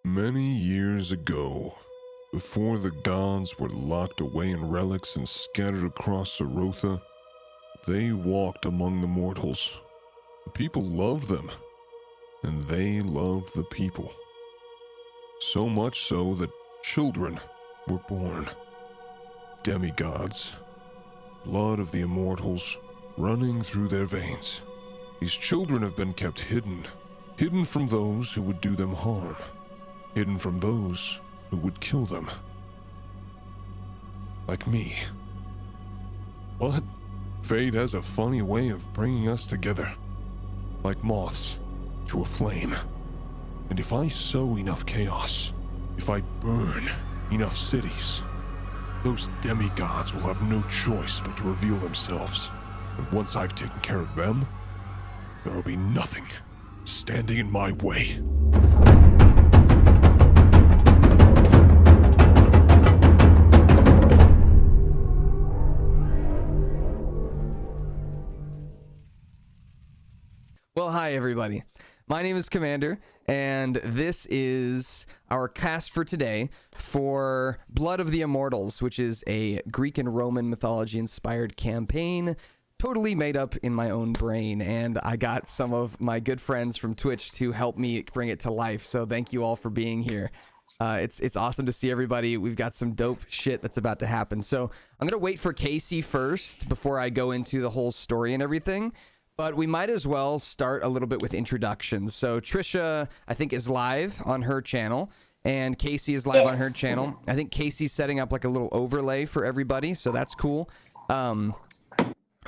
Many years ago, before the gods were locked away in relics and scattered across Sarotha, they walked among the mortals. The people loved them, and they loved the people. So much so that children were born. Demigods, blood of the Immortals running through their veins. These children have been kept hidden from those who would do them harm, hidden from those who would kill them. Like me. But fate has a funny way of bringing us together, like moths to a flame. And if I sow enough chaos, if I burn enough cities, those demigods will have no choice but to reveal themselves. And once I've taken care of them, there will be nothing standing in my way. Well, hi everybody. My name is Commander, and this is our cast for today for Blood of the Immortals, which is a Greek and Roman mythology-inspired campaign, totally made up in my own brain, and I got some of my good friends from Twitch to help me bring it to life, so thank you all for being here. It's awesome to see everybody. We've got some dope shit that's about to happen. So I'm going to wait for Casey first before I go into the whole story and everything. But we might as well start a little bit with introductions. So Trisha, I think, is live on her channel, and Casey is live on her channel. I think Casey's setting up like a little overlay for everybody, so that's cool. Of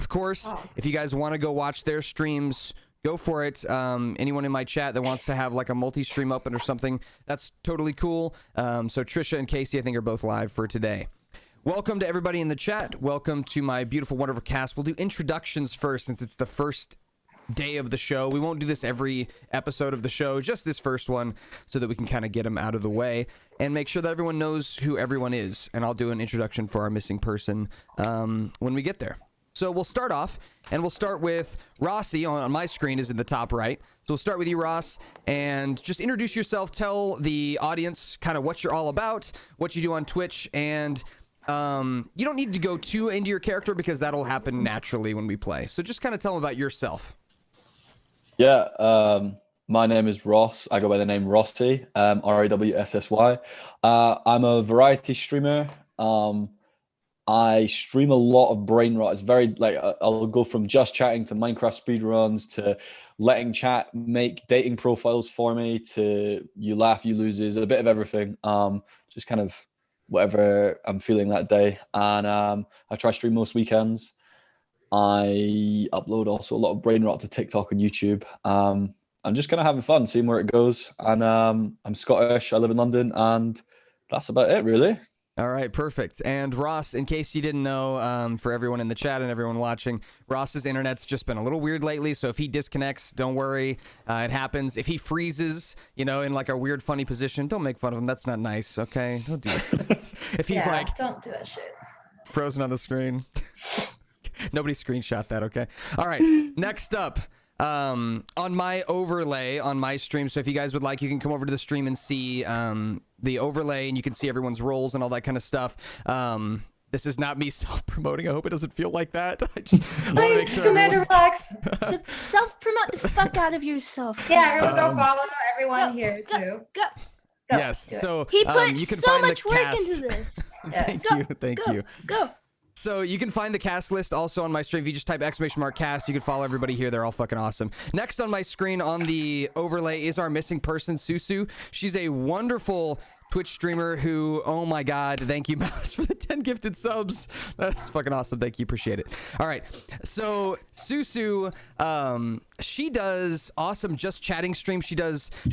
course, if you guys want to go watch their streams, go for it. Anyone in my chat that wants to have like a multi-stream open or something, that's totally cool. So Trisha and Casey, I think, are both live for today. Welcome to everybody in the chat. Welcome to my beautiful, wonderful cast. We'll do introductions first since it's the first day of the show. We won't do this every episode of the show, just this first one, so that we can kind of get them out of the way and make sure that everyone knows who everyone is. And I'll do an introduction for our missing person when we get there. So we'll start off, and we'll start with Rossi on my screen is in the top right. So we'll start with you, Ross, and just introduce yourself. Tell the audience kind of what you're all about, what you do on Twitch, and you don't need to go too into your character because that'll happen naturally when we play. So just kind of tell them about yourself. Yeah, my name is Ross. I go by the name Rossi, R-A-W-S-S-Y. I'm a variety streamer. I stream a lot of brain rot. It's very like I'll go from just chatting to Minecraft speedruns to letting chat make dating profiles for me to you laugh, you loses, a bit of everything. Just kind of whatever I'm feeling that day. And I try to stream most weekends. I upload also a lot of brain rot to TikTok and YouTube. I'm just kind of having fun, seeing where it goes. And I'm Scottish. I live in London, and that's about it, really. All right, perfect. And Ross, in case you didn't know, for everyone in the chat and everyone watching, Ross's internet's just been a little weird lately, so if he disconnects, don't worry. It happens. If he freezes, you know, in like a weird, funny position, don't make fun of him. That's not nice, okay? Don't do that. If he's like... don't do that shit. Frozen on the screen. Nobody screenshot that, okay? All right, next up. On my overlay on my stream, so if you guys would like, you can come over to the stream and see the overlay, and you can see everyone's roles and all that kind of stuff. This is not me self-promoting. I hope it doesn't feel like that. I just want to make sure Commander, relax. Self-promote the fuck out of yourself. Yeah, everyone go follow everyone here too. Go. Yes, so He put you can so find much the work cast. into this. Yes. Thank you. Go. So you can find the cast list also on my stream. If you just type !cast, you can follow everybody here. They're all fucking awesome. Next on my screen on the overlay is our missing person, Susu. She's a wonderful Twitch streamer who, oh my god, thank you, Mouse, for the 10 gifted subs. That's fucking awesome. Thank you. Appreciate it. All right. So Susu, she does awesome just chatting streams. She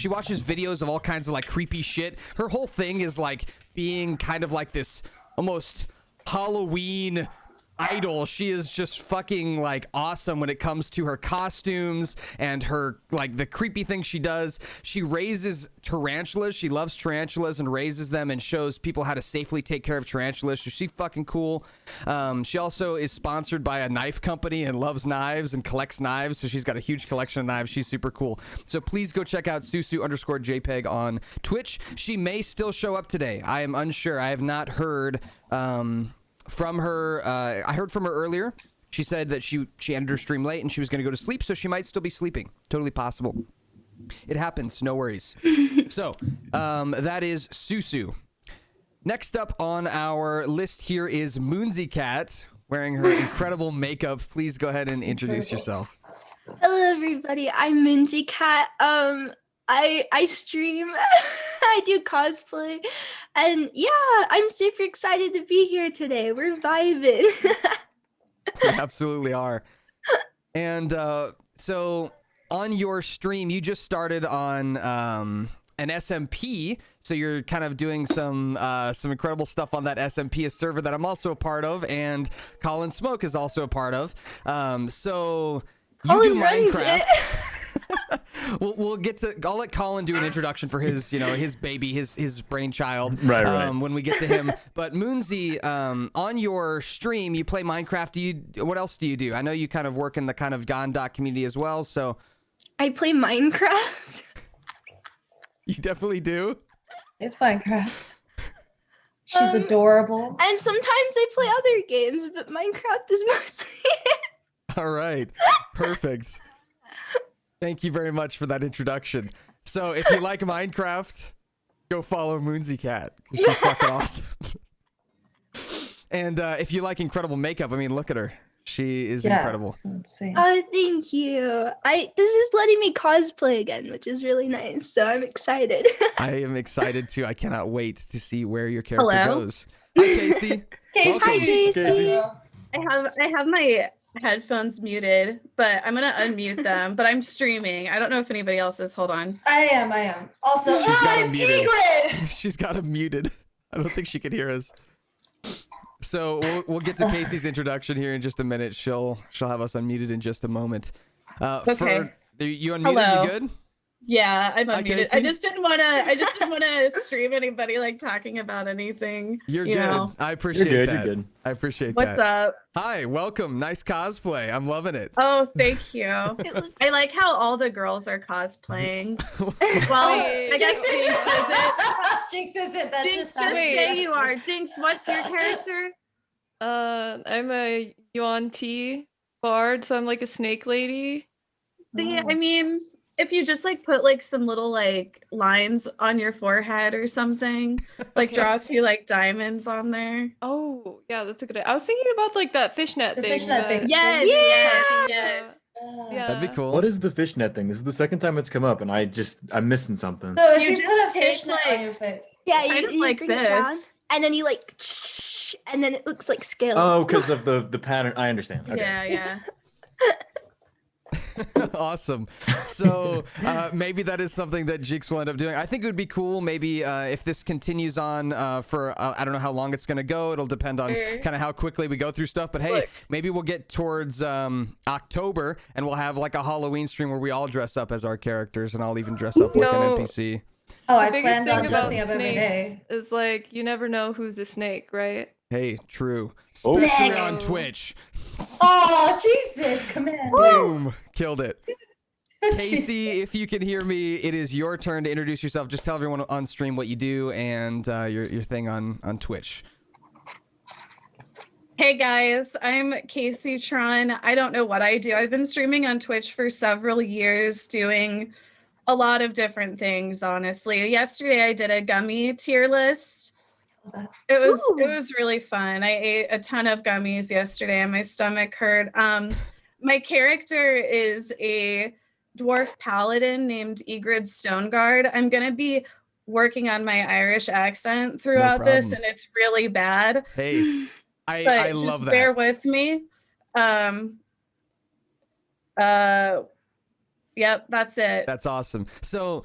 watches videos of all kinds of like creepy shit. Her whole thing is like being kind of like this almost Halloween idol. She is just fucking like awesome when it comes to her costumes and her like the creepy things she does. She raises tarantulas. She loves tarantulas and raises them and shows people how to safely take care of tarantulas. So she's fucking cool. She also is sponsored by a knife company and loves knives and collects knives. So she's got a huge collection of knives. She's super cool. So please go check out Susu_JPEG on Twitch. She may still show up today. I am unsure. I have not heard from her. I heard from her earlier. She said that she ended her stream late and she was going to go to sleep, so she might still be sleeping. Totally possible. It happens. No worries. So that is Susu. Next up on our list here is Moonsy Cat, wearing her incredible makeup. Please go ahead and introduce yourself. Hello, everybody. I'm Minzy Cat. I stream. I do cosplay, and yeah, I'm super excited to be here today. We're vibing. We absolutely are. And so on your stream, you just started on an SMP, so you're kind of doing some incredible stuff on that SMP, a server that I'm also a part of, and Colin Smoke is also a part of. So you Colin do runs Minecraft. it. We'll get to. I'll let Colin do an introduction for his, his baby, his brainchild. Right. When we get to him. But Moonsy, on your stream, you play Minecraft. What else do you do? I know you kind of work in the kind of Gondok community as well. So I play Minecraft. you definitely do. It's Minecraft. She's adorable. And sometimes I play other games, but Minecraft is mostly it. All right. Perfect. Thank you very much for that introduction. So if you like Minecraft, go follow Moonsy Cat, 'cause she's fucking awesome. And if you like incredible makeup, I mean, look at her. She is incredible. It's insane. Thank you. This is letting me cosplay again, which is really nice. So I'm excited. I am excited too. I cannot wait to see where your character Hello. goes. Hi, Casey. Casey. Hi, Casey. I have my headphones muted, but I'm gonna unmute them. But I'm streaming. I don't know if anybody else is. Hold on. I am. Also, She's got him it's muted. Egret! She's got him muted. I don't think she can hear us. So we'll get to Casey's introduction here in just a minute. She'll have us unmuted in just a moment. Okay. You unmuted? Hello. You good? Yeah, I'm Hi, unmuted. Casey. I just didn't wanna stream anybody like talking about anything. You're you good. know. I appreciate You're good. that. You're good. I appreciate What's that. up? Hi, welcome. Nice cosplay. I'm loving it. Oh, thank you. It looks- I like how all the girls are cosplaying. Well, I guess Jinx Jinx isn't. Jinx isn't. That's Jinx, just just how say you are. Jinx, what's your character? I'm a Yuan Ti bard, so I'm like a snake lady. See, Oh. I mean, if you just like put like some little like lines on your forehead or something, like draw a few like diamonds on there. Oh, yeah, that's a good idea. I was thinking about like that fishnet The thing. fishnet that- thing. Yes, Yeah! yes. Yeah. That'd be cool. What is the fishnet thing? This is the second time it's come up, and I'm missing something. So if You you, just put a take, fishnet like- on your face. Yeah, Kind you, of you like bring it down, this. and then you like, and then it looks like scales. Oh, because of the pattern. I understand. Okay. Yeah, yeah. Awesome. So maybe that is something that Jinx will end up doing. I think it would be cool maybe if this continues on for I don't know how long it's going to go. It'll depend on kind of how quickly we go through stuff. But hey, Look. maybe we'll get towards October and we'll have like a Halloween stream where we all dress up as our characters, and I'll even dress up like No. an NPC. Oh, The I biggest planned thing on about dressing up every snakes day. is like you never know who's a snake, right? Hey, true. Oh. Especially Snake. on Twitch. Oh, Jesus, Commander. Boom. Killed it. Casey, if you can hear me, it is your turn to introduce yourself. Just tell everyone on stream what you do and your thing on Twitch. Hey guys, I'm Casey Tron. I don't know what I do. I've been streaming on Twitch for several years, doing a lot of different things, honestly. Yesterday I did a gummy tier list. It was really fun. I ate a ton of gummies yesterday and my stomach hurt. My character is a dwarf paladin named Egrid Stoneguard. I'm gonna be working on my Irish accent throughout this, problem. and it's really bad. Hey, But I just love that. bear with me. Yep, that's it. That's awesome. So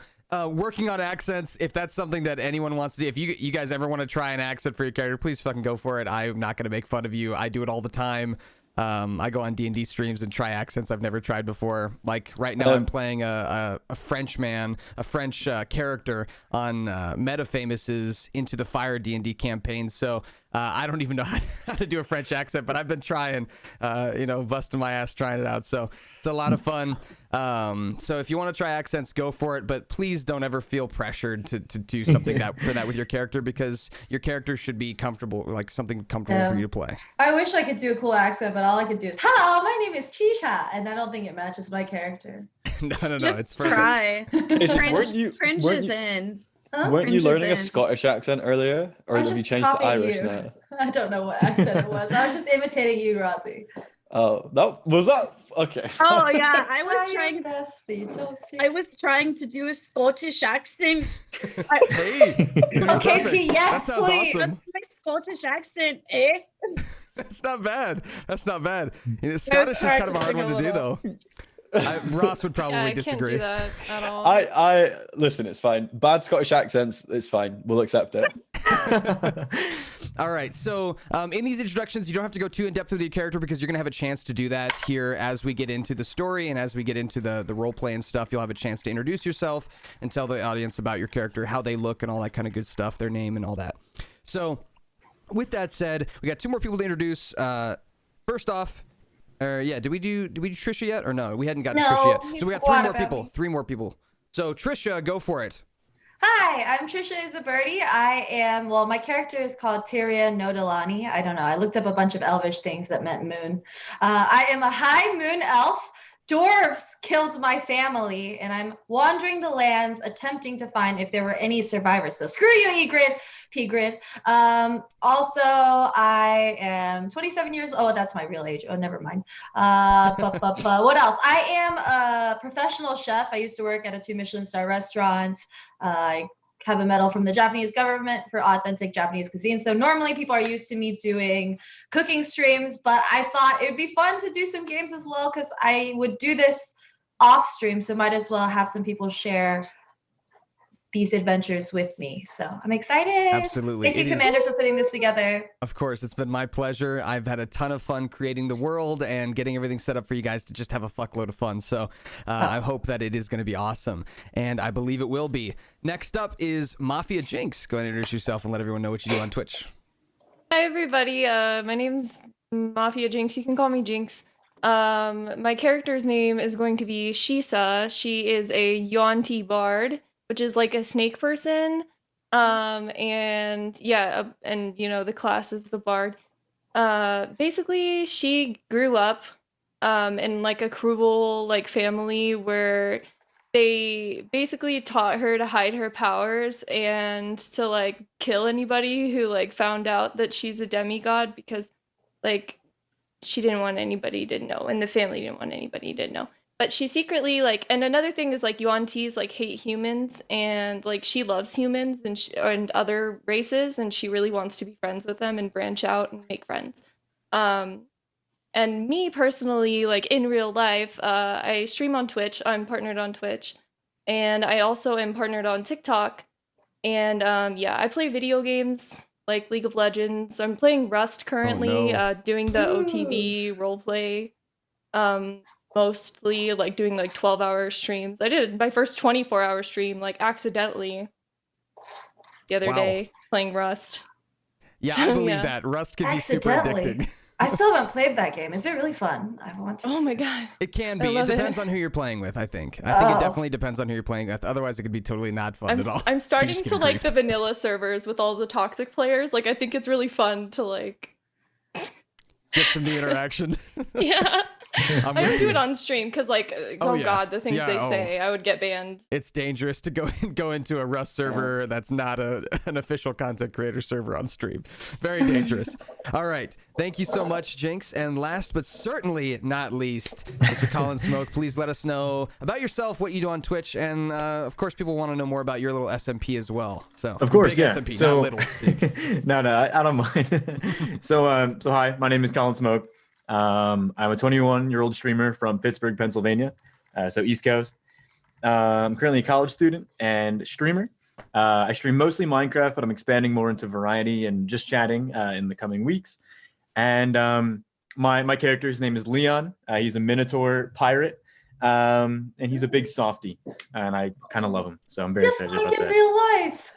working on accents, if that's something that anyone wants to do, if you guys ever want to try an accent for your character, please fucking go for it. I'm not going to make fun of you. I do it all the time. I go on D&D streams and try accents I've never tried before. Like right now, I'm playing a French man, a French character on MetaFamous's Into the Fire D&D campaign. So I don't even know how to do a French accent, but I've been trying, busting my ass trying it out. So it's a lot of fun. So if you want to try accents, go for it. But please don't ever feel pressured to do something for that with your character, because your character should be comfortable, like something comfortable for you to play. I wish I could do a cool accent, but all I could do is, hello, my name is Trisha. And I don't think it matches my character. No, Just it's perfect. try. Fringe is in. Huh? Weren't you Fringe is learning a in. Scottish accent earlier, or I'm have you just changed to copying Irish you. now? I don't know what accent it was. I was just imitating you, Rossi. Oh, that okay. Oh yeah, I was Try trying. your best, but you don't see I was trying to do a Scottish accent. Hey, Okay, perfect. see, yes, That sounds please. awesome. My Scottish accent, eh? That's not bad. Scottish is kind of a hard one to do, though. Ross would probably Yeah, I disagree. can't do that at all. I listen. It's fine. Bad Scottish accents. It's fine. We'll accept it. All right. So in these introductions, you don't have to go too in depth with your character, because you're going to have a chance to do that here as we get into the story and as we get into the role play and stuff. You'll have a chance to introduce yourself and tell the audience about your character, how they look and all that kind of good stuff, their name and all that. So with that said, we got two more people to introduce. First off, did we do Trisha yet, or no? We hadn't gotten to Trisha yet. So we got three more people. So Trisha, go for it. Hi, I'm Trisha Isaberti. My character is called Tyria Nodalani. I don't know. I looked up a bunch of elvish things that meant moon. I am a high moon elf. Dwarves killed my family, and I'm wandering the lands attempting to find if there were any survivors. So screw you, Egrid, Pgrid. Also, I am 27 years old. That's my real age. Oh, never mind. What else? I am a professional chef. I used to work at a 2 Michelin star restaurant. I have a medal from the Japanese government for authentic Japanese cuisine. So normally people are used to me doing cooking streams, but I thought it would be fun to do some games as well, because I would do this off stream. So might as well have some people share these adventures with me. So I'm excited. Absolutely. Thank you, Commander, for putting this together. Of course, it's been my pleasure. I've had a ton of fun creating the world and getting everything set up for you guys to just have a fuckload of fun. So I hope that it is going to be awesome. And I believe it will be. Next up is Mafia Jinx. Go ahead and introduce yourself and let everyone know what you do on Twitch. Hi everybody, my name's Mafia Jinx. You can call me Jinx. My character's name is going to be Shisa. She is a Yuan-Ti bard, which is like a snake person. And the class is the bard. Basically, she grew up in like a cruel like family where they basically taught her to hide her powers and to like kill anybody who like found out that she's a demigod, because like she didn't want anybody to know, and the family didn't want anybody to know. But she secretly like, and another thing is like Yuan-Tis like hate humans, and like she loves humans and other races, and she really wants to be friends with them and branch out and make friends. And me personally, like in real life, I stream on Twitch. I'm partnered on Twitch, and I also am partnered on TikTok. And I play video games like League of Legends. I'm playing Rust currently, doing the OTB roleplay. Mostly like doing like 12-hour streams. I did my first 24-hour stream like accidentally the other day playing Rust. Yeah, I believe that. Rust can be super addicting. I still haven't played that game. Is it really fun? I want to. Oh my god. It can be. It depends on who you're playing with, I think. I think it definitely depends on who you're playing with. Otherwise, it could be totally not fun at all. I'm starting to like the vanilla servers with all the toxic players. Like I think it's really fun to like get some new interaction. Yeah. I would do it on stream because, like, god, the things they say, I would get banned. It's dangerous to go into a Rust server that's not an official content creator server on stream. Very dangerous. All right. Thank you so much, Jinx. And last but certainly not least, Mr. Colin Smoke, please let us know about yourself, what you do on Twitch, and of course, people want to know more about your little SMP as well. So, of course, big yeah. SMP, so, not little. No, I don't mind. So hi, my name is Colin Smoke. I'm a 21-year-old streamer from Pittsburgh, Pennsylvania, so East Coast. I'm currently a college student and streamer. I stream mostly Minecraft, but I'm expanding more into variety and just chatting in the coming weeks. And my character's name is Leon. He's a Minotaur pirate, and he's a big softie, and I kind of love him. So I'm very excited about that. Real life.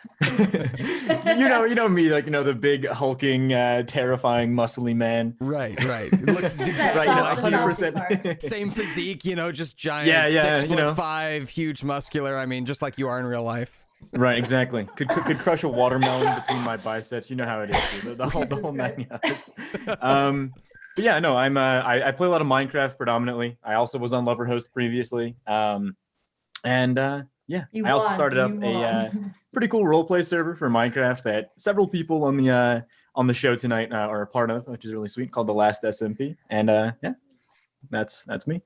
you know me, like, the big hulking, terrifying, muscly man. Right. It looks right, 100%. Same physique, just giant. Yeah, 6'5", huge, muscular. I mean, just like you are in real life. Right, exactly. Could crush a watermelon between my biceps. You know how it is. Dude. The whole 9 yards. But yeah, no, I play a lot of Minecraft predominantly. I also was on Loverhost previously. I also started up a pretty cool roleplay server for Minecraft that several people on the show tonight are a part of, which is really sweet, called The Last SMP. And that's me.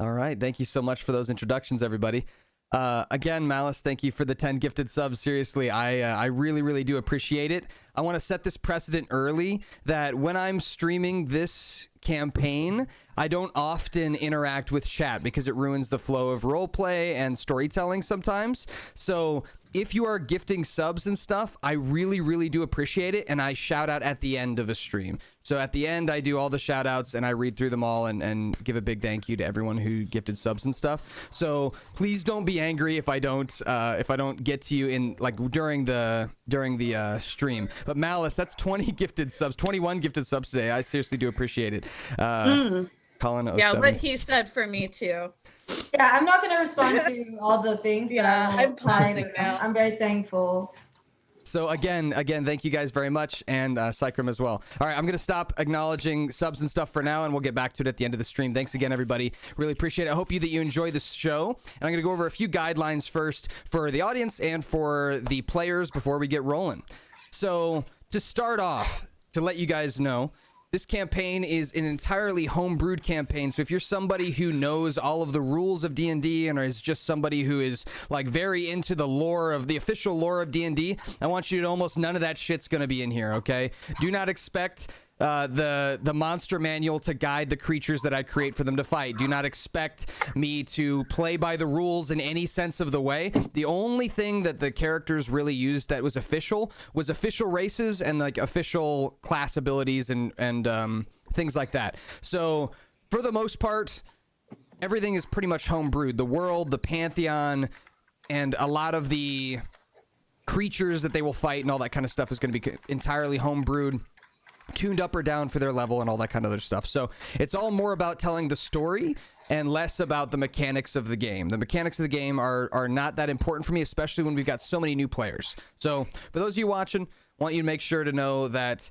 All right, thank you so much for those introductions, everybody. Again, Malice, thank you for the 10 gifted subs. Seriously, I really, really do appreciate it. I want to set this precedent early that when I'm streaming this campaign, I don't often interact with chat because it ruins the flow of roleplay and storytelling sometimes. So if you are gifting subs and stuff, I really, really do appreciate it, and I shout out at the end of a stream. So at the end, I do all the shout outs, and I read through them all and give a big thank you to everyone who gifted subs and stuff. So please don't be angry if I don't get to you in during the stream. But Malice, that's 20 gifted subs, 21 gifted subs today. I seriously do appreciate it. Colin 07. Yeah, what he said for me too. Yeah, I'm not going to respond to all the things. Yeah, I'm pausing now. I'm very thankful. So again, thank you guys very much, and Cycrum as well. All right, I'm going to stop acknowledging subs and stuff for now, and we'll get back to it at the end of the stream. Thanks again, everybody. Really appreciate it. I hope that you enjoy this show. And I'm going to go over a few guidelines first for the audience and for the players before we get rolling. So to start off, to let you guys know, this campaign is an entirely homebrewed campaign. So if you're somebody who knows all of the rules of D&D and is just somebody who is very into the official lore of D&D, I want you to know almost none of that shit's going to be in here, okay? Do not expect the monster manual to guide the creatures that I create for them to fight. Do not expect me to play by the rules in any sense of the way. The only thing that the characters really used that was official races and official class abilities and things like that. So for the most part, everything is pretty much homebrewed. The world, the pantheon, and a lot of the creatures that they will fight and all that kind of stuff is going to be entirely homebrewed, tuned up or down for their level and all that kind of other stuff. So it's all more about telling the story and less about the mechanics of the game. The mechanics of the game are not that important for me, especially when we've got so many new players. So for those of you watching, I want you to make sure to know that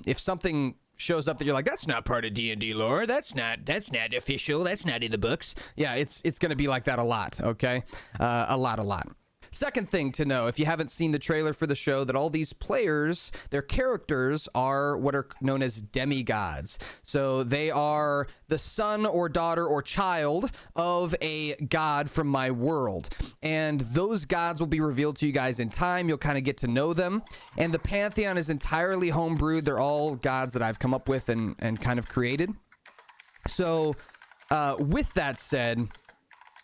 if something shows up that you're like, that's not part of D&D lore, that's not official, that's not in the books. Yeah, it's going to be like that a lot, okay? A lot. Second thing to know, if you haven't seen the trailer for the show, that all these players, their characters are what are known as demigods. So they are the son or daughter or child of a god from my world. And those gods will be revealed to you guys in time. You'll kind of get to know them. And the pantheon is entirely homebrewed. They're all gods that I've come up with and kind of created. So with that said,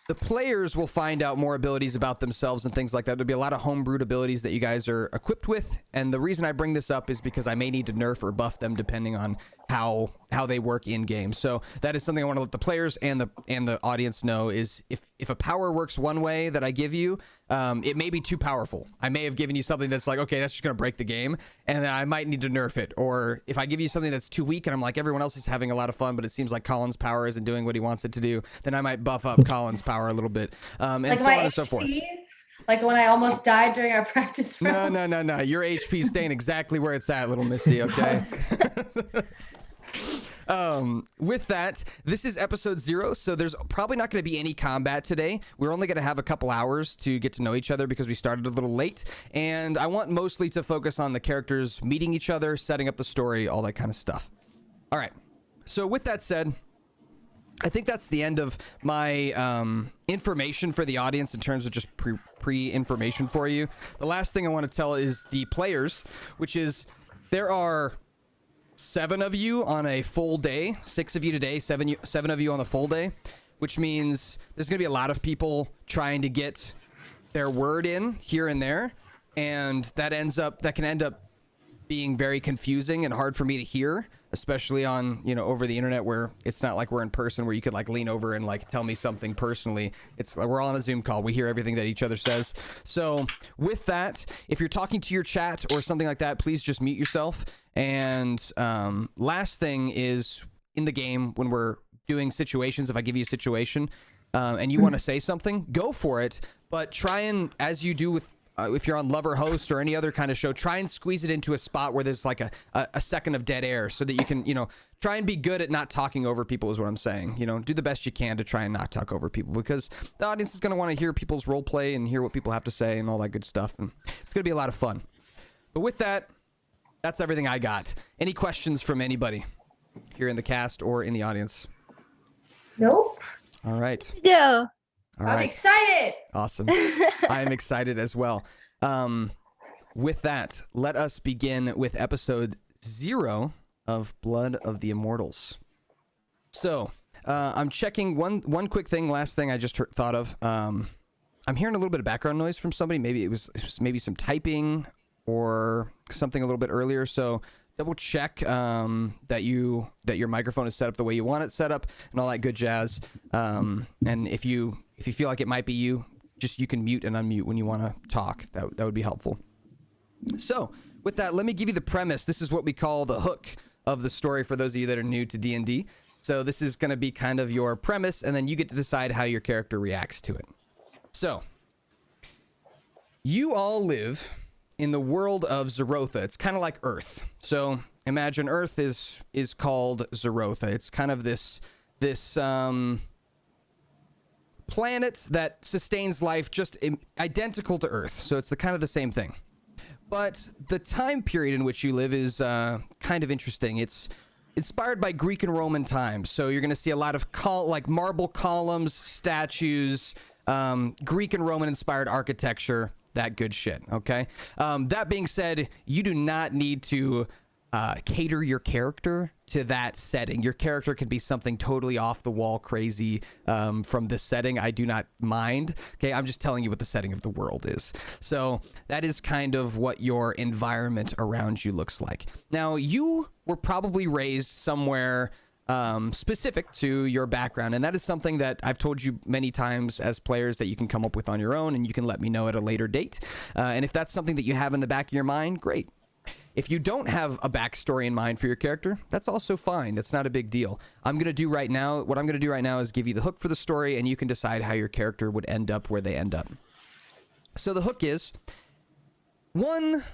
the players will find out more abilities about themselves and things like that. There'll be a lot of homebrewed abilities that you guys are equipped with. And the reason I bring this up is because I may need to nerf or buff them depending on how they work in game. So that is something I want to let the players and the audience know is if a power works one way that I give you, it may be too powerful. I may have given you something that's like, okay, that's just going to break the game, and then I might need to nerf it. Or if I give you something that's too weak and I'm like, everyone else is having a lot of fun, but it seems like Colin's power isn't doing what he wants it to do, then I might buff up Colin's power a little bit, and so on and so forth. Like when I almost died during our practice round. No. Your HP's staying exactly where it's at, little missy, okay? With that, this is episode 0, so there's probably not going to be any combat today. We're only going to have a couple hours to get to know each other because we started a little late, and I want mostly to focus on the characters meeting each other, setting up the story, all that kind of stuff. All right, so with that said, I think that's the end of my information for the audience in terms of just pre-information for you. The last thing I want to tell is the players, which is there are 7 of you on a full day, 6 of you today, 7 of you on the full day. which means there's going to be a lot of people trying to get their word in here and there, and that can end up being very confusing and hard for me to hear, especially on, over the internet, where it's not like we're in person where you could like lean over and like tell me something personally. It's we're all on a Zoom call. We hear everything that each other says. So with that, if you're talking to your chat or something like that, please just mute yourself. And last thing is, in the game, when we're doing situations, if I give you a situation and you want to say something, go for it. But try and, as you do with if you're on Lover Host or any other kind of show, try and squeeze it into a spot where there's like a second of dead air, so that you can, try and be good at not talking over people is what I'm saying. Do the best you can to try and not talk over people, because the audience is going to want to hear people's role play and hear what people have to say and all that good stuff. And it's going to be a lot of fun. But with that, that's everything I got. Any questions from anybody here in the cast or in the audience? Nope. All right. Go. All I'm right. excited. Awesome. I am excited as well. With that, let us begin with episode 0 of Blood of the Immortals. So, I'm checking one quick thing. Last thing I just thought of. I'm hearing a little bit of background noise from somebody. Maybe it was maybe some typing or something a little bit earlier. So double check that your microphone is set up the way you want it set up and all that good jazz. And if you feel like it might be you can mute and unmute when you want to talk. That would be helpful. So with that, let me give you the premise. This is what we call the hook of the story for those of you that are new to D&D. So this is going to be kind of your premise, and then you get to decide how your character reacts to it. So you all live in the world of Zerotha. It's kind of like Earth. So imagine Earth is called Zerotha. It's kind of this planet that sustains life just identical to Earth. So it's kind of the same thing. But the time period in which you live is kind of interesting. It's inspired by Greek and Roman times. So you're going to see a lot of marble columns, statues, Greek and Roman inspired architecture, that good shit. Okay. That being said, you do not need to cater your character to that setting. Your character can be something totally off the wall crazy from this setting. I do not mind. Okay, I'm just telling you what the setting of the world is. So that is kind of what your environment around you looks like. Now, you were probably raised somewhere specific to your background, and that is something that I've told you many times as players that you can come up with on your own, and you can let me know at a later date. And if that's something that you have in the back of your mind, great. If you don't have a backstory in mind for your character, that's also fine. That's not a big deal. What I'm going to do right now is give you the hook for the story, and you can decide how your character would end up where they end up. So the hook is, one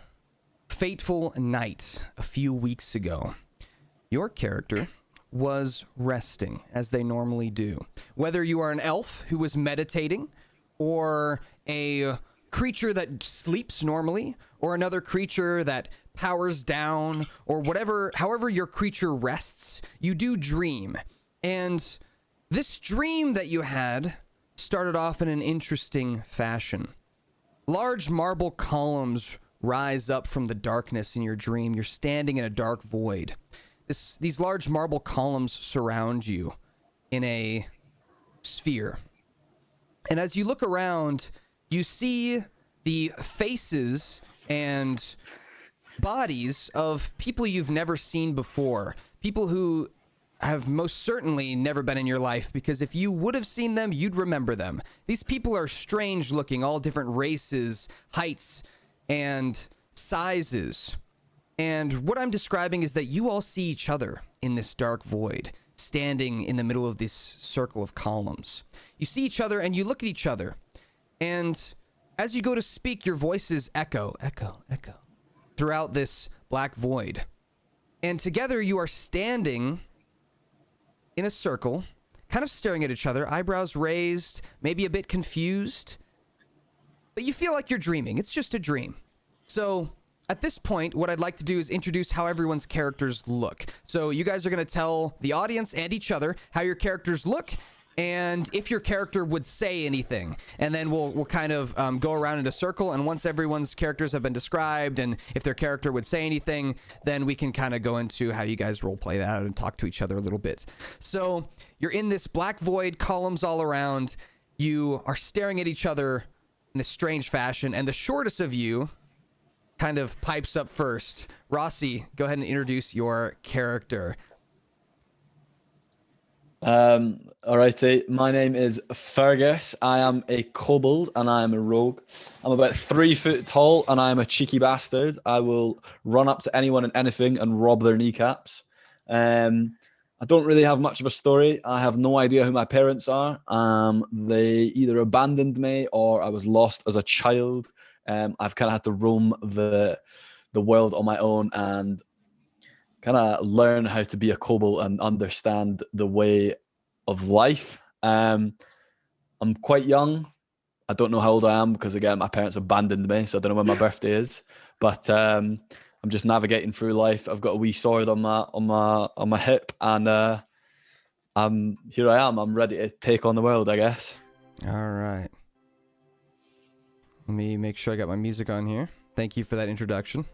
fateful night a few weeks ago, your character was resting, as they normally do. Whether you are an elf who was meditating, or a creature that sleeps normally, or another creature that powers down, or however your creature rests, you do dream. And this dream that you had started off in an interesting fashion. Large marble columns rise up from the darkness in your dream. You're standing in a dark void. These large marble columns surround you in a sphere. And as you look around, you see the faces and bodies of people you've never seen before. People who have most certainly never been in your life, because if you would have seen them, you'd remember them. These people are strange looking, all different races, heights, and sizes. And what I'm describing is that you all see each other in this dark void, standing in the middle of this circle of columns. You see each other and you look at each other. And as you go to speak, your voices echo, echo, echo throughout this black void. And together you are standing in a circle, kind of staring at each other, eyebrows raised, maybe a bit confused. But you feel like you're dreaming. It's just a dream. So at this point, what I'd like to do is introduce how everyone's characters look. So you guys are going to tell the audience and each other how your characters look, and if your character would say anything, and then we'll kind of go around in a circle, and once everyone's characters have been described, and if their character would say anything, then we can kind of go into how you guys role play that and talk to each other a little bit. So you're in this black void, columns all around. You are staring at each other in a strange fashion, and the shortest of you kind of pipes up first. Rossi, go ahead and introduce your character. Alrighty, my name is Fergus. I am a kobold and I am a rogue. I'm about 3 foot tall and I am a cheeky bastard. I will run up to anyone and anything and rob their kneecaps. I don't really have much of a story. I have no idea who my parents are. They either abandoned me or I was lost as a child. I've kind of had to roam the world on my own and kind of learn how to be a kobold and understand the way of life. I'm quite young. I don't know how old I am because, again, my parents abandoned me, so I don't know when my birthday is. But I'm just navigating through life. I've got a wee sword on my hip, and here I am. I'm ready to take on the world, I guess. All right. Let me make sure I got my music on here. Thank you for that introduction.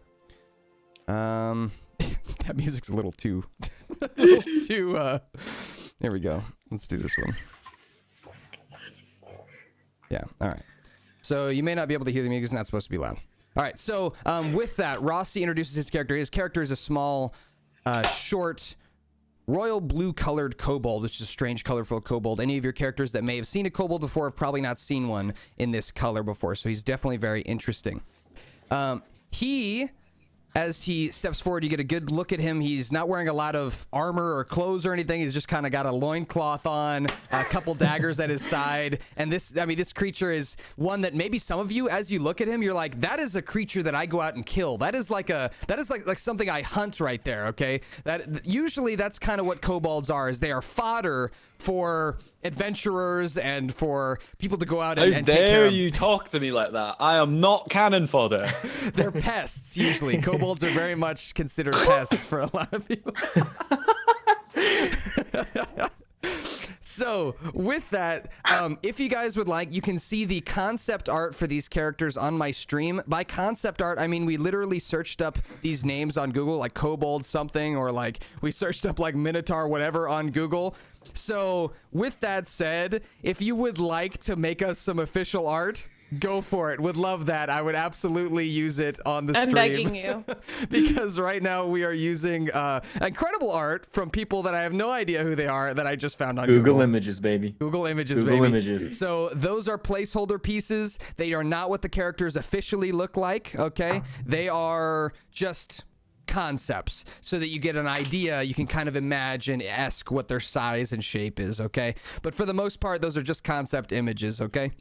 That music's a little too there we go. Let's do this one. Yeah, all right. So you may not be able to hear the music. It's not supposed to be loud. All right, so with that, Rossi introduces his character. His character is a small, short, royal blue-colored kobold, which is a strange, colorful kobold. Any of your characters that may have seen a kobold before have probably not seen one in this color before, so he's definitely very interesting. As he steps forward, you get a good look at him. He's not wearing a lot of armor or clothes or anything. He's just kind of got a loincloth on, a couple daggers at his side. And this creature is one that maybe some of you, as you look at him, you're like, that is a creature that I go out and kill. That is like something I hunt right there, okay? Usually that's kind of what kobolds are, is they are fodder for adventurers and for people to go out and take care of. How dare you talk to me like that? I am not cannon fodder. They're pests, usually. Kobolds are very much considered pests for a lot of people. So, with that, if you guys would like, you can see the concept art for these characters on my stream. By concept art, I mean we literally searched up these names on Google, like kobold something, or like we searched up like minotaur whatever on Google. So, with that said, if you would like to make us some official art, go for it. Would love that. I would absolutely use it on the stream. I'm begging you. Because right now we are using incredible art from people that I have no idea who they are that I just found on Google Images, baby. Google Images, Google baby. Images. So those are placeholder pieces. They are not what the characters officially look like, okay? They are just concepts so that you get an idea. You can kind of imagine what their size and shape is, okay? But for the most part, those are just concept images, okay?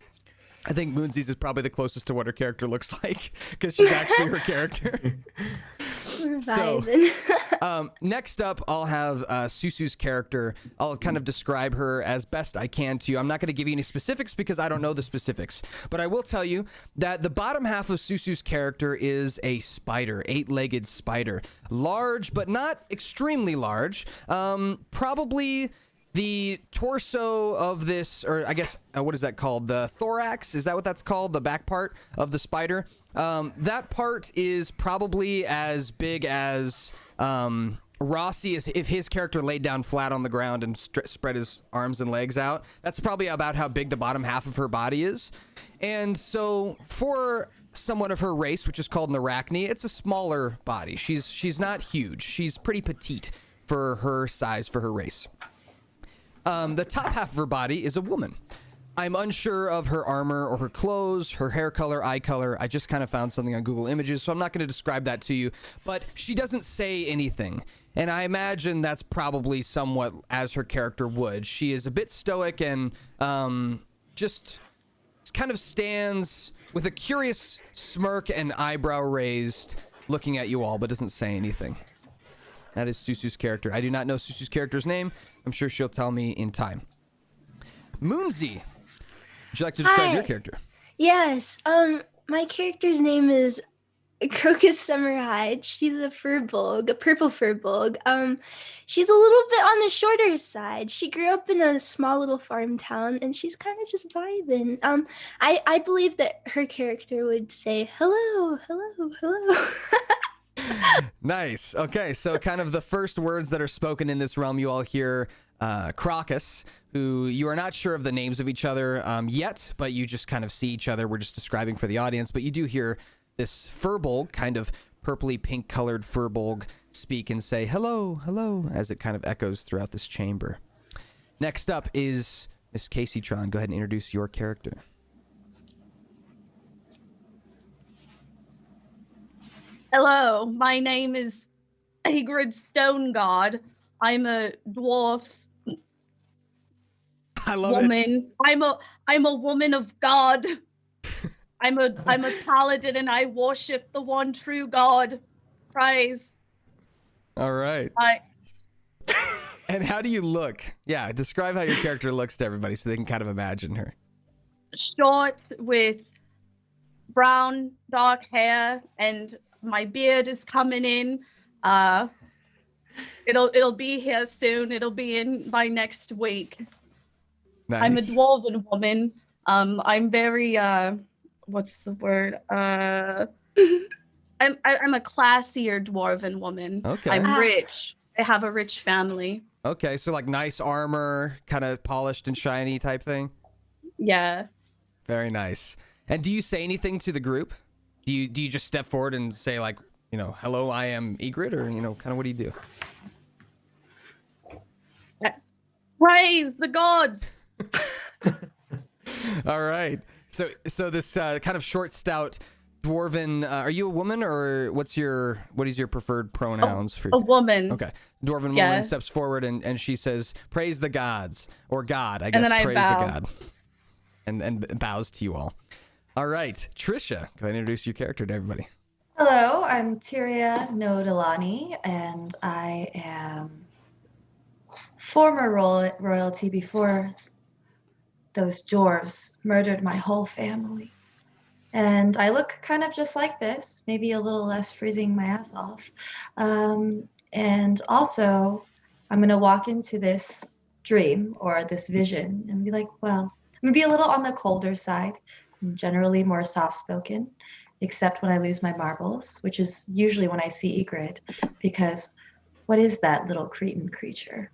I think Moonsies is probably the closest to what her character looks like because she's actually her character. So, next up, I'll have Susu's character. I'll kind of describe her as best I can to you. I'm not going to give you any specifics because I don't know the specifics. But I will tell you that the bottom half of Susu's character is a spider, 8-legged spider. Large, but not extremely large. Probably the torso of this, or I guess, what is that called? The thorax? Is that what that's called? The back part of the spider? That part is probably as big as Rossi is if his character laid down flat on the ground and spread his arms and legs out. That's probably about how big the bottom half of her body is. And so for someone of her race, which is called an Arachne, it's a smaller body. She's not huge. She's pretty petite for her size, for her race. The top half of her body is a woman. I'm unsure of her armor or her clothes, her hair color, eye color. I just kind of found something on Google Images, so I'm not going to describe that to you. But she doesn't say anything. And I imagine that's probably somewhat as her character would. She is a bit stoic and just kind of stands with a curious smirk and eyebrow raised, looking at you all, but doesn't say anything. That is Susu's character. I do not know Susu's character's name. I'm sure she'll tell me in time. Moonsie, would you like to describe your character? Yes. My character's name is Crocus Summerhide. She's a furbolg, a purple furbolg. She's a little bit on the shorter side. She grew up in a small little farm town, and she's kind of just vibing. I believe that her character would say hello, hello, hello. Nice. Okay, so kind of the first words that are spoken in this realm, you all hear Crocus, who you are not sure of the names of each other yet, but you just kind of see each other. We're just describing for the audience, but you do hear this furbolg, kind of purpley pink colored furbolg, speak and say hello, hello, as it kind of echoes throughout this chamber. Next up is Miss Casey Tron. Go ahead and introduce your character. Hello, my name is Agrid Stone God. I'm a dwarf I love woman. I'm a woman of God. I'm a paladin and I worship the one true God. Praise. All right. And how do you look? Yeah, describe how your character looks to everybody so they can kind of imagine her. Short with brown dark hair, and my beard is coming in. It'll be here soon. It'll be in by next week. Nice. I'm a dwarven woman. I'm very what's the word? I'm a classier dwarven woman. Okay. I'm rich. I have a rich family. Okay, so like nice armor, kind of polished and shiny type thing. Yeah. Very nice. And do you say anything to the group? Do you just step forward and say like, you know, hello, I am Egrid, or you know, kind of what do you do? Praise the gods. All right. So this kind of short, stout dwarven. Are you a woman, or what is your preferred pronouns for a woman? Okay, dwarven woman steps forward and she says, "Praise the gods," or God, I guess. And then I praise bow. the God, and bows to you all. All right, Trisha, go ahead and introduce your character to everybody. Hello, I'm Tyria Nodalani, and I am former royalty before those dwarves murdered my whole family. And I look kind of just like this, maybe a little less freezing my ass off. And also, I'm going to walk into this dream or this vision and be like, well, I'm going to be a little on the colder side. I'm generally more soft-spoken, except when I lose my marbles, which is usually when I see Egrid, because what is that little cretin creature?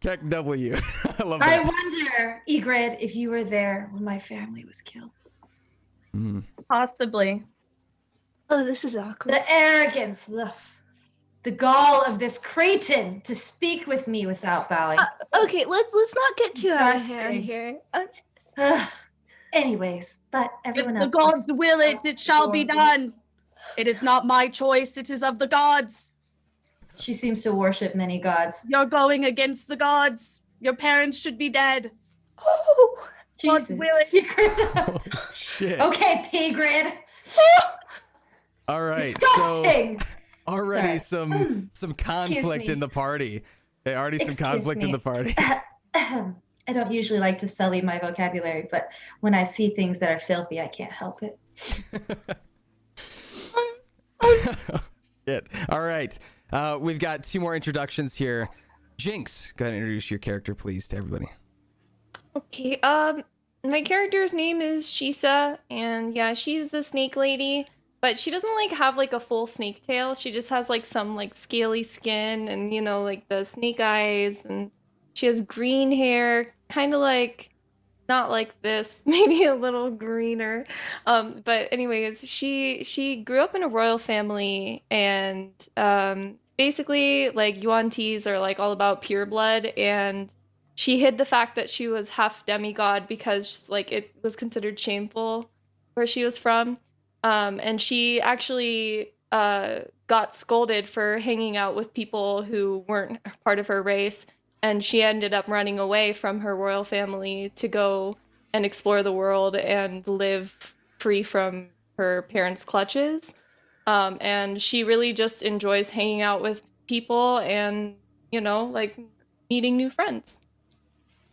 Keck W. I love that. I wonder, Egrid, if you were there when my family was killed. Possibly. Oh, this is awkward. The arrogance, the gall of this cretin to speak with me without bowing. Okay, let's not get too out of Disgusting. hand here. Anyways, but everyone If the else. gods will it, it shall be done. It is not my choice, it is of the gods. She seems to worship many gods. You're going against the gods. Your parents should be dead. Oh, Gods Jesus. will it. Oh, shit. Okay, Pigrid. All right. Disgusting. So already some conflict me. in the party. Hey, already some Excuse conflict in me. the party. I don't usually like to sully my vocabulary, but when I see things that are filthy, I can't help it. Shit. All right. We've got two more introductions here. Jinx, go ahead and introduce your character, please, to everybody. Okay, my character's name is Shisa, and yeah, she's the snake lady, but she doesn't like have like a full snake tail. She just has like some like scaly skin and, you know, like the snake eyes, and she has green hair, kind of like not like this, maybe a little greener. But anyways, she grew up in a royal family, and basically like Yuan-Tis are like all about pure blood, and she hid the fact that she was half demigod because like it was considered shameful where she was from. And she actually got scolded for hanging out with people who weren't part of her race, and she ended up running away from her royal family to go and explore the world and live free from her parents' clutches. And she really just enjoys hanging out with people and, you know, like meeting new friends.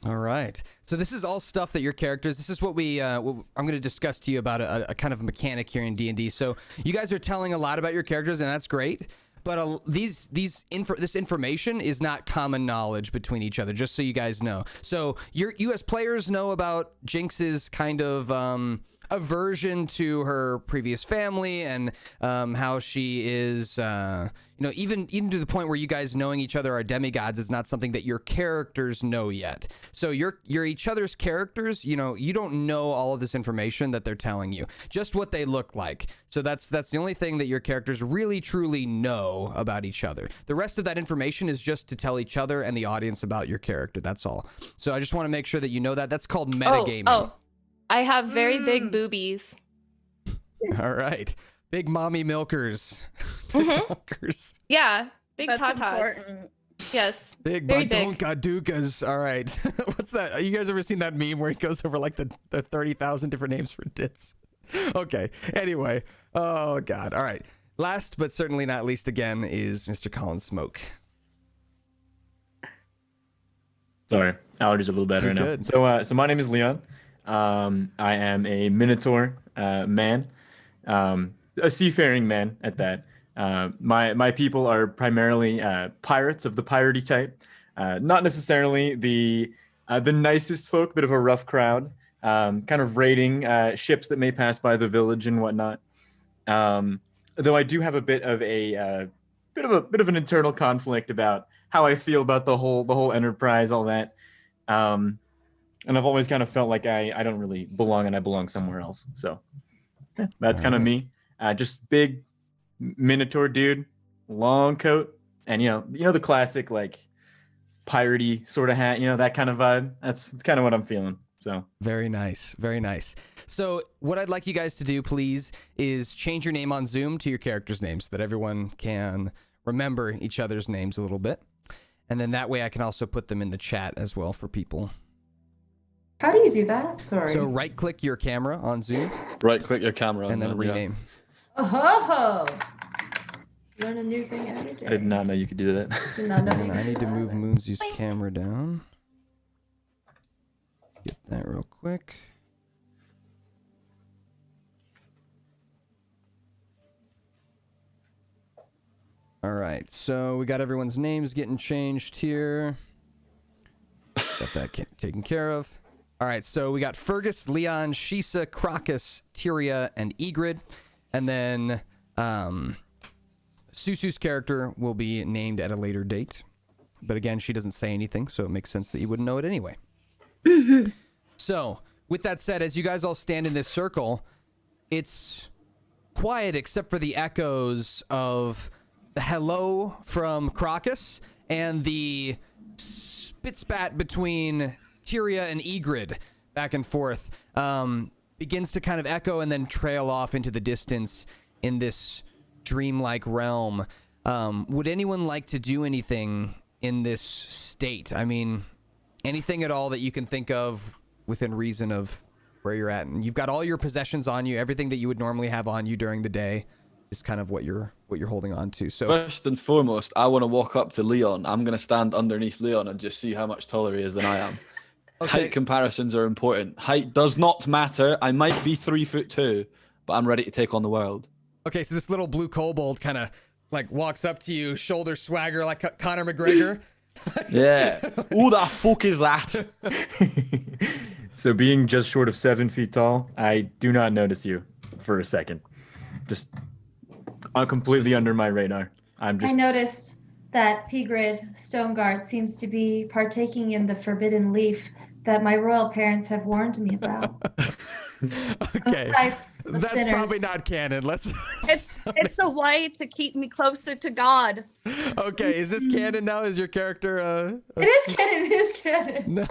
All right. So this is all stuff that your characters. This is what I'm going to discuss to you about a kind of mechanic here in D&D. So you guys are telling a lot about your characters, and that's great. But this information is not common knowledge between each other. Just so you guys know. So you as players know about Jinx's kind of aversion to her previous family and how she is, even to the point where you guys knowing each other are demigods is not something that your characters know yet. So you're each other's characters. You don't know all of this information that they're telling you, just what they look like. So that's the only thing that your characters really truly know about each other. The rest of that information is just to tell each other and the audience about your character. That's all. So I just want to make sure that you know that. That's called metagaming. Oh. I have very big boobies. All right. Big mommy milkers. Milkers. Yeah. Big That's tatas. important. Yes. Big Very big. badonkadukas. All right. What's that? You guys ever seen that meme where he goes over like the 30,000 different names for tits? Okay. Anyway. Oh, God. All right. Last but certainly not least again is Mr. Colin Smoke. Sorry, allergies are a little better You're now. good. So my name is Leon. I am a Minotaur man, a seafaring man at that. My people are primarily pirates of the piratey type, not necessarily the nicest folk, bit of a rough crowd, kind of raiding ships that may pass by the village and whatnot. Though I do have a bit of an internal conflict about how I feel about the whole enterprise, all that. And I've always kind of felt like I don't really belong and I belong somewhere else. So yeah, that's kind of me. Just big Minotaur dude, long coat, and you know the classic like piratey sort of hat, that kind of vibe. That's kind of what I'm feeling. So very nice. Very nice. So what I'd like you guys to do, please, is change your name on Zoom to your character's name so that everyone can remember each other's names a little bit. And then that way I can also put them in the chat as well for people. How do you do that? Sorry. So right-click your camera on Zoom. Right-click your camera. And then yeah. rename. Oh, learn a new thing every day. I did not know you could do that. Did not know And you I could need do to that. move Moonsy's camera down. Get that real quick. All right, so we got everyone's names getting changed here. Got that taken care of. All right, so we got Fergus, Leon, Shisa, Crocus, Tyria, and Egrid. And then Susu's character will be named at a later date. But again, she doesn't say anything, so it makes sense that you wouldn't know it anyway. So, with that said, as you guys all stand in this circle, it's quiet except for the echoes of the hello from Crocus and the spit-spat between Tyria and Egrid back and forth begins to kind of echo and then trail off into the distance in this dreamlike realm. Would anyone like to do anything in this state? I mean, anything at all that you can think of within reason of where you're at. And you've got all your possessions on you. Everything that you would normally have on you during the day is kind of what you're holding on to. So first and foremost, I want to walk up to Leon. I'm going to stand underneath Leon and just see how much taller he is than I am. Okay. Height comparisons are important. Height does not matter. I might be 3'2", but I'm ready to take on the world. Okay, so this little blue kobold kind of like walks up to you, shoulder swagger like Conor McGregor. Yeah. Who the fuck is that? So being just short of 7 feet tall, I do not notice you for a second. Just completely under my radar. I noticed that Pigrid Stoneguard seems to be partaking in the forbidden leaf that my royal parents have warned me about. Okay, Those types of that's sinners. probably not canon. Let's. It's a way to keep me closer to God. Okay, is this canon now? Is your character? It is canon. It is canon. No.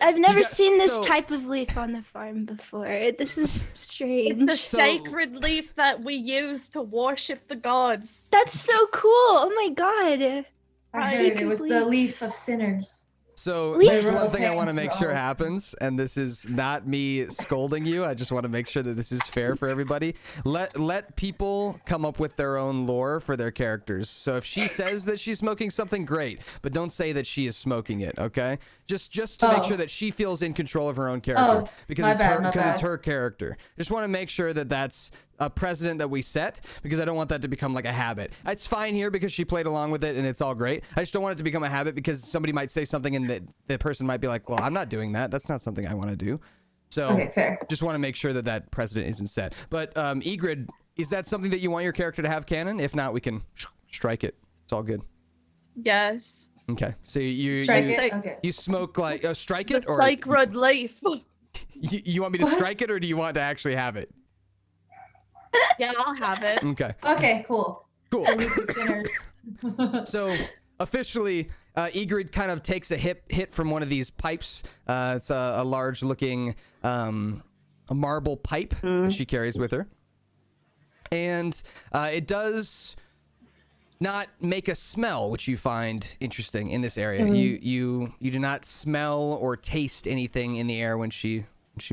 I've never got- seen this so- type of leaf on the farm before. This is strange. It's a sacred leaf that we use to worship the gods. That's so cool. Oh my god. I Right. heard it was the leaf of sinners. So Leave there's it one thing I okay, want to it's make for sure all. happens, and this is not me scolding you. I just want to make sure that this is fair for everybody. Let people come up with their own lore for their characters. So if she says that she's smoking something, great, but don't say that she is smoking it. Okay? Just to make Oh. sure that she feels in control of her own character, Oh, because my it's bad, her, my because it's bad. her character. Just want to make sure that that's a precedent that we set, because I don't want that to become like a habit. It's fine here because she played along with it and it's all great. I just don't want it to become a habit because somebody might say something and the person might be like, well, I'm not doing that. That's not something I want to do. So Okay, fair. just want to make sure that that precedent isn't set. But Egrid, is that something that you want your character to have canon? If not, we can strike it. It's all good. Yes. Okay. So you Strike you, it? Okay. you smoke like strike The it, or sacred leaf. you want me to strike it, or do you want to actually have it? Yeah, I'll have it. Okay. Okay, cool. Cool. So meet the sinners. So officially, Egrid kind of takes a hit from one of these pipes. It's a large looking a marble pipe that she carries with her, and it does not make a smell, which you find interesting in this area. You do not smell or taste anything in the air when she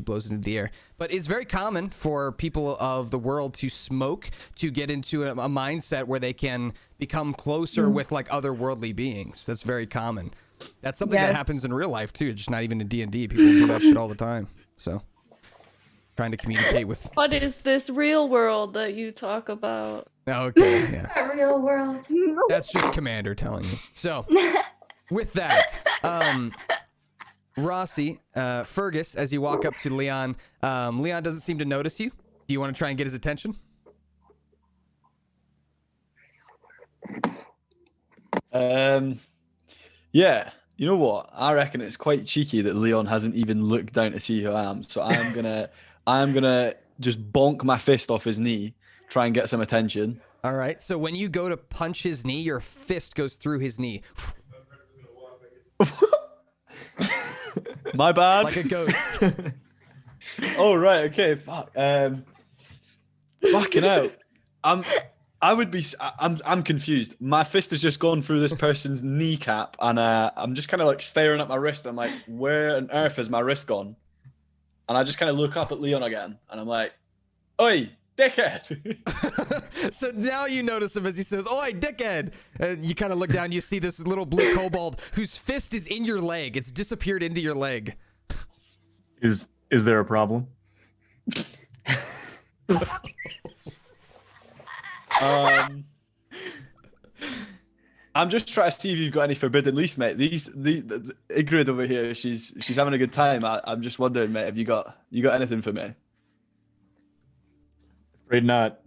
blows into the air. But it's very common for people of the world to smoke, to get into a mindset where they can become closer with like otherworldly beings. That's very common. That's something that Yes. happens in real life too, just not even in D&D. People do that shit all the time. So trying to communicate with... What is this real world that you talk about? Okay, yeah. A real world. That's just Commander telling you. So, with that, Rossi, Fergus, as you walk up to Leon, Leon doesn't seem to notice you. Do you want to try and get his attention? Yeah. You know what? I reckon it's quite cheeky that Leon hasn't even looked down to see who I am. So I'm gonna just bonk my fist off his knee, try and get some attention. All right. So when you go to punch his knee, your fist goes through his knee My bad. like a ghost. Oh right, okay. Fuck. Fucking out. I'm confused. My fist has just gone through this person's kneecap, and I'm just kind of like staring at my wrist. I'm like, where on earth has my wrist gone? And I just kind of look up at Leon again, and I'm like, oi, dickhead. So now you notice him as he says, "Oi, dickhead!" And you kind of look down. You see this little blue kobold whose fist is in your leg. It's disappeared into your leg. Is there a problem? I'm just trying to see if you've got any forbidden leaf, mate. The Igrid over here, she's having a good time. I'm just wondering, mate, have you got anything for me? Afraid not.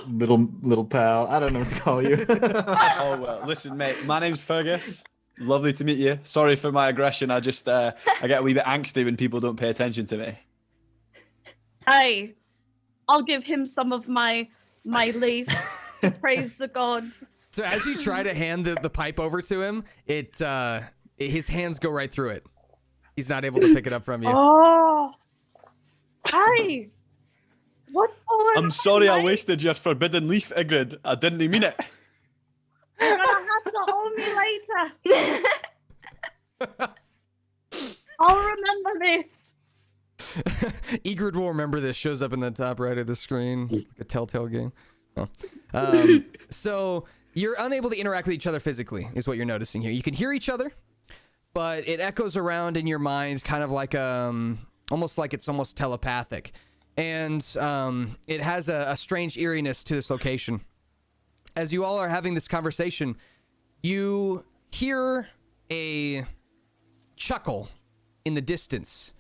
Little pal. I don't know what to call you. Oh well, listen, mate. My name's Fergus. Lovely to meet you. Sorry for my aggression. I just I get a wee bit angsty when people don't pay attention to me. I'll give him some of my leaf. Praise the gods. So as you try to hand the pipe over to him, his hands go right through it. He's not able to pick it up from you. Oh. Hi. What's going on? I'm sorry I mate? wasted your forbidden leaf, Igrid. I didn't mean it. You're gonna have to hold me later. I'll remember this. Egrid will remember this. Shows up in the top right of the screen, like a Telltale game. Oh. So you're unable to interact with each other physically, is what you're noticing here. You can hear each other, but it echoes around in your mind, kind of like almost like it's almost telepathic, and it has a strange eeriness to this location. As you all are having this conversation, you hear a chuckle in the distance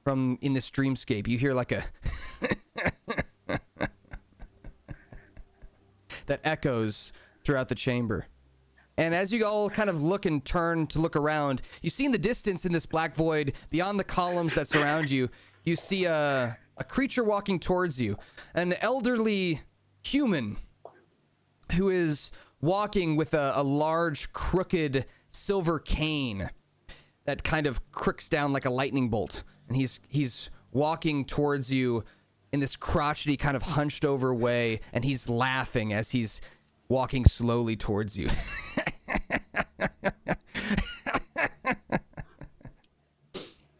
from in this dreamscape. You hear like a that echoes throughout the chamber. And as you all kind of look and turn to look around, you see in the distance in this black void, beyond the columns that surround you, you see a creature walking towards you. An elderly human who is walking with a large, crooked silver cane that kind of crooks down like a lightning bolt. And he's walking towards you in this crotchety, kind of hunched over way, and he's laughing as he's walking slowly towards you.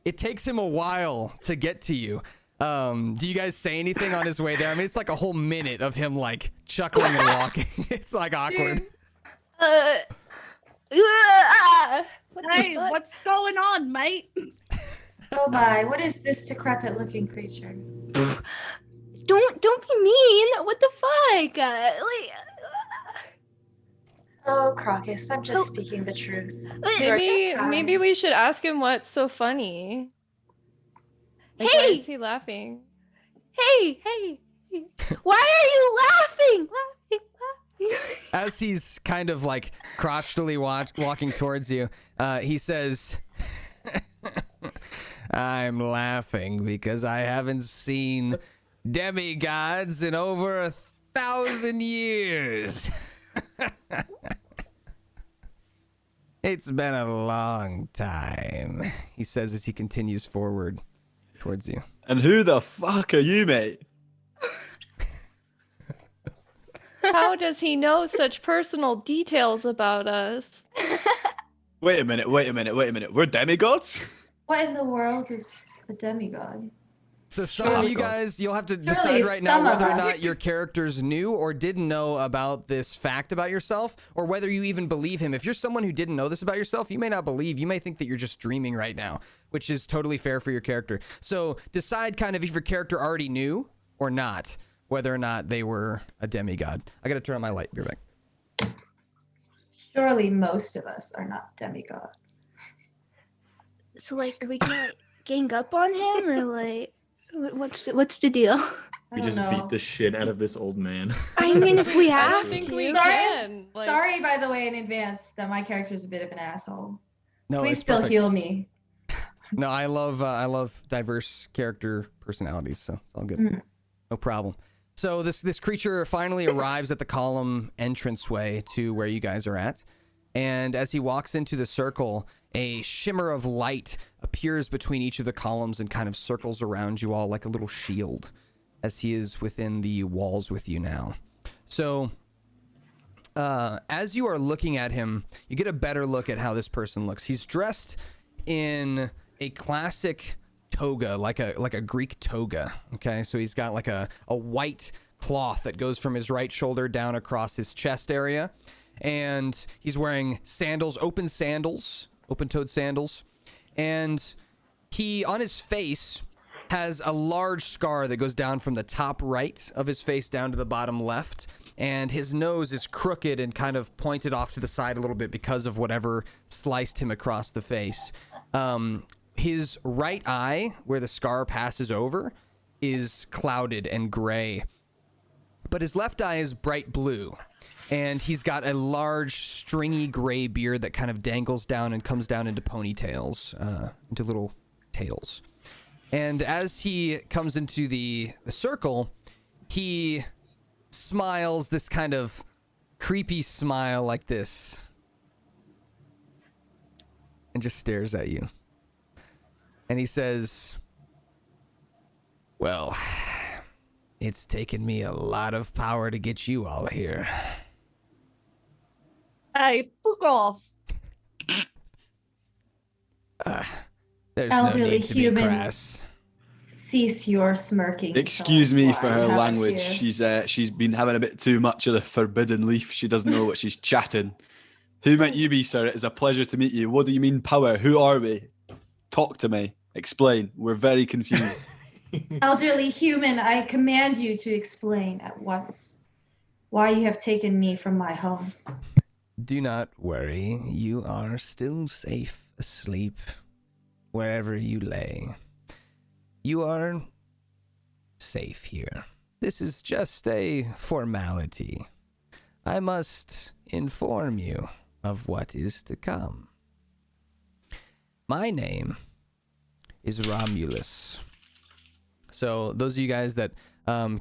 It takes him a while to get to you. Do you guys say anything on his way there? I mean, it's like a whole minute of him like chuckling and walking. It's like awkward. What Hey, the fuck? what's going on, mate? Oh my, what is this decrepit looking creature? Don't be mean. What the fuck? Oh, Crocus, I'm just Oh. speaking the truth. Maybe we should ask him what's so funny. Like, why Hey! is he laughing? Hey. Why are you laughing? As he's kind of like crotchetily walking towards you, he says, I'm laughing because I haven't seen demigods in over 1,000 years. It's been a long time, he says as he continues forward towards you. And who the fuck are you, mate? How does he know such personal details about us? Wait a minute. We're demigods? What in the world is a demigod? So some of you guys, you'll have to decide Surely right now some of whether or us. not your characters knew or didn't know about this fact about yourself, or whether you even believe him. If you're someone who didn't know this about yourself, you may not believe. You may think that you're just dreaming right now, which is totally fair for your character. So decide kind of if your character already knew or not, whether or not they were a demigod. I gotta turn on my light. Be right back. Surely most of us are not demigods. So like, are we gonna gang up on him or like, what's the deal? I We don't just know. beat the shit out of this old man. I mean, if we I have don't think to. we Sorry. can. Like, Sorry, by the way, in advance that my character is a bit of an asshole. No, Please it's still perfect. heal me. No, I love diverse character personalities, so it's all good. Mm. No problem. So this creature finally arrives at the column entranceway to where you guys are at, and as he walks into the circle, a shimmer of light appears between each of the columns and kind of circles around you all like a little shield, as he is within the walls with you now. So as you are looking at him, you get a better look at how this person looks. He's dressed in a classic toga, like a Greek toga. Okay, so he's got like a white cloth that goes from his right shoulder down across his chest area, and he's wearing sandals, open-toed sandals, and he on his face has a large scar that goes down from the top right of his face down to the bottom left, and his nose is crooked and kind of pointed off to the side a little bit because of whatever sliced him across the face. His right eye, where the scar passes over, is clouded and gray, but his left eye is bright blue, and he's got a large, stringy gray beard that kind of dangles down and comes down into ponytails, into little tails. And as he comes into the circle, he smiles this kind of creepy smile like this, and just stares at you. And he says, well, it's taken me a lot of power to get you all here. Hey, fuck off. There's Elderly no need to human. be crass. Cease your smirking. Excuse Tell me us for why her you have us language. here. She's been having a bit too much of the forbidden leaf. She doesn't know what she's chatting. Who might you be, sir? It is a pleasure to meet you. What do you mean power? Who are we? Talk to me. Explain. We're very confused. Elderly human, I command you to explain at once why you have taken me from my home. Do not worry. You are still safe asleep wherever you lay. You are safe here. This is just a formality. I must inform you of what is to come. My name is Romulus. So those of you guys that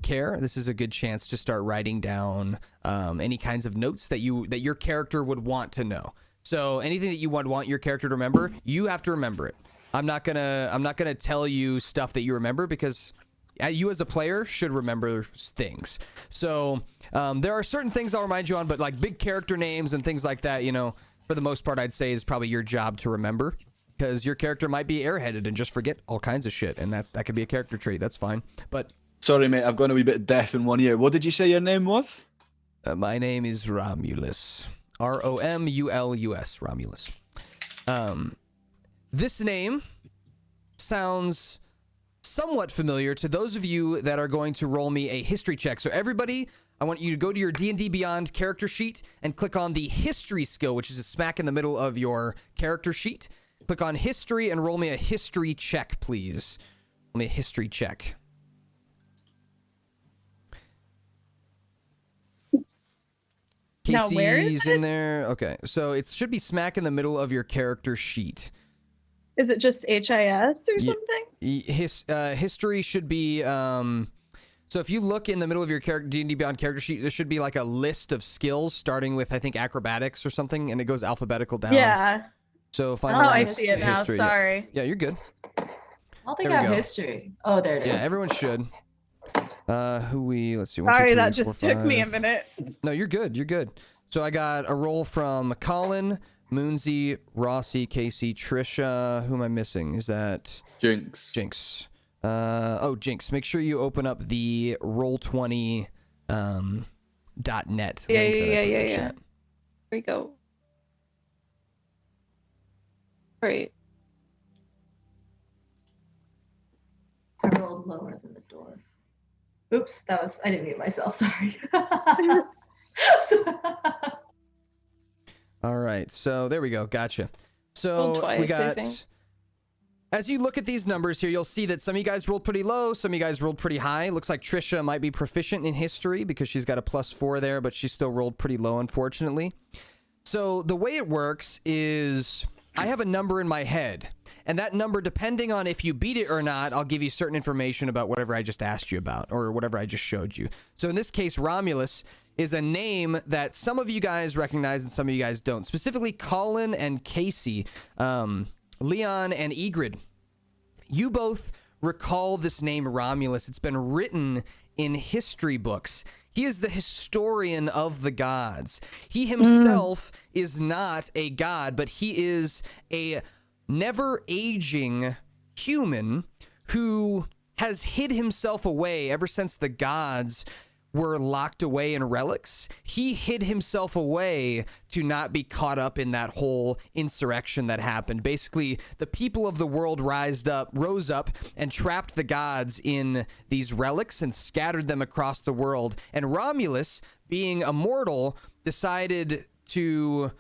care, this is a good chance to start writing down any kinds of notes that your character would want to know. So anything that you would want your character to remember, you have to remember it. I'm not gonna tell you stuff that you remember, because you as a player should remember things. So there are certain things I'll remind you on, but like big character names and things like that, for the most part, I'd say is probably your job to remember, because your character might be airheaded and just forget all kinds of shit, and that could be a character trait. That's fine. But Sorry, mate. I've gone a wee bit deaf in one ear. What did you say your name was? my name is Romulus. Romulus. Romulus. This name sounds somewhat familiar to those of you that are going to roll me a history check. So everybody, I want you to go to your D&D Beyond character sheet and click on the history skill, which is smack in the middle of your character sheet. Click on history and roll me a history check, please. Roll me a history check. Now, where is Casey's in there. Okay, so it should be smack in the middle of your character sheet. Is it just HIS or something? History should be. So if you look in the middle of your D&D Beyond character sheet, there should be like a list of skills starting with, I think, acrobatics or something, and it goes alphabetical down. Yeah. So Oh, I see it now. history. Sorry. Yeah, you're good. I don't think There I we have go. history. Oh, there it is. Yeah, everyone should. Let's see. Sorry, 1, 2, 3, that 4, just took me a 5. minute. No, you're good. You're good. So I got a roll from Colin, Moonsy, Rossi, Casey, Trisha. Who am I missing? Is that Jinx. Jinx? Jinx. Make sure you open up the Roll20 .net. Yeah. link that I put in the Yeah. chat. Here we go. All right. I rolled lower than the dwarf. Oops, I didn't mute myself. Sorry. All right. So there we go. Gotcha. Rolled So twice, we I got. think. As you look at these numbers here, you'll see that some of you guys rolled pretty low, some of you guys rolled pretty high. Looks like Trisha might be proficient in history because she's got a +4 there, but she still rolled pretty low, unfortunately. So the way it works is I have a number in my head, and that number, depending on if you beat it or not, I'll give you certain information about whatever I just asked you about or whatever I just showed you. So in this case, Romulus is a name that some of you guys recognize and some of you guys don't. Specifically, Colin and Casey, Leon and Egrid. You both recall this name Romulus. It's been written in history books. He is the historian of the gods. He himself is not a god, but he is a never-aging human who has hid himself away ever since the gods were locked away in relics. He hid himself away to not be caught up in that whole insurrection that happened. Basically, the people of the world rose up and trapped the gods in these relics and scattered them across the world. And Romulus, being a mortal, decided to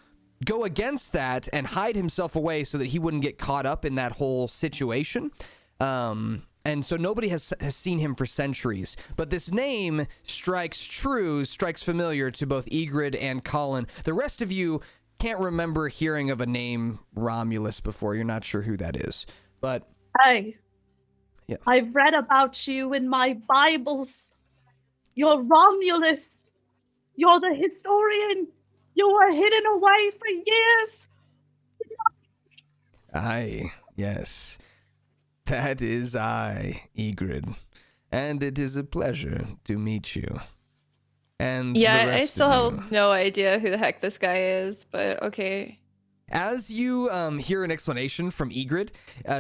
go against that and hide himself away so that he wouldn't get caught up in that whole situation. And so nobody has seen him for centuries. But this name strikes familiar to both Egrid and Colin. The rest of you can't remember hearing of a name Romulus before. You're not sure who that is. But Hey, yeah. I've read about you in my Bibles. You're Romulus. You're the historian. You were hidden away for years. Aye, yes. That is I, Egrid. And it is a pleasure to meet you. And the Yeah, I rest still of you. have no idea who the heck this guy is, but okay. As you hear an explanation from Egrid,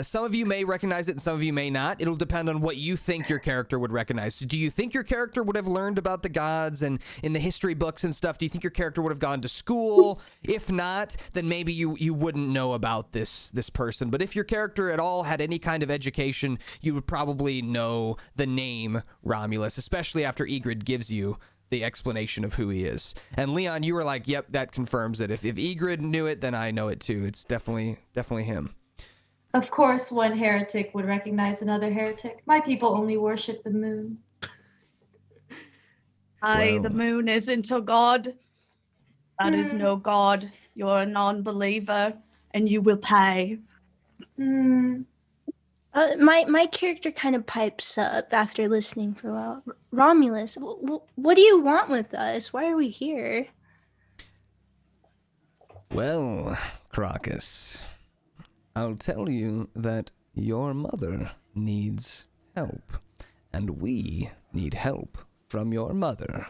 some of you may recognize it and some of you may not. It'll depend on what you think your character would recognize. So do you think your character would have learned about the gods and in the history books and stuff? Do you think your character would have gone to school? If not, then maybe you wouldn't know about this person. But if your character at all had any kind of education, you would probably know the name Romulus, especially after Egrid gives you the explanation of who he is. And Leon, you were like, yep, that confirms it. If Egrid knew it, then I know it too. It's definitely him. Of course, one heretic would recognize another heretic. My people only worship the moon. Aye, the Well. moon isn't a god. That is no god. You're a non-believer, and you will pay. Hmm. My character kind of pipes up after listening for a while. Romulus, what do you want with us? Why are we here? Well, Crocus, I'll tell you that your mother needs help, and we need help from your mother.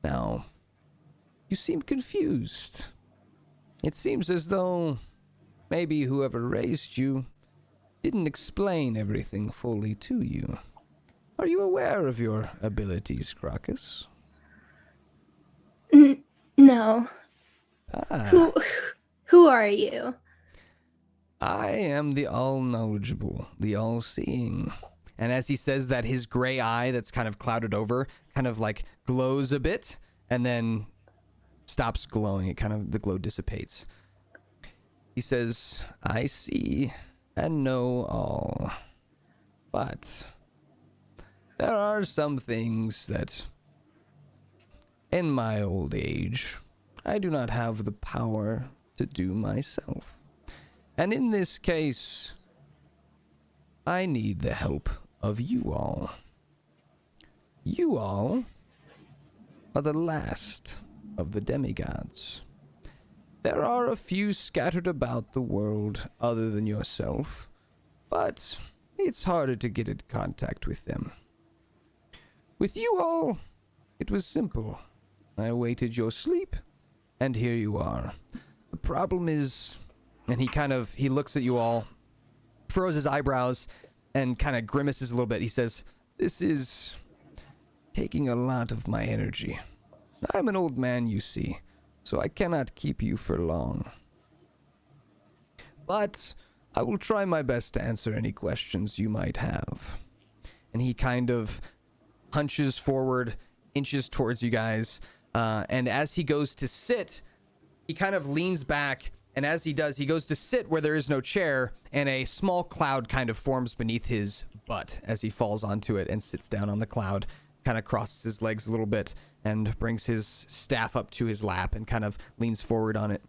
Now, you seem confused. It seems as though maybe whoever raised you didn't explain everything fully to you. Are you aware of your abilities, Crocus? No. Ah, Who are you? I am the all-knowledgeable, the all-seeing. And as he says that, his gray eye that's kind of clouded over kind of like glows a bit and then stops glowing. It kind of, the glow dissipates. He says, I see and know all. But there are some things that, in my old age, I do not have the power to do myself. And in this case, I need the help of you all. You all are the last of the demigods. There are a few scattered about the world other than yourself, but it's harder to get in contact with them. With you all, it was simple. I awaited your sleep, and here you are. The problem is, and he looks at you all, furrows his eyebrows, and kind of grimaces a little bit. He says, this is taking a lot of my energy. I'm an old man, you see, so I cannot keep you for long. But I will try my best to answer any questions you might have. And he kind of hunches forward, inches towards you guys, and as he goes to sit, he kind of leans back, and as he does, he goes to sit where there is no chair, and a small cloud kind of forms beneath his butt as he falls onto it and sits down on the cloud, kind of crosses his legs a little bit, and brings his staff up to his lap and kind of leans forward on it.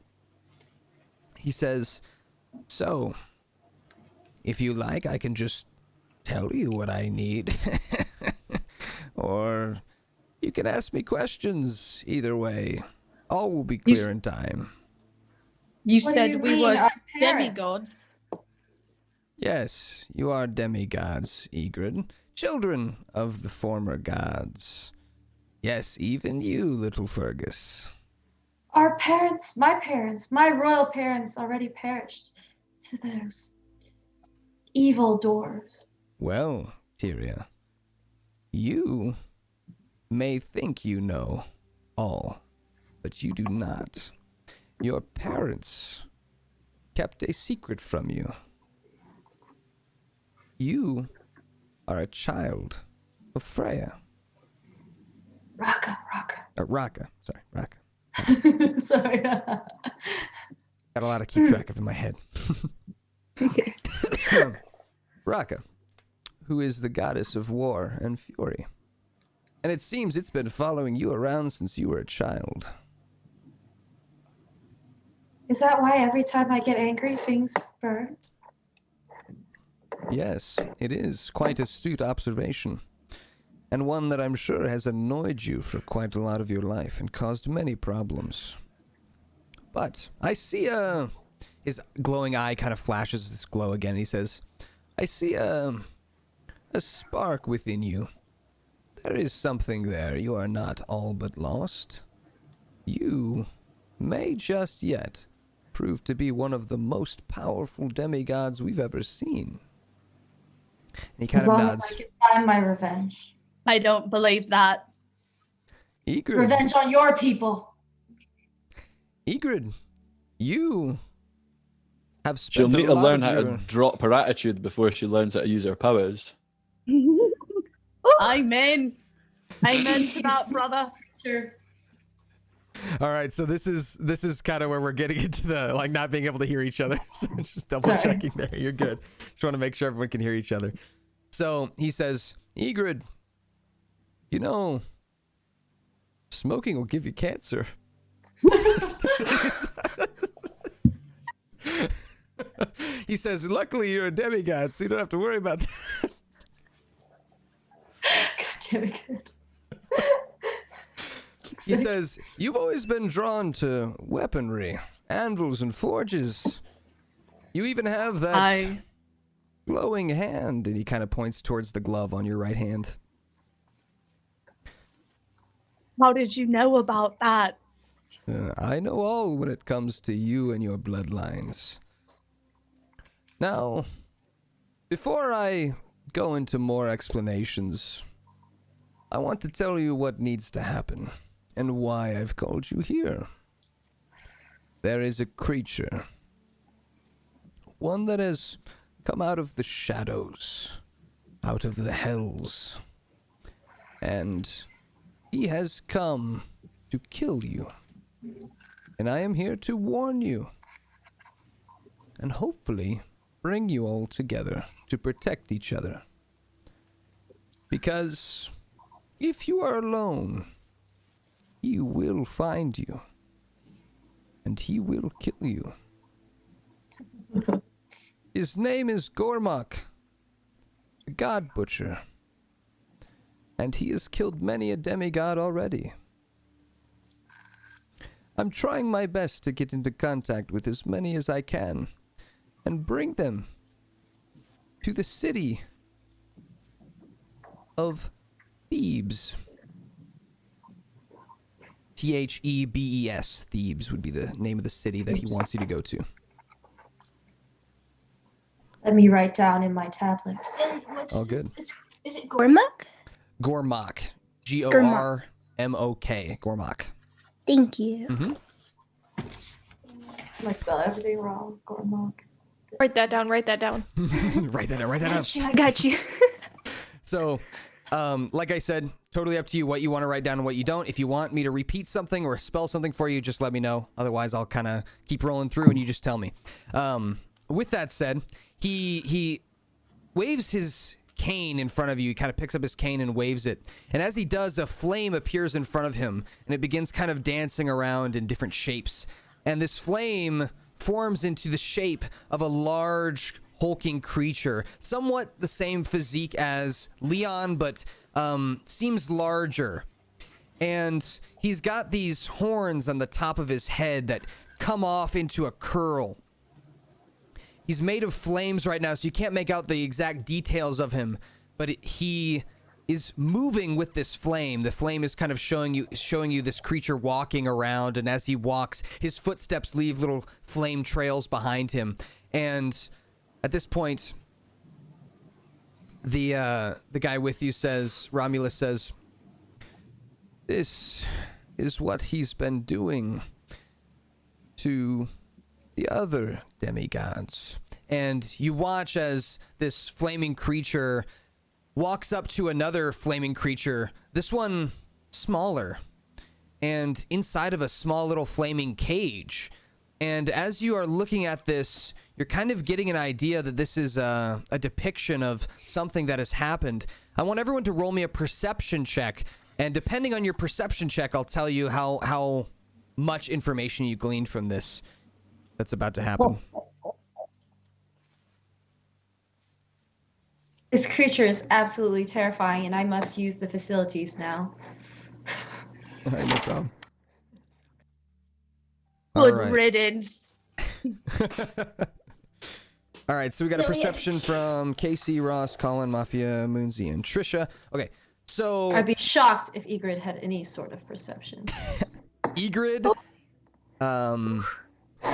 He says, so, if you like, I can just tell you what I need. Or you can ask me questions. Either way, all will be clear in time. You What do said you we mean, were our parents? demigods. Yes, you are demigods, Egrid, children of the former gods. Yes, even you, little Fergus. Our parents, my royal parents already perished to those evil dwarves. Well, Tyria, you may think you know all, but you do not. Your parents kept a secret from you. You are a child of Freya. Raka. Raka. Sorry. Got a lot to keep track of in my head. Raka, who is the goddess of war and fury. And it seems it's been following you around since you were a child. Is that why every time I get angry, things burn? Yes, it is quite astute observation. And one that I'm sure has annoyed you for quite a lot of your life and caused many problems. But I see his glowing eye kind of flashes this glow again. He says, I see a spark within you. There is something there. You are not all but lost. You may just yet prove to be one of the most powerful demigods we've ever seen. And he kind As of long nods. as I can find my revenge. I don't believe that. Egrid, Revenge on your people. Egrid, you have She'll spent need a to lot learn of how your... to drop her attitude before she learns how to use her powers. Amen. Amen to that, brother. Sure. All right, so this is kind of where we're getting into the like not being able to hear each other. So just double checking there. You're good. Just want to make sure everyone can hear each other. So he says, Egrid, you know, smoking will give you cancer. He says, luckily you're a demigod, so you don't have to worry about that. God damn it. He says, you've always been drawn to weaponry, anvils and forges. You even have that glowing hand. And he kind of points towards the glove on your right hand. How did you know about that? I know all when it comes to you and your bloodlines. Now, before I go into more explanations, I want to tell you what needs to happen and why I've called you here. There is a creature one that has come out of the shadows, out of the hells. And he has come to kill you. And I am here to warn you. And hopefully bring you all together to protect each other. Because if you are alone, he will find you. And he will kill you. His name is Gormok, the God Butcher. And he has killed many a demigod already. I'm trying my best to get into contact with as many as I can and bring them to the city of Thebes. Thebes. Thebes would be the name of the city that he wants you to go to. Let me write down in my tablet. Oh, good. Is it Gormok? Gormok. Gormok. Gormok. Thank you. Mm-hmm. I spell everything wrong. Gormok. Write that down. Write that down. Write that down. I got you. So, like I said, totally up to you what you want to write down and what you don't. If you want me to repeat something or spell something for you, just let me know. Otherwise, I'll kind of keep rolling through and you just tell me. With that said, he waves his cane in front of you. He kind of picks up his cane and waves it. And as he does, a flame appears in front of him, and it begins kind of dancing around in different shapes. And this flame forms into the shape of a large, hulking creature, somewhat the same physique as Leon, but seems larger. And he's got these horns on the top of his head that come off into a curl. He's made of flames right now, so you can't make out the exact details of him, but he is moving with this flame. The flame is kind of showing you this creature walking around, and as he walks, his footsteps leave little flame trails behind him. And at this point, the guy with you says, Romulus says, "This is what he's been doing to the other demigods." And you watch as this flaming creature walks up to another flaming creature, this one smaller, and inside of a small little flaming cage. And as you are looking at this, you're kind of getting an idea that this is a depiction of something that has happened. I want everyone to roll me a perception check, and depending on your perception check, I'll tell you how much information you gleaned from this that's about to happen. This creature is absolutely terrifying, and I must use the facilities now. All right, no problem. Good All right. riddance. All right, so we got a perception from Casey, Ross, Colin, Mafia, Moonsy, and Trisha. Okay, so I'd be shocked if Egrid had any sort of perception. Egrid,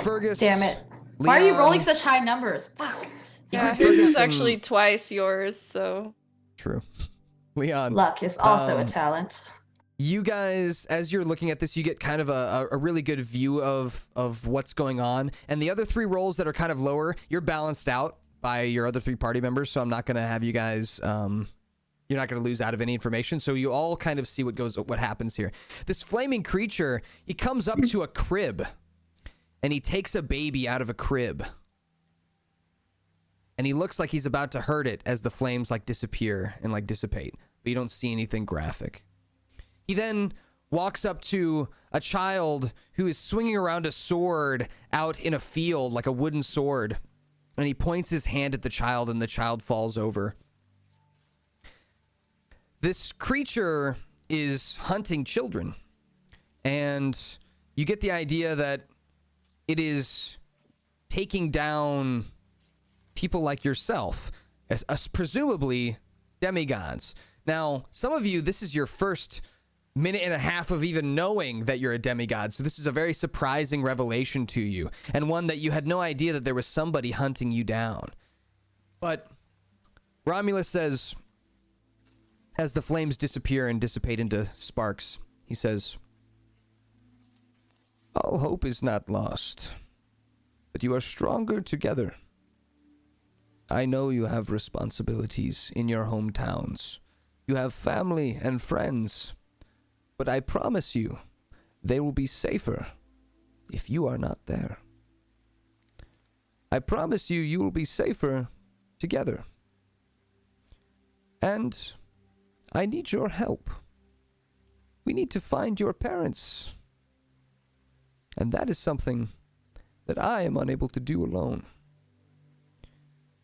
Fergus. Damn it. Leon, Why are you rolling such high numbers? Fuck. Yeah, Egrid, his Fergus, is and- actually twice yours, so. True. Leon. Luck is also a talent. You guys, as you're looking at this, you get kind of a really good view of what's going on. And the other three rolls that are kind of lower, you're balanced out by your other three party members, so I'm not going to have you guys... you're not going to lose out of any information, so you all kind of see what happens here. This flaming creature, he comes up to a crib, and he takes a baby out of a crib. And he looks like he's about to hurt it as the flames like disappear and like dissipate, but you don't see anything graphic. He then walks up to a child who is swinging around a sword out in a field, like a wooden sword, and he points his hand at the child, and the child falls over. This creature is hunting children, and you get the idea that it is taking down people like yourself, as presumably demigods. Now, some of you, this is your first minute and a half of even knowing that you're a demigod, so this is a very surprising revelation to you, and one that you had no idea that there was somebody hunting you down. But Romulus says, as the flames disappear and dissipate into sparks, he says, "All hope is not lost, but you are stronger together. I know you have responsibilities in your hometowns. You have family and friends. But I promise you, they will be safer if you are not there. I promise you, you will be safer together. And I need your help. We need to find your parents. And that is something that I am unable to do alone.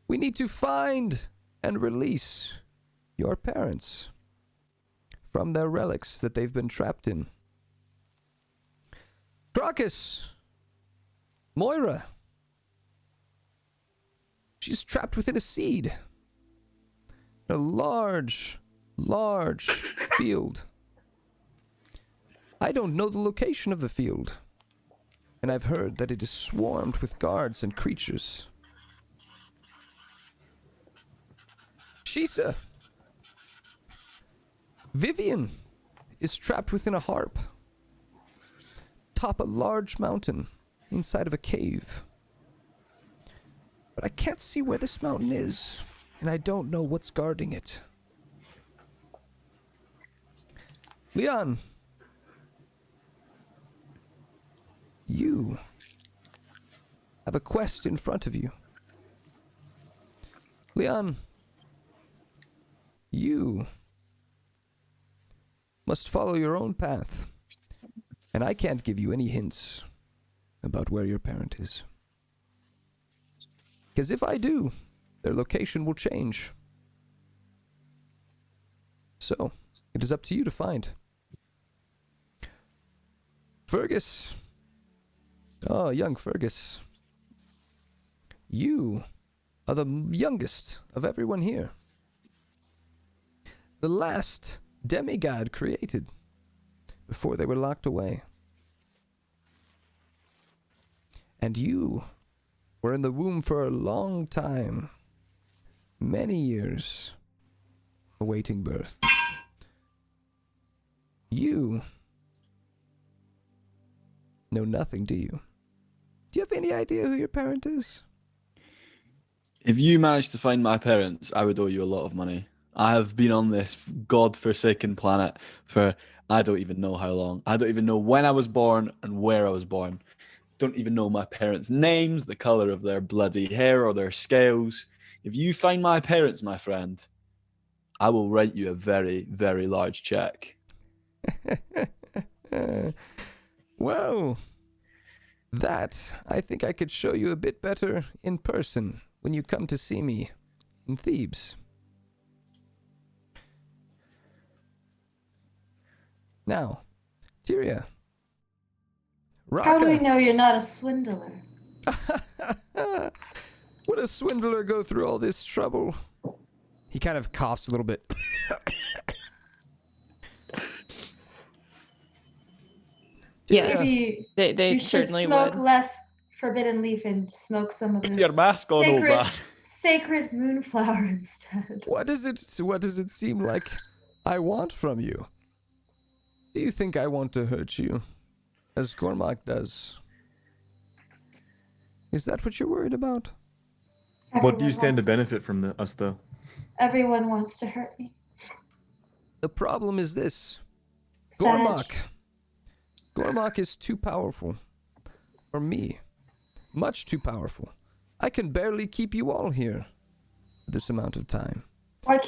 We need to find and release your parents from their relics that they've been trapped in. Crocus! Moira! She's trapped within a seed. A large field. I don't know the location of the field, and I've heard that it is swarmed with guards and creatures. Shisa! Vivian is trapped within a harp, atop a large mountain, inside of a cave. But I can't see where this mountain is, and I don't know what's guarding it. Leon! You have a quest in front of you. Leon, you must follow your own path, and I can't give you any hints about where your parent is. Because if I do, their location will change. So, it is up to you to find. Fergus. Oh, young Fergus. You are the youngest of everyone here. The last demigod created before they were locked away. And you were in the womb for a long time. Many years awaiting birth. You know nothing, do you? Do you have any idea who your parent is? If you managed to find my parents, I would owe you a lot of money. I have been on this god-forsaken planet for I don't even know how long. I don't even know when I was born and where I was born. Don't even know my parents' names, the color of their bloody hair or their scales. If you find my parents, my friend, I will write you a very, very large check. Well, that I think I could show you a bit better in person when you come to see me in Thebes. Now, Tyria. How do we Raka. know you're not a swindler? Would a swindler go through all this trouble? He kind of coughs a little bit. Yes, Maybe they you should certainly smoke would. less forbidden leaf and smoke some of Put this your mask on, old man. sacred moonflower instead. What does it seem like I want from you? Do you think I want to hurt you, as Gormok does? Is that what you're worried about? What do you stand to wants- benefit from us, though? Everyone wants to hurt me. The problem is this. Sag. Gormok. Gormok is too powerful. For me. Much too powerful. I can barely keep you all here for this amount of time. What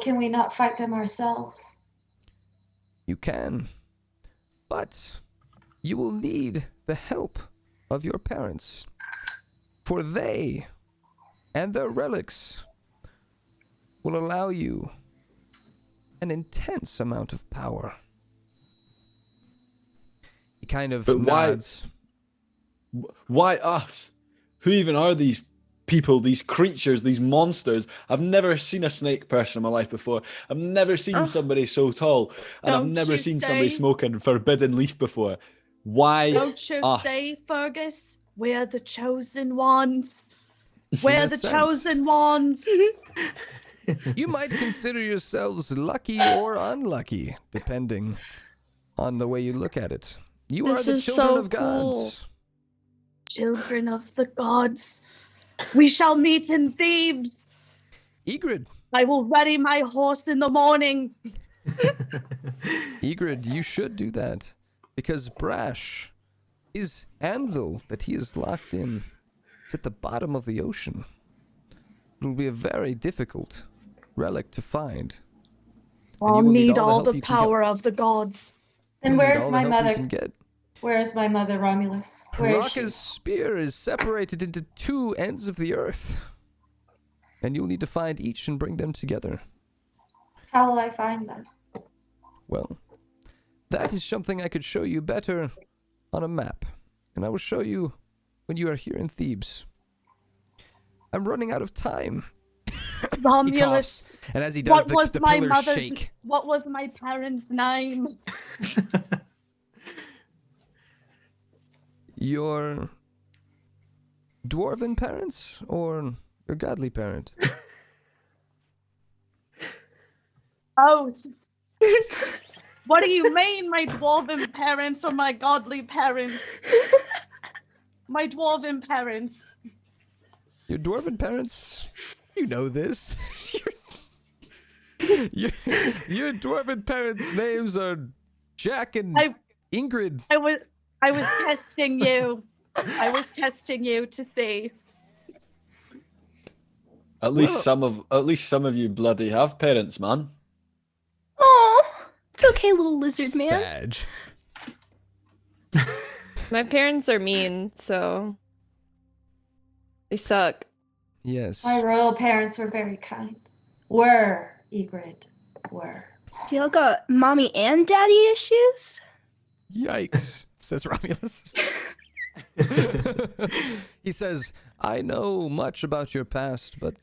can we not fight them ourselves? You can. But you will need the help of your parents. For they and their relics will allow you an intense amount of power. He kind of But why- nods. Why us? Who even are these people, these creatures, these monsters? I've never seen a snake person in my life before. I've never seen somebody so tall. And I've Don't never you seen somebody say- smoking forbidden leaf before. Why Don't you us? say, Fergus? We're the chosen ones. We're a the sense. chosen ones. You might consider yourselves lucky or unlucky, depending on the way you look at it. You This are the is children so of gods. Children of the gods. We shall meet in Thebes. Egrid. I will ready my horse in the morning. Egrid, you should do that. Because Brash, his anvil that he is locked in, is at the bottom of the ocean. It will be a very difficult relic to find. I'll need all the power of the gods. And where's my You mother? can get. Where's my mother, Romulus? Where is she? Raka's spear is separated into two ends of the earth. And you'll need to find each and bring them together. How will I find them? Well, that is something I could show you better on a map. And I will show you when you are here in Thebes. I'm running out of time. Romulus. And as he does, the pillars shake. What was my parents' name? Your dwarven parents or your godly parent? Oh. What do you mean, my dwarven parents or my godly parents? My dwarven parents. Your dwarven parents? You know this. your dwarven parents' names are Jack and Ingrid. I was testing you. I was testing you to see. At least some of you bloody have parents, man. Oh, it's okay, little lizard man. Sag. My parents are mean, so they suck. Yes. My royal parents were very kind. Were, Egrid. Were. Y'all got mommy and daddy issues? Yikes, says Romulus. He says, I know much about your past, but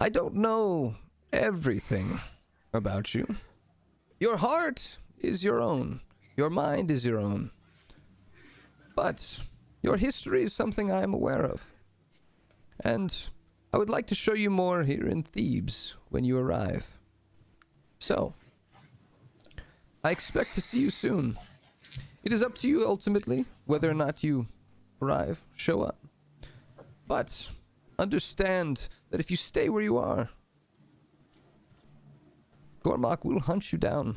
I don't know everything about you. Your heart is your own. Your mind is your own. But your history is something I am aware of. And I would like to show you more here in Thebes when you arrive. So, I expect to see you soon. It is up to you ultimately whether or not you arrive, show up. But understand that if you stay where you are, Gormok will hunt you down,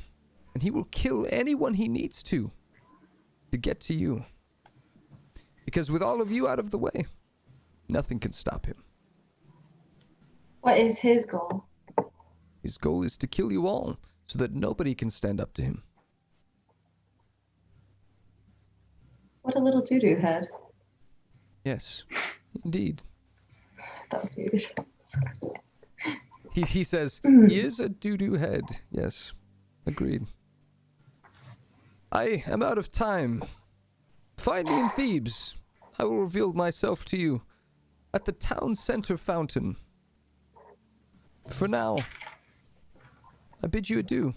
and he will kill anyone he needs to get to you. Because with all of you out of the way, nothing can stop him. What is his goal? His goal is to kill you all, so that nobody can stand up to him. What a little doo-doo head. Yes, indeed. That was muted. Sorry. He says, he is a doo-doo head. Yes, agreed. I am out of time. Find me in Thebes. I will reveal myself to you at the town center fountain. For now, I bid you adieu.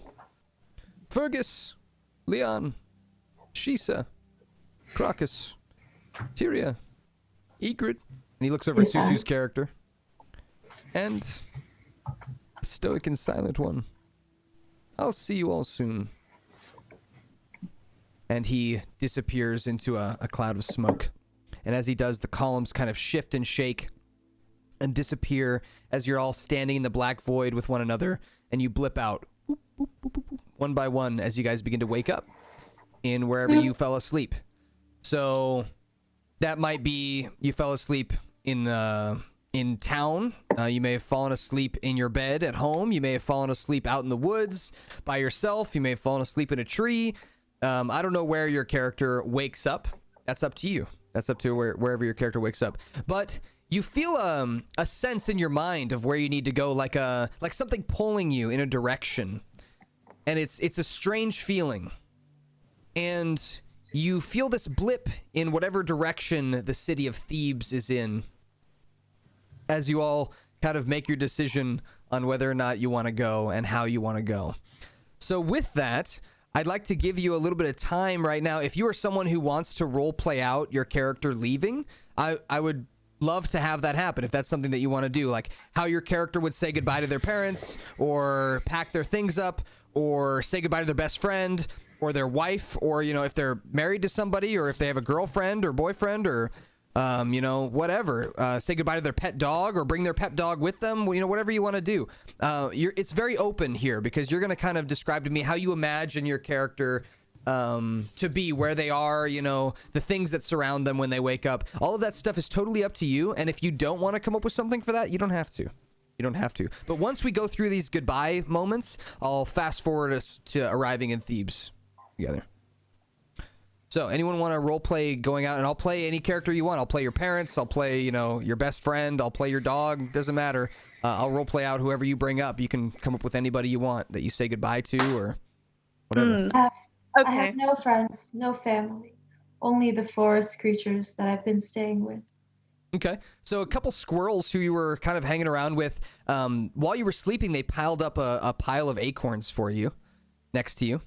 Fergus, Leon, Shisa, Crocus, Tyria, Egrid, and he looks over at Susu's character, and the stoic and silent one. I'll see you all soon. And he disappears into a cloud of smoke. And as he does, the columns kind of shift and shake and disappear as you're all standing in the black void with one another, and you blip out boop, boop, boop, boop, boop, one by one as you guys begin to wake up in wherever you fell asleep. So that might be you fell asleep in town. You may have fallen asleep in your bed at home. You may have fallen asleep out in the woods by yourself. You may have fallen asleep in a tree. I don't know where your character wakes up. That's up to you. That's up to wherever your character wakes up. But you feel a sense in your mind of where you need to go, like something pulling you in a direction. And it's a strange feeling. And you feel this blip in whatever direction the city of Thebes is in, as you all kind of make your decision on whether or not you want to go and how you want to go. So with that, I'd like to give you a little bit of time right now. If you are someone who wants to role play out your character leaving, I would love to have that happen if that's something that you want to do, like how your character would say goodbye to their parents or pack their things up or say goodbye to their best friend or their wife, or, you know, if they're married to somebody or if they have a girlfriend or boyfriend or whatever. Say goodbye to their pet dog or bring their pet dog with them. Whatever you want to do. It's very open here because you're going to kind of describe to me how you imagine your character to be, where they are, the things that surround them when they wake up. All of that stuff is totally up to you. And if you don't want to come up with something for that, you don't have to. You don't have to. But once we go through these goodbye moments, I'll fast forward us to arriving in Thebes together. So, anyone want to role play going out? And I'll play any character you want. I'll play your parents. I'll play, your best friend. I'll play your dog. Doesn't matter. I'll role play out whoever you bring up. You can come up with anybody you want that you say goodbye to or whatever. I have no friends, no family, only the forest creatures that I've been staying with. Okay. So a couple squirrels who you were kind of hanging around with, while you were sleeping, they piled up a pile of acorns for you next to you.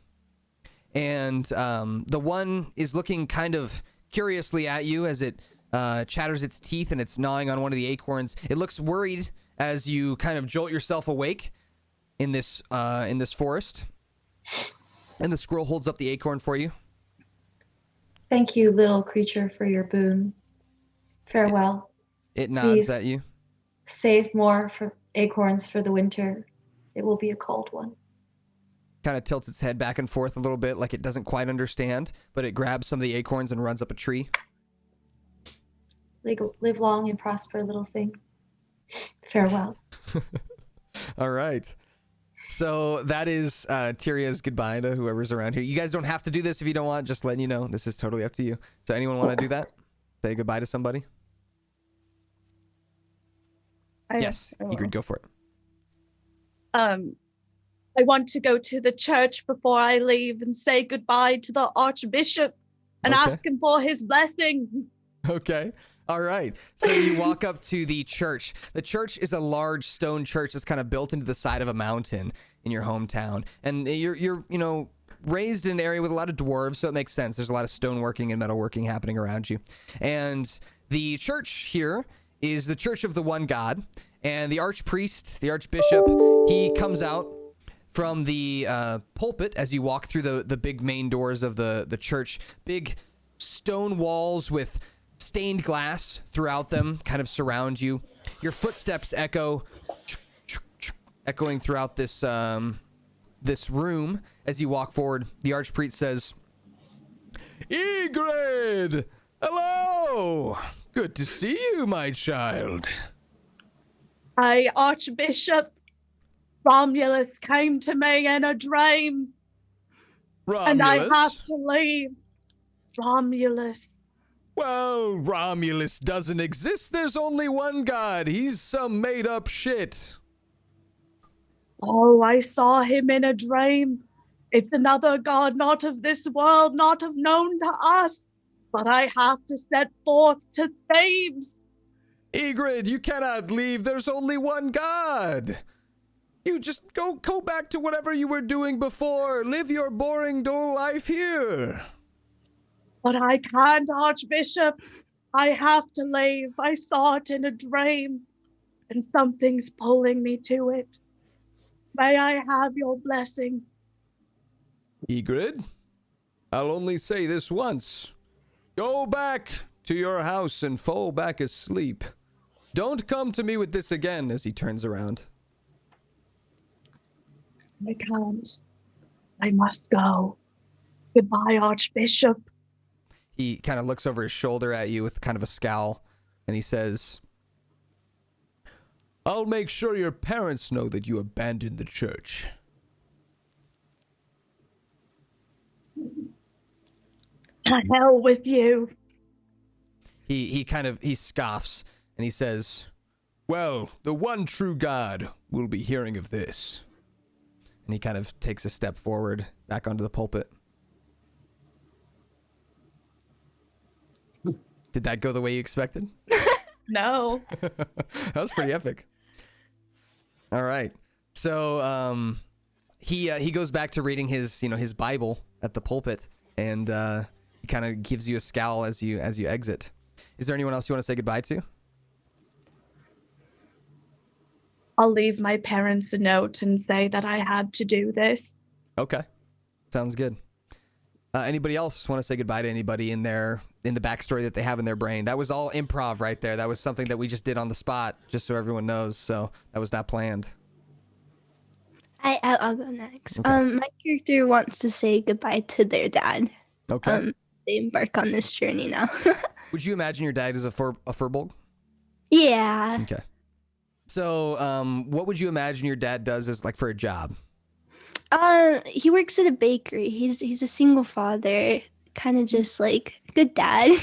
And the one is looking kind of curiously at you as it chatters its teeth and it's gnawing on one of the acorns. It looks worried as you kind of jolt yourself awake in this forest. And the squirrel holds up the acorn for you. Thank you, little creature, for your boon. Farewell. It nods at you. Save more for acorns for the winter. It will be a cold one. Kind of tilts its head back and forth a little bit like it doesn't quite understand, but it grabs some of the acorns and runs up a tree. Live long and prosper, little thing. Farewell. All right. So that is Tyria's goodbye to whoever's around here. You guys don't have to do this if you don't want, just letting you know. This is totally up to you. So anyone want to do that? Say goodbye to somebody? Yes, Ingrid, go for it. I want to go to the church before I leave and say goodbye to the Archbishop and ask him for his blessing. Okay. All right. So you walk up to the church. The church is a large stone church that's kind of built into the side of a mountain in your hometown. And you're raised in an area with a lot of dwarves, so it makes sense. There's a lot of stoneworking and metalworking happening around you. And the church here is the Church of the One God. And the archpriest, the archbishop, he comes out from the pulpit as you walk through the big main doors of the church. Big stone walls with stained glass throughout them kind of surround you. Your footsteps echoing throughout this room as you walk forward. The archpriest says, "Ingrid! Hello! Good to see you, my child." Archbishop, Romulus came to me in a dream. Romulus? And I have to leave. Romulus. Well, Romulus doesn't exist. There's only one god. He's some made-up shit. Oh, I saw him in a dream. It's another god, not of this world, not of known to us. But I have to set forth to Thebes. Ingrid, you cannot leave. There's only one god. You just go back to whatever you were doing before. Live your boring, dull life here. But I can't, Archbishop. I have to leave. I saw it in a dream, and something's pulling me to it. May I have your blessing? Ingrid, I'll only say this once. Go back to your house and fall back asleep. Don't come to me with this again, as he turns around. I can't. I must go. Goodbye, Archbishop. He kind of looks over his shoulder at you with kind of a scowl, and he says, "I'll make sure your parents know that you abandoned the church." To hell with you. He scoffs, and he says, "Well, the one true God will be hearing of this." And he kind of takes a step forward, back onto the pulpit. Did that go the way you expected? No. That was pretty epic. All right. So he goes back to reading his Bible at the pulpit, and he kind of gives you a scowl as you exit. Is there anyone else you want to say goodbye to? I'll leave my parents a note and say that I had to do this. Okay. Sounds good. Anybody else want to say goodbye to anybody in the backstory that they have in their brain? That was all improv right there. That was something that we just did on the spot, just so everyone knows. So that was not planned. I'll go next. Okay. My character wants to say goodbye to their dad. Okay. They embark on this journey now. Would you imagine your dad is a furbolg? Yeah. Okay. So, what would you imagine your dad does as like for a job? He works at a bakery. He's a single father, kind of just like good dad.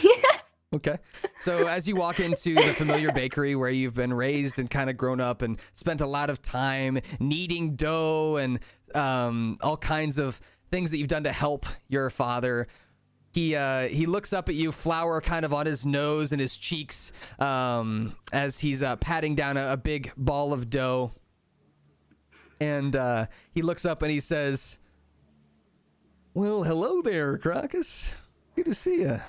Okay. So as you walk into the familiar bakery where you've been raised and kind of grown up and spent a lot of time kneading dough and all kinds of things that you've done to help your father, he looks up at you, flour kind of on his nose and his cheeks, as he's patting down a big ball of dough. And he looks up and he says, "Well, hello there, Crocus. Good to see you."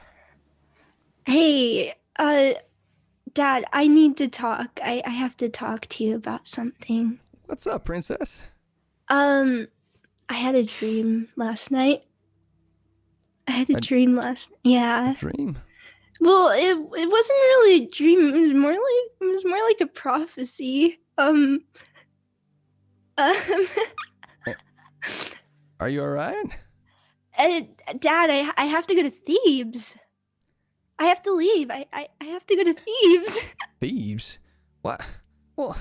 Hey, Dad, I need to talk. I have to talk to you about something. What's up, princess? I had a dream last night. Yeah. Dream? Well, it wasn't really a dream. It was more like a prophecy. Are you all right? Dad, I have to go to Thebes. I have to leave. I have to go to Thebes. Thebes? What? Well,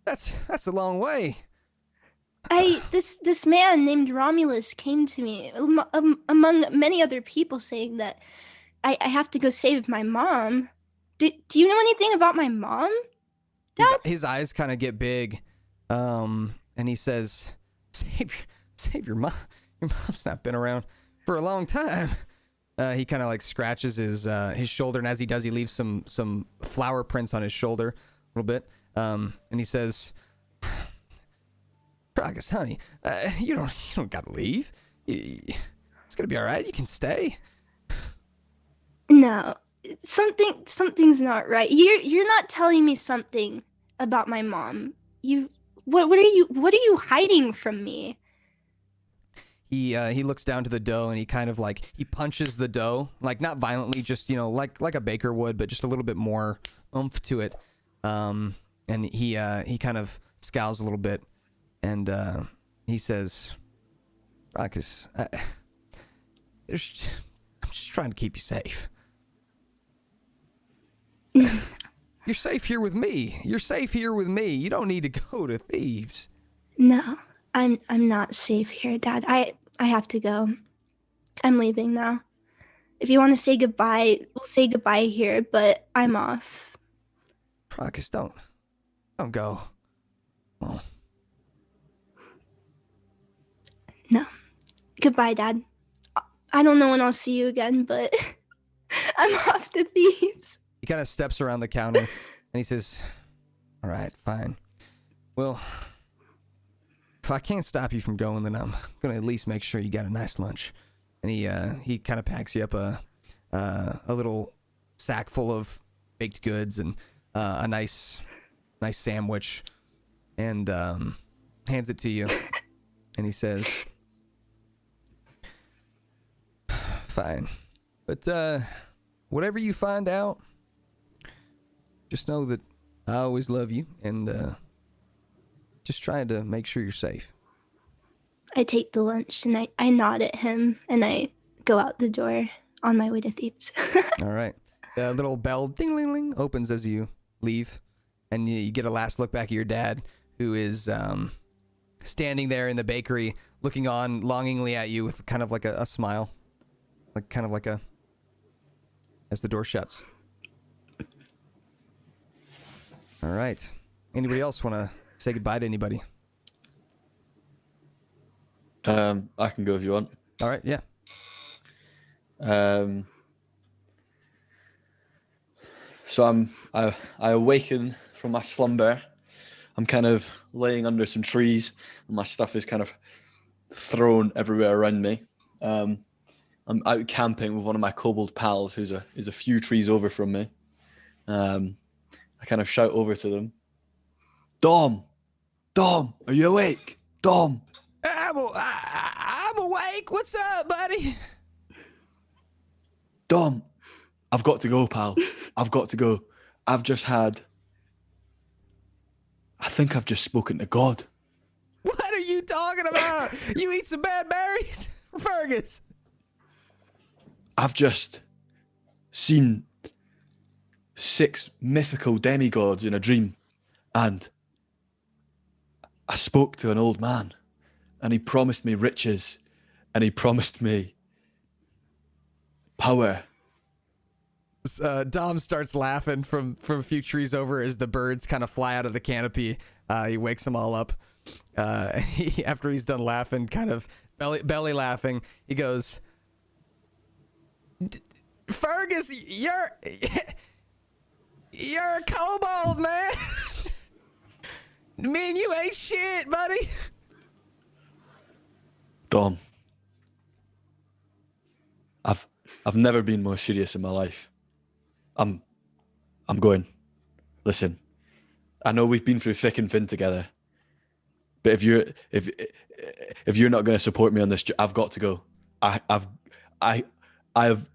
that's a long way. This man named Romulus came to me among many other people saying that I have to go save my mom. Do you know anything about my mom, Dad? His eyes kind of get big, and he says, "Save your mom. Your mom's not been around for a long time." He kind of like scratches his shoulder, and as he does, he leaves some flower prints on his shoulder a little bit, and he says, "Crocus, honey, you don't gotta leave. It's gonna be all right. You can stay." No, something's not right. You're not telling me something about my mom. What are you hiding from me? He looks down to the dough and he kind of like he punches the dough, like not violently, just like a baker would, but just a little bit more oomph to it. And he kind of scowls a little bit, and he says, "Crocus, I'm just trying to keep you safe. You're safe here with me. You're safe here with me. You don't need to go to Thebes." No, I'm not safe here, Dad. I have to go. I'm leaving now. If you want to say goodbye, we'll say goodbye here, but I'm off. Crocus, don't go. Oh. No. Goodbye, Dad. I don't know when I'll see you again, but I'm off to Thebes. He kind of steps around the counter and he says, "All right, fine. Well, if I can't stop you from going, then I'm gonna at least make sure you got a nice lunch." And he kind of packs you up a little sack full of baked goods and a nice sandwich, and hands it to you. And he says, "Fine, but whatever you find out, just know that I always love you, and just trying to make sure you're safe." I take the lunch and I nod at him and I go out the door on my way to Thebes. All right. The little bell ding-ling-ling opens as you leave, and you get a last look back at your dad, who is standing there in the bakery looking on longingly at you with kind of like a smile, like kind of like a, as the door shuts. All right. Anybody else want to say goodbye to anybody? I can go if you want. All right, yeah. So I awaken from my slumber. I'm kind of laying under some trees, and my stuff is kind of thrown everywhere around me. I'm out camping with one of my kobold pals, who's a few trees over from me. I kind of shout over to them, Dom, are you awake? Dom. I'm awake. What's up, buddy? Dom, I've got to go, pal. I've got to go. I think I've just spoken to God. What are you talking about? You eat some bad berries, Fergus. I've just seen 6 mythical demigods in a dream, and I spoke to an old man, and he promised me riches, and he promised me power. Dom starts laughing from a few trees over as the birds kind of fly out of the canopy. He wakes them all up. After he's done laughing, kind of belly laughing, he goes, Fergus, you're a kobold, man. Me and you ain't shit, buddy. Dom, I've never been more serious in my life. I'm going. Listen, I know we've been through thick and thin together, but if you're not going to support me on this, I've got to go. I have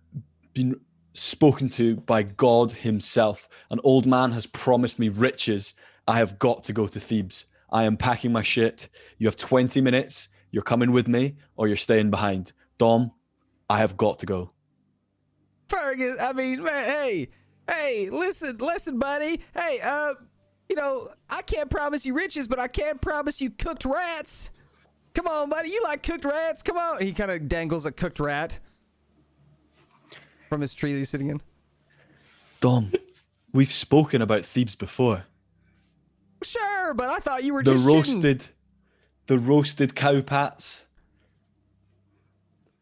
been spoken to by God himself. An old man has promised me riches. I have got to go to Thebes. I am packing my shit. You have 20 minutes. You're coming with me or you're staying behind. Dom, I have got to go. Fergus, I mean, man, hey, listen, buddy. Hey, I can't promise you riches, but I can promise you cooked rats. Come on, buddy. You like cooked rats? Come on. He kind of dangles a cooked rat from his tree that he's sitting in. Dom, we've spoken about Thebes before. Sure, but I thought you were the just roasted cow pats,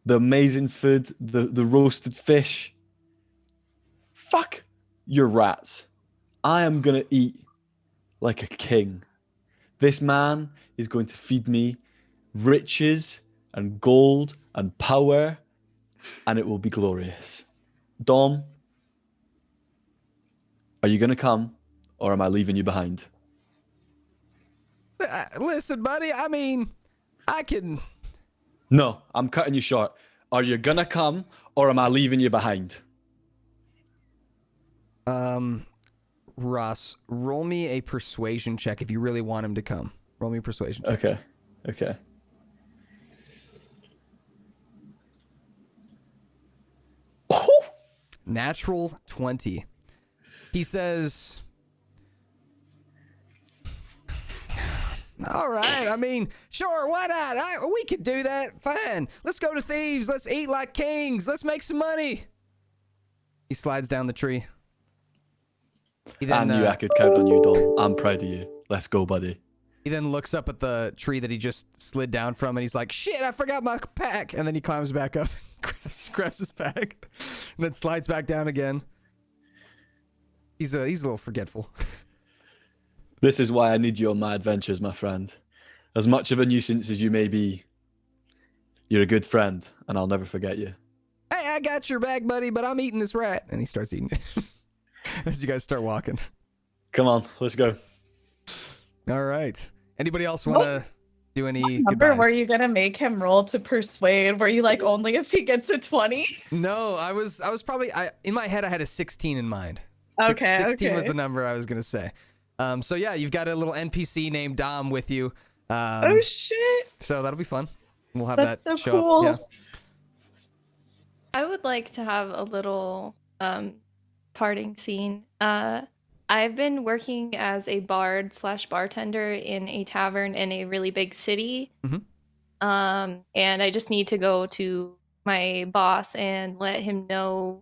the amazing food, the roasted fish. Fuck your rats. I am going to eat like a king. This man is going to feed me riches and gold and power, and it will be glorious. Dom, are you going to come, or am I leaving you behind? Listen, buddy, I mean, I can... No, I'm cutting you short. Are you going to come, or am I leaving you behind? Ross, roll me a persuasion check if you really want him to come. Roll me a persuasion check. Okay. Oh! Natural 20. He says, all right, I mean, sure, why not? We could do that. Fine. Let's go to Thebes. Let's eat like kings. Let's make some money. He slides down the tree. I knew I could count on you, Dom. I'm proud of you. Let's go, buddy. He then looks up at the tree that he just slid down from, and he's like, shit, I forgot my pack. And then he climbs back up and grabs his pack, and then slides back down again. He's a little forgetful. This is why I need you on my adventures, my friend. As much of a nuisance as you may be, you're a good friend, and I'll never forget you. Hey, I got your back, buddy, but I'm eating this rat. And he starts eating it as you guys start walking. Come on, let's go. All right. Anybody else want to do any Number goodbyes? were you gonna make him roll to persuade? Were you like only if he gets a 20? No, I was probably in my head I had a 16 in mind. Okay, 16 was okay. the number I was gonna say. So yeah, you've got a little NPC named Dom with you. Oh shit! So that'll be fun. We'll have That's that so show cool. up. Yeah. I would like to have a little parting scene. I've been working as a bard / bartender in a tavern in a really big city. Mhm. And I just need to go to my boss and let him know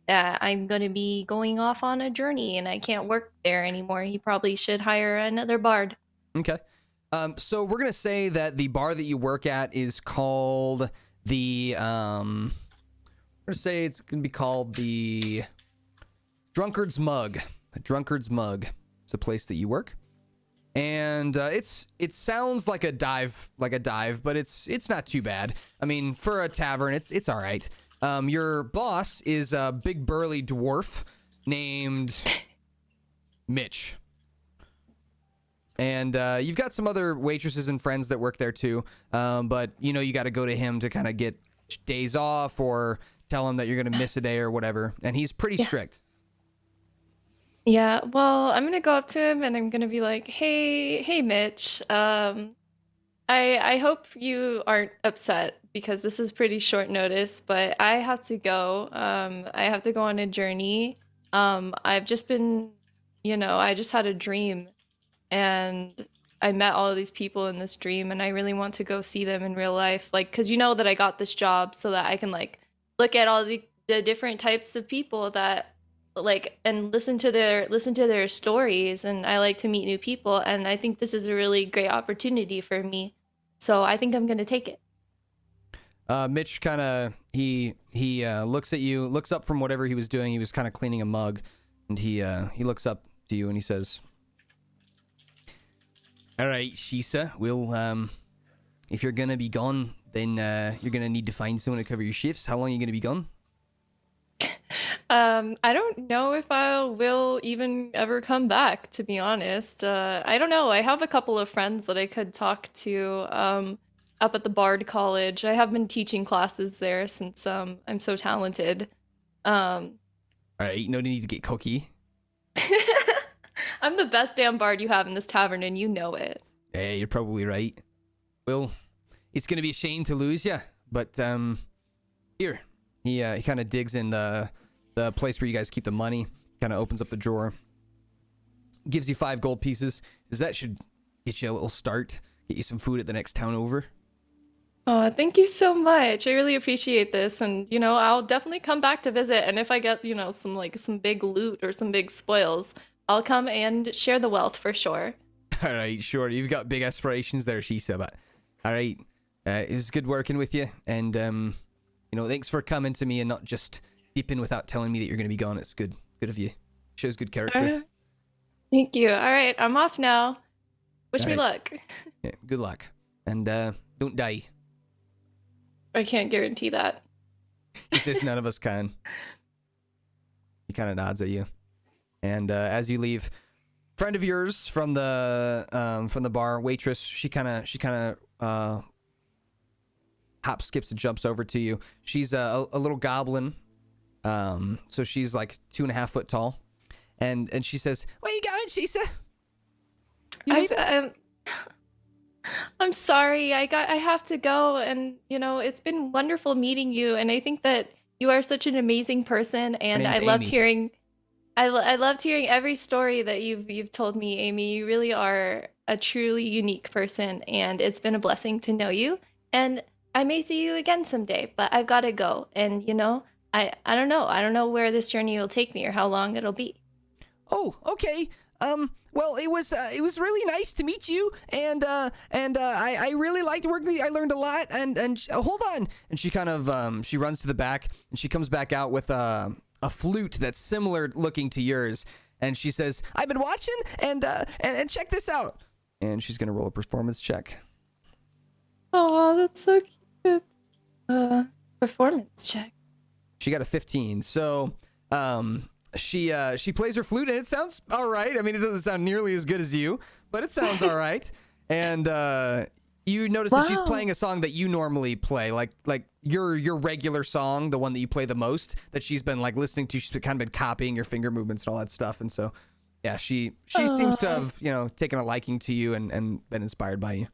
that I'm going to be going off on a journey and I can't work there anymore. He probably should hire another bard. Okay. So we're gonna say that the bar that you work at is called the we're gonna say it's gonna be called the Drunkard's Mug. The Drunkard's Mug. It's a place that you work, and it sounds like a dive, but it's not too bad. I mean, for a tavern, it's all right. Your boss is a big burly dwarf named Mitch. And you've got some other waitresses and friends that work there too. But you got to go to him to kind of get days off or tell him that you're gonna miss a day or whatever, and he's pretty strict. Yeah, well, I'm gonna go up to him and I'm gonna be like, "Hey, Mitch. I hope you aren't upset because this is pretty short notice, but I have to go. I have to go on a journey. I've just been, I just had a dream, and I met all of these people in this dream, and I really want to go see them in real life, like, because you know that I got this job so that I can like look at all the different types of people that." Like, and listen to their stories, and I like to meet new people, and I think this is a really great opportunity for me, so I think I'm gonna take it. Mitch kind of he looks at you, looks up from whatever he was doing. He was kind of cleaning a mug, and he looks up to you and he says, "All right, Shisa, we'll if you're gonna be gone, then you're gonna need to find someone to cover your shifts. How long are you gonna be gone?" I don't know if I will even ever come back, to be honest. I don't know. I have a couple of friends that I could talk to up at the Bard College. I have been teaching classes there since I'm so talented. All right, no need to get cocky. I'm the best damn bard you have in this tavern, and you know it. Hey, you're probably right. Well, it's gonna be a shame to lose you, but here. He kind of digs in the place where you guys keep the money, kind of opens up the drawer, gives you 5 gold pieces. Says that should get you a little start, get you some food at the next town over. Oh, thank you so much. I really appreciate this, and I'll definitely come back to visit, and if I get, some big loot or some big spoils, I'll come and share the wealth for sure. All right, sure. You've got big aspirations there, Shisa, but all right. It's good working with you, and thanks for coming to me and not just dipping without telling me that you're going to be gone. It's good of you. Shows good character. Thank you. All right, I'm off now. Wish me luck. Yeah, good luck. And don't die. I can't guarantee that. He says none of us can. He kind of nods at you. And as you leave, friend of yours from the bar, waitress, she kind of hops, skips, and jumps over to you. She's a little goblin, so she's like 2.5 foot tall, and she says, "Where you going, Shisa? I'm sorry. I have to go, and it's been wonderful meeting you, and I think that you are such an amazing person, and I loved hearing every story that you've told me, Amy. You really are a truly unique person, and it's been a blessing to know you, and I may see you again someday, but I've got to go. And, I don't know. I don't know where this journey will take me or how long it'll be." "Oh, okay. Well, it was really nice to meet you, and I really liked working with you. I learned a lot, and hold on." And she kind of, she runs to the back, and she comes back out with a flute that's similar looking to yours, and she says, "I've been watching, and check this out." And she's going to roll a performance check. Oh, that's so cute. Performance check. She got a 15. So, she plays her flute and it sounds all right. I mean, it doesn't sound nearly as good as you, but it sounds all right. And you notice that she's playing a song that you normally play, like your regular song, the one that you play the most, that she's been like listening to. She's kind of been copying your finger movements and all that stuff. And so, yeah, she seems to have taken a liking to you and been inspired by you.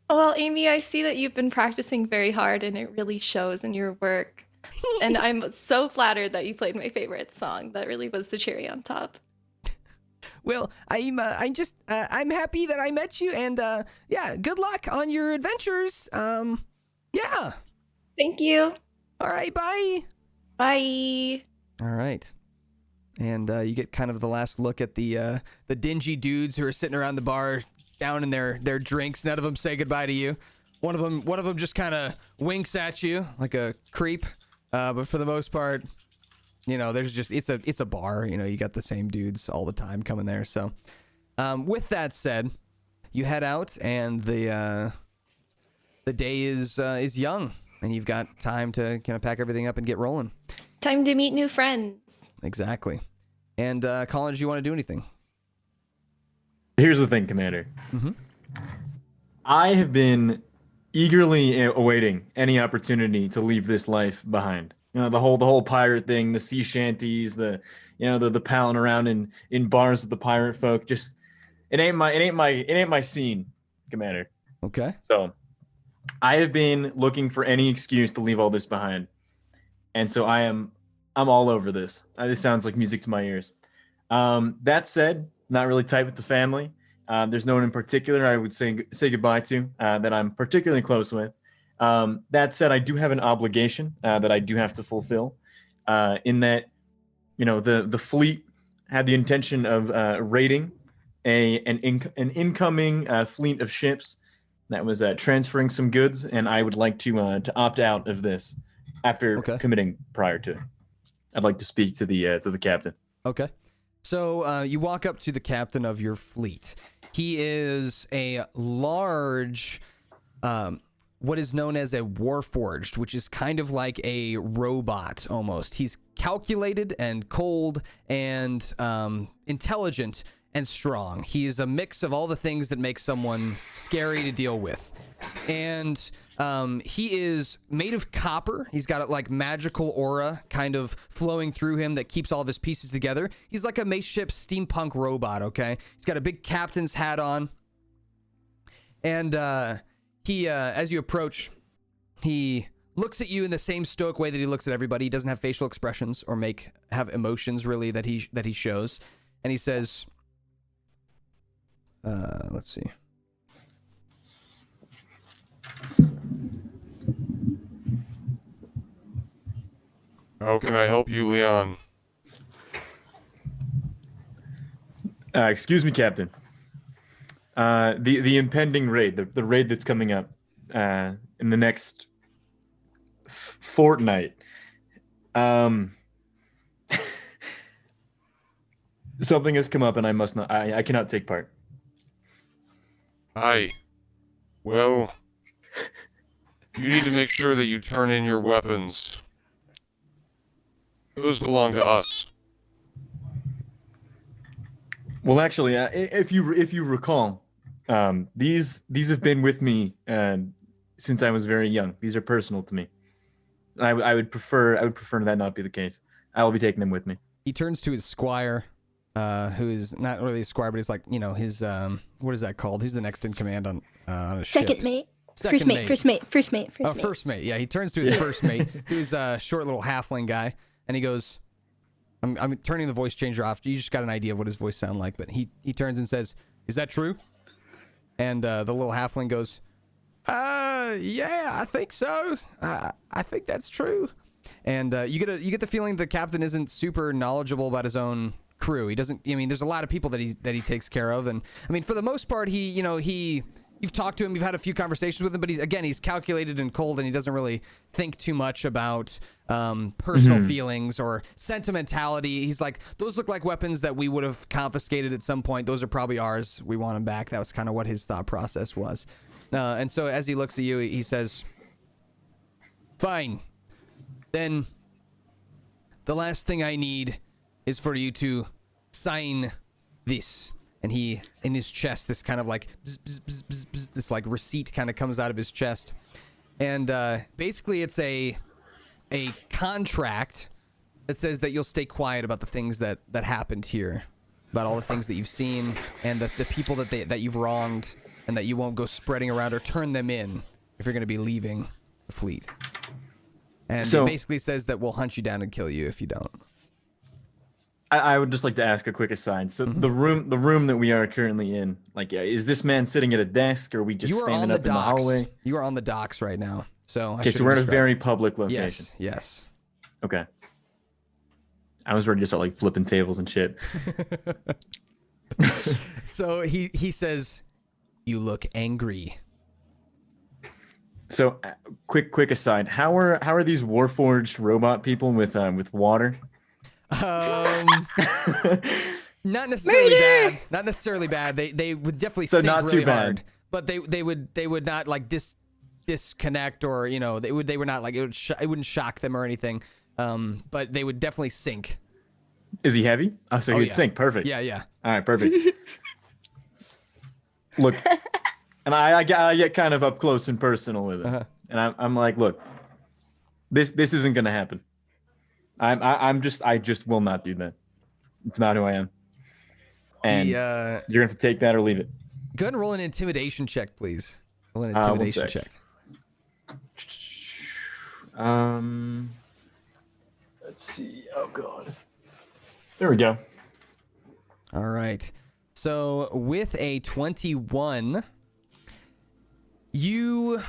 Well, Amy, I see that you've been practicing very hard, and it really shows in your work. And I'm so flattered that you played my favorite song. That really was the cherry on top. Well, I'm happy that I met you, and yeah, good luck on your adventures. Yeah. Thank you. All right, bye. Bye. All right. And you get kind of the last look at the dingy dudes who are sitting around the bar, down in their drinks. None of them say goodbye to you. One of them just kind of winks at you like a creep. But for the most part, there's just it's a bar. You got the same dudes all the time coming there. So, with that said, you head out, and the day is young, and you've got time to kind of pack everything up and get rolling. Time to meet new friends. Exactly. And Colin, do you want to do anything? Here's the thing, Commander. Mm-hmm. I have been eagerly awaiting any opportunity to leave this life behind. the whole pirate thing, the sea shanties, the palling around in bars with the pirate folk. Just it ain't my scene, Commander. Okay. So I have been looking for any excuse to leave all this behind, and so I'm all over this. This sounds like music to my ears. That said, not really tight with the family. There's no one in particular I would say goodbye to that I'm particularly close with. That said, I do have an obligation that I do have to fulfill. In that, the fleet had the intention of raiding an incoming fleet of ships that was transferring some goods, and I would like to opt out of this after committing prior to it. I'd like to speak to the captain. Okay. So you walk up to the captain of your fleet. He is a large, what is known as a warforged, which is kind of like a robot almost. He's calculated and cold and intelligent and strong. He is a mix of all the things that make someone scary to deal with. And he is made of copper. He's got like magical aura kind of flowing through him that keeps all of his pieces together. He's like a spaceship steampunk robot, okay? He's got a big captain's hat on. And he, as you approach, he looks at you in the same stoic way that he looks at everybody. He doesn't have facial expressions or have emotions really that he shows. And he says, let's see. How can I help you, Leon? Excuse me, Captain. The impending raid, the raid that's coming up in the next fortnight. Something has come up, and I must not. I cannot take part. Well, you need to make sure that you turn in your weapons. Those belong to us. Well, actually, if you recall, these have been with me since I was very young. These are personal to me. I would prefer that not be the case. I will be taking them with me. He turns to his squire, who is not really a squire, but he's like, his what is that called? Who's the next in command on a ship? Second mate. First mate. First mate. Yeah, he turns to his first mate, who's a short little halfling guy, and he goes, I'm turning the voice changer off. You just got an idea of what his voice sounds like, but he turns and says, "Is that true?" And the little halfling goes, "Yeah, I think so. I think that's true." And you get the feeling the captain isn't super knowledgeable about his own crew. He doesn't. I mean, there's a lot of people that he takes care of, and I mean, for the most part, you've talked to him, you've had a few conversations with him, but he's calculated and cold, and he doesn't really think too much about personal feelings or sentimentality. He's like, those look like weapons that we would have confiscated at some point. Those are probably ours. We want them back. That was kind of what his thought process was. And so as he looks at you, he says, "Fine. Then the last thing I need is for you to sign this." And he, in his chest, this kind of like, bzz, bzz, bzz, bzz, bzz, this like receipt kind of comes out of his chest. And basically it's a contract that says that you'll stay quiet about the things that happened here, about all the things that you've seen, and that the people that you've wronged, and that you won't go spreading around or turn them in if you're going to be leaving the fleet. And it basically says that we'll hunt you down and kill you if you don't. I would just like to ask a quick aside. So the room that we are currently in, like, is this man sitting at a desk, or are we just standing up in the hallway? You are on the docks right now. So okay, so we're in a very public location. Yes. Okay. I was ready to start like flipping tables and shit. So he says, "You look angry." So quick aside. How are these warforged robot people with water? Not necessarily bad. Not necessarily bad. They would definitely sink not really too bad. hard. But they would not like disconnect, or they were not like it wouldn't shock them or anything. But they would definitely sink. Is he heavy? Oh, so he would sink. Perfect. Yeah. All right, perfect. Look, and I get kind of up close and personal with it, and I'm like, look, this isn't gonna happen. I just will not do that. It's not who I am. And you're gonna have to take that or leave it. Go ahead and roll an intimidation check, please. Roll an 1 intimidation sec. check. Let's see. Oh god. There we go. All right. So with a 21, you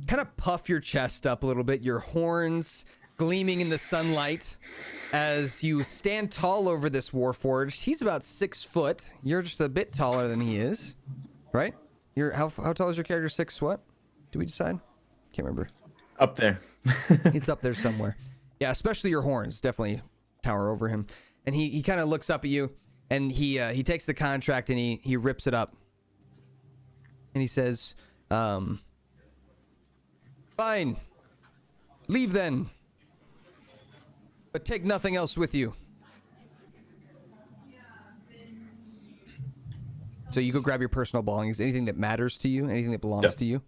kind of puff your chest up a little bit, your horns gleaming in the sunlight as you stand tall over this warforged. He's about 6 foot. You're just a bit taller than he is, right? You're how tall is your character? 6 what? Did we decide? Can't remember. Up there. It's up there somewhere. Yeah, especially your horns definitely tower over him. And he kind of looks up at you, and he takes the contract and he rips it up. And he says, fine. Leave then. But take nothing else with you. So you go grab your personal belongings, anything that matters to you, anything that belongs to you.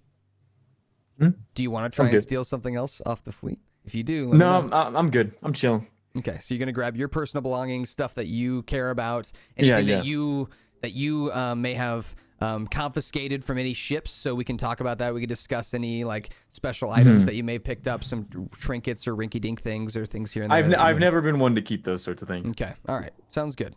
Do you want to try and steal something else off the fleet? If you do, let me know. I'm good. I'm chilling. Okay, so you're gonna grab your personal belongings, stuff that you care about, anything that you may have confiscated from any ships, so we can talk about that. We can discuss any like special items that you may have picked up, some trinkets or rinky-dink things or things here and there. I've never been one to keep those sorts of things. Okay, all right, sounds good.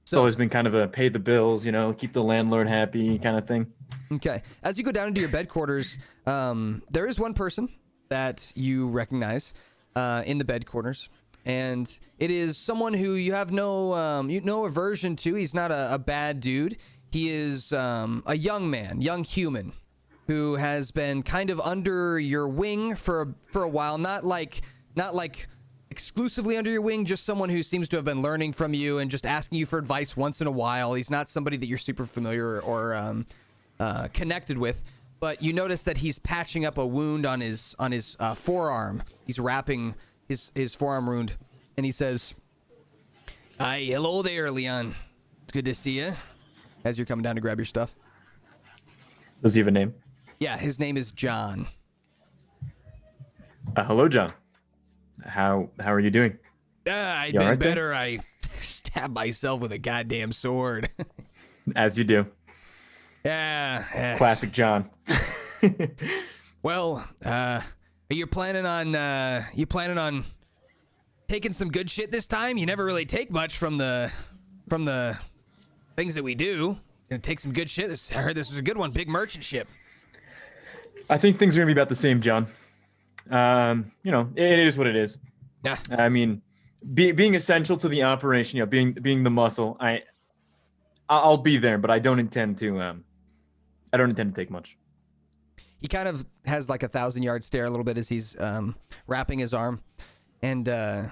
It's always been kind of a pay the bills, keep the landlord happy kind of thing. Okay, as you go down into your bed quarters, there is one person that you recognize in the bed quarters. And it is someone who you have no aversion to. He's not a bad dude. He is a young man, young human, who has been kind of under your wing for a while. Not like exclusively under your wing, just someone who seems to have been learning from you and just asking you for advice once in a while. He's not somebody that you're super familiar or connected with. But you notice that he's patching up a wound on his forearm. He's wrapping his forearm wound, and he says, "Hi, hello there, Leon. It's good to see you." As you're coming down to grab your stuff. Does he have a name? Yeah, his name is John. Hello, John. How are you doing? I'd been better. I stabbed myself with a goddamn sword. As you do. Yeah. Classic John. Well, you're planning on taking some good shit this time? You never really take much from the things that we do. Gonna take some good shit. I heard this was a good one, big merchant ship. I think things are gonna be about the same, John. It is what it is. Yeah. I mean, being essential to the operation, being the muscle. I'll be there, but I don't intend to take much. He kind of has like a 1,000-yard stare a little bit as he's wrapping his arm. And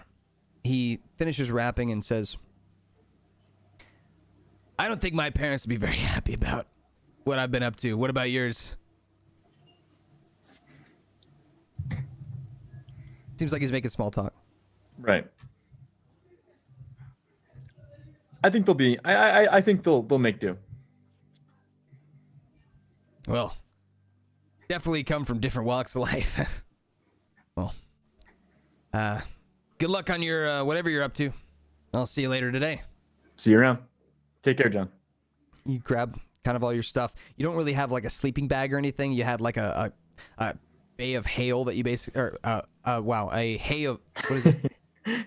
he finishes wrapping and says, I don't think my parents would be very happy about what I've been up to. What about yours? Seems like he's making small talk. Right. I think they'll be. I think they'll make do. Well, definitely come from different walks of life. Well, good luck on your whatever you're up to. I'll see you later today. See you around. Take care, John. You grab kind of all your stuff. You don't really have like a sleeping bag or anything. You had like a bay of hail that you basically, a hay of, what is it?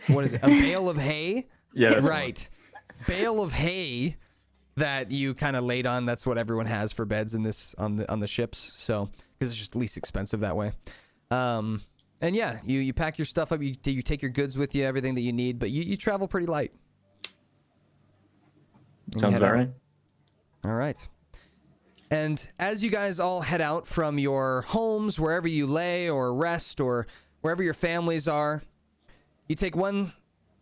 What is it? A bale of hay? Yeah, that's right. Bale of hay that you kind of laid on. That's what everyone has for beds in this on the ships. So because it's just least expensive that way. And yeah, you pack your stuff up. You take your goods with you, everything that you need. But you travel pretty light. Sounds about right. All right. And as you guys all head out from your homes, wherever you lay or rest or wherever your families are,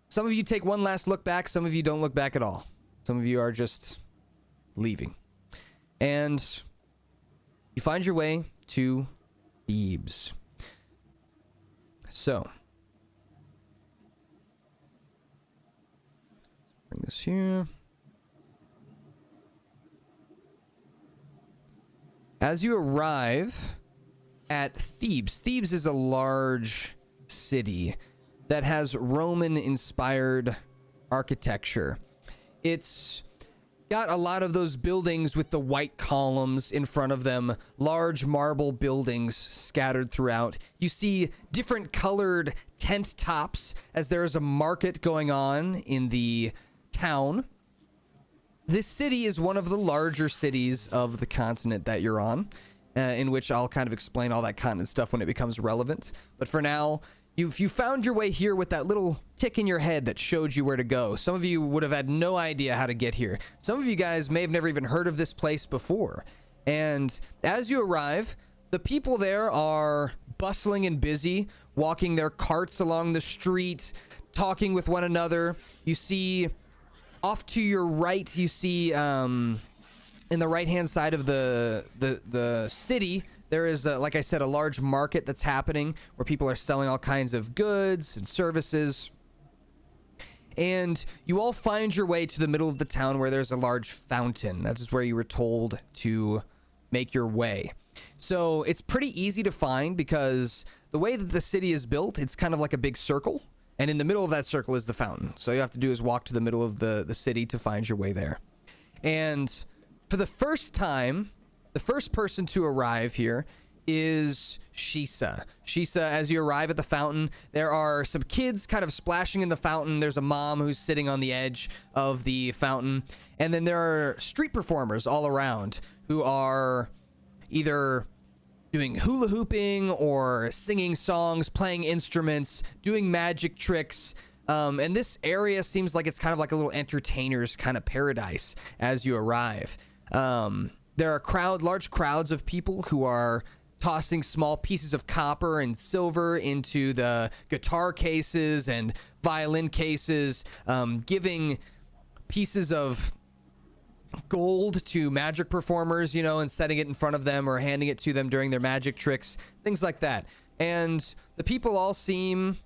some of you take one last look back, some of you don't look back at all. Some of you are just leaving. And you find your way to Thebes. So, bring this here. As you arrive at Thebes, Thebes is a large city. that has Roman-inspired architecture. It's got a lot of those buildings with the white columns in front of them, large marble buildings scattered throughout. You see different colored tent tops as there is a market going on in the town. This city is one of the larger cities of the continent that you're on, in which I'll kind of explain all that continent stuff when it becomes relevant. But for now, you found your way here with that little tick in your head that showed you where to go. Some of you would have had no idea how to get here. Some of you guys may have never even heard of this place before. And as you arrive, the people there are bustling and busy, walking their carts along the street, talking with one another. You see, off to your right, you see, in the right-hand side of the city, there is, like I said, a large market that's happening where people are selling all kinds of goods and services. And you all find your way to the middle of the town where there's a large fountain. That is where you were told to make your way. So it's pretty easy to find because the way that the city is built, it's kind of like a big circle. And in the middle of that circle is the fountain. So all you have to do is walk to the middle of the city to find your way there. And for the first time, the first person to arrive here is Shisa. Shisa, as you arrive at the fountain, there are some kids kind of splashing in the fountain. There's a mom who's sitting on the edge of the fountain. And then there are street performers all around who are either doing hula hooping or singing songs, playing instruments, doing magic tricks. And this area seems like it's kind of like a little entertainer's kind of paradise as you arrive. There are large crowds of people who are tossing small pieces of copper and silver into the guitar cases and violin cases, giving pieces of gold to magic performers, and setting it in front of them or handing it to them during their magic tricks, things like that. And the people all seem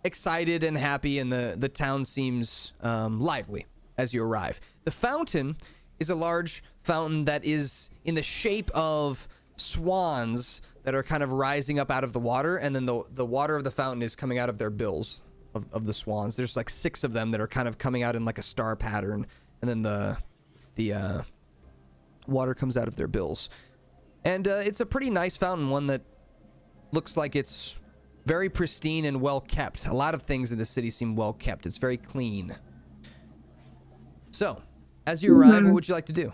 excited and happy, and the town seems lively as you arrive. The fountain is a large fountain that is in the shape of swans that are kind of rising up out of the water, and then the water of the fountain is coming out of their bills of the swans. There's like 6 of them that are kind of coming out in like a star pattern, and then the water comes out of their bills. And it's a pretty nice fountain, one that looks like it's very pristine and well kept. A lot of things in the city seem well kept. It's very clean. So, as you arrive, what would you like to do?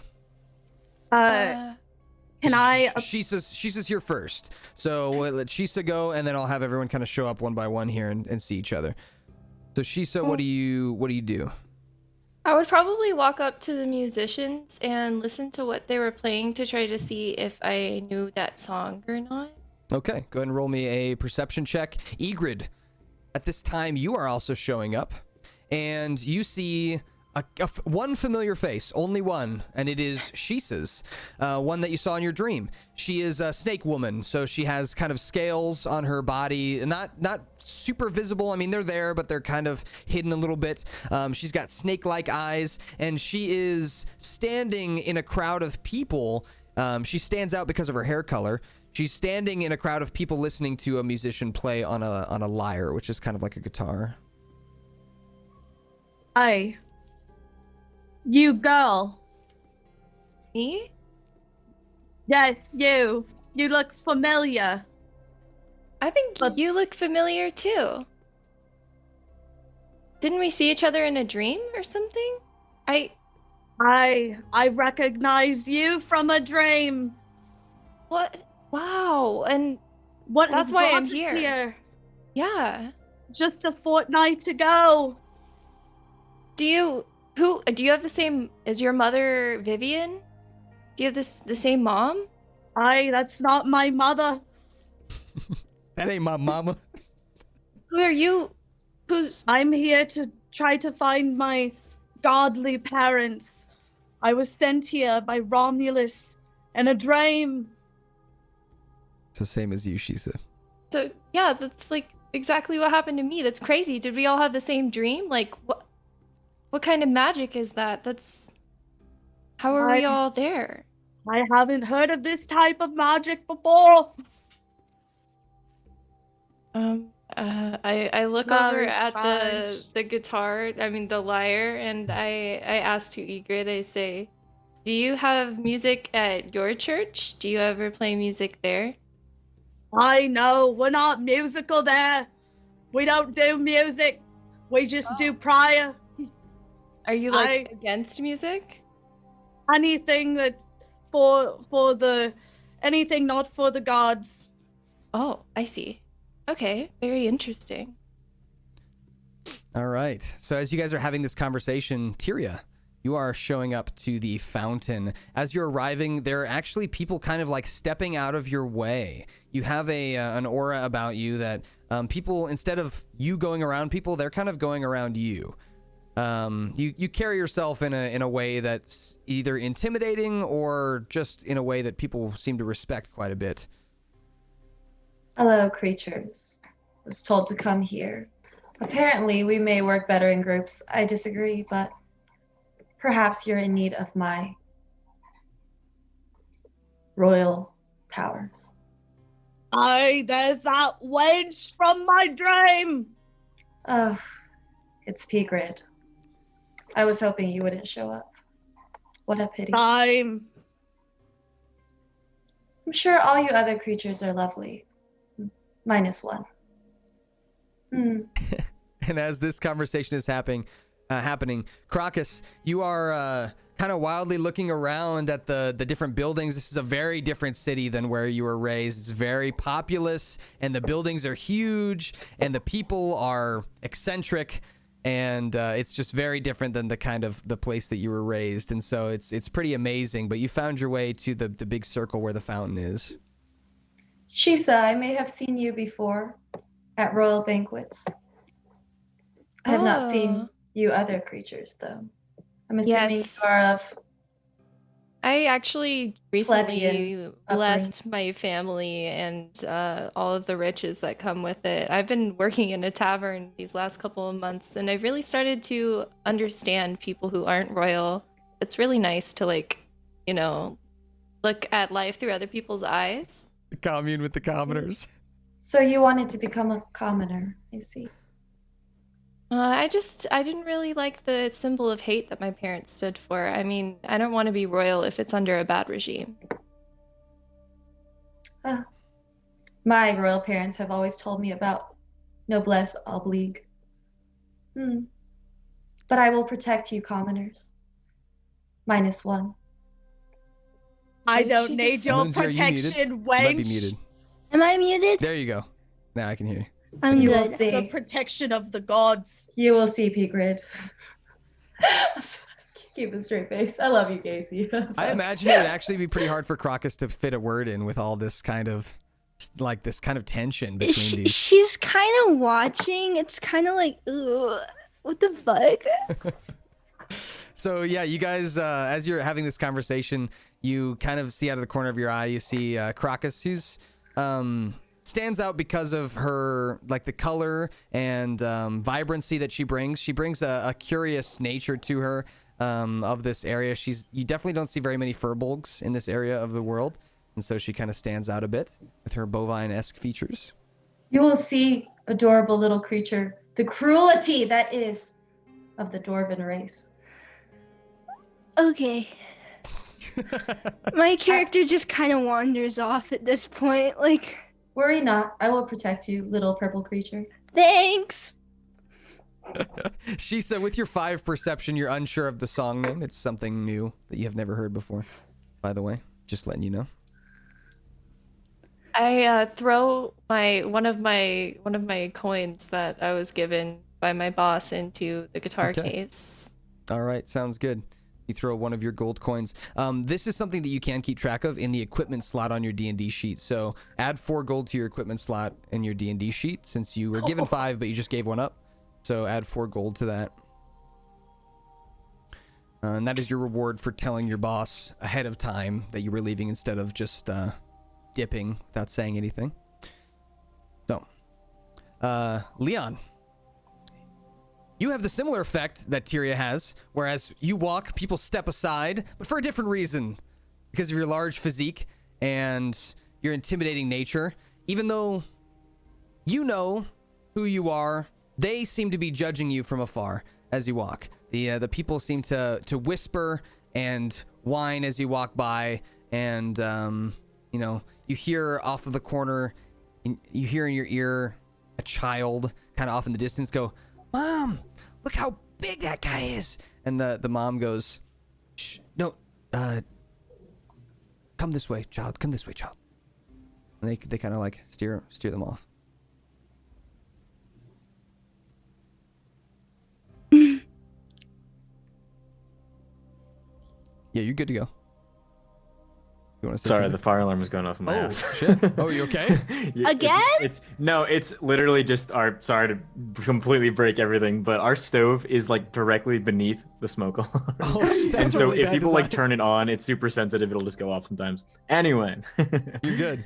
Can I? Shisa's here first. So we'll let Shisa go, and then I'll have everyone kind of show up one by one here and see each other. So Shisa, what do you do? I would probably walk up to the musicians and listen to what they were playing to try to see if I knew that song or not. Okay, go ahead and roll me a perception check. Egrid, at this time, you are also showing up, and you see one familiar face, only one, and it is Shisa's, one that you saw in your dream. She is a snake woman, so she has kind of scales on her body, not super visible. I mean, they're there, but they're kind of hidden a little bit. She's got snake-like eyes, and she is standing in a crowd of people. She stands out because of her hair color. She's standing in a crowd of people listening to a musician play on a lyre, which is kind of like a guitar. You girl. Me? Yes, you. You look familiar. I think you look familiar too. Didn't we see each other in a dream or something? I recognize you from a dream. What? Wow. And that's why I'm here. Yeah. Just a fortnight ago. Do you have the same, is your mother Vivian? Do you have the same mom? That's not my mother. That ain't my mama. Who are you? I'm here to try to find my godly parents. I was sent here by Romulus in a dream. It's the same as you, Shisa. So, yeah, that's like exactly what happened to me. That's crazy. Did we all have the same dream? Like, what kind of magic is that? How are we all there? I haven't heard of this type of magic before. I look No over at the response. guitar, I mean the lyre, and I ask to Egrid, I say, do you have music at your church? Do you ever play music there? I know, we're not musical there. We don't do music. We just do prayer. Are you like against music? Anything that's for the anything not for the gods. Oh, I see. Okay, very interesting. All right. So as you guys are having this conversation, Tyria, you are showing up to the fountain. As you're arriving, there are actually people kind of like stepping out of your way. You have an aura about you that people, instead of you going around people, they're kind of going around you. You carry yourself in a way that's either intimidating or just in a way that people seem to respect quite a bit. Hello, creatures. I was told to come here. Apparently, we may work better in groups. I disagree, but perhaps you're in need of my royal powers. There's that wench from my dream. Oh, it's Pigrid. I was hoping you wouldn't show up. What a pity. I'm sure all you other creatures are lovely. -1. And as this conversation is happening, Crocus, you are kind of wildly looking around at the different buildings. This is a very different city than where you were raised. It's very populous, and the buildings are huge, and the people are eccentric, and it's just very different than the place that you were raised. And so it's pretty amazing. But you found your way to the big circle where the fountain is. Shisa, I may have seen you before at royal banquets. I have not seen you other creatures, though. I'm assuming you are of... I actually recently plebeian left my family and all of the riches that come with it. I've been working in a tavern these last couple of months, and I've really started to understand people who aren't royal. It's really nice to, like, you know, look at life through other people's eyes. Commune with the commoners. So you wanted to become a commoner, I see. I didn't really like the symbol of hate that my parents stood for. I mean, I don't want to be royal if it's under a bad regime. My royal parents have always told me about noblesse oblige. But I will protect you, commoners. -1. I don't need your protection, wench. You might be muted. Am I muted? There you go. Now I can hear you. I'm You will good. see. The protection of the gods. You will see, Pigrid. Keep a straight face. I love you, Casey. I imagine it would actually be pretty hard for Crocus to fit a word in with all this kind of tension between these. She's kind of watching. It's kind of like, ooh, what the fuck? So yeah, you guys, as you're having this conversation, you kind of see out of the corner of your eye, you see Crocus, who's stands out because of her, like, the color and vibrancy that she brings. She brings a curious nature to her of this area. You definitely don't see very many furbolgs in this area of the world, and so she kind of stands out a bit with her bovine-esque features. You will see, adorable little creature, the cruelty that is of the Dwarven race. Okay. My character just kind of wanders off at this point, like... Worry not, I will protect you, little purple creature. Thanks! Shisa, with your 5 perception, you're unsure of the song name. It's something new that you have never heard before, by the way. Just letting you know. I throw one of my coins that I was given by my boss into the guitar case. All right, sounds good. You throw one of your gold coins. This is something that you can keep track of in the equipment slot on your D&D sheet. So add 4 gold to your equipment slot in your D&D sheet, since you were given 5, but you just gave one up. So add 4 gold to that. And that is your reward for telling your boss ahead of time that you were leaving instead of just dipping without saying anything. So, Leon. You have the similar effect that Tyria has, whereas you walk, people step aside, but for a different reason. Because of your large physique and your intimidating nature. Even though you know who you are. They seem to be judging you from afar as you walk. The people seem to whisper and whine as you walk by, and you know, you hear off of the corner, you hear in your ear a child kind of off in the distance go, "Mom, look how big that guy is." And the mom goes, "Shh, no, come this way, child. Come this way, child." And they kind of like steer them off. Yeah, you're good to go. You want to say Sorry, something? the fire alarm was going off in my ass. Shit. Oh, you okay? Yeah, Again? It's literally just our. Sorry to completely break everything, but our stove is like directly beneath the smoke alarm. Oh, that's and so really if bad people like design. turn it on, it's super sensitive. It'll just go off sometimes. Anyway, You're good.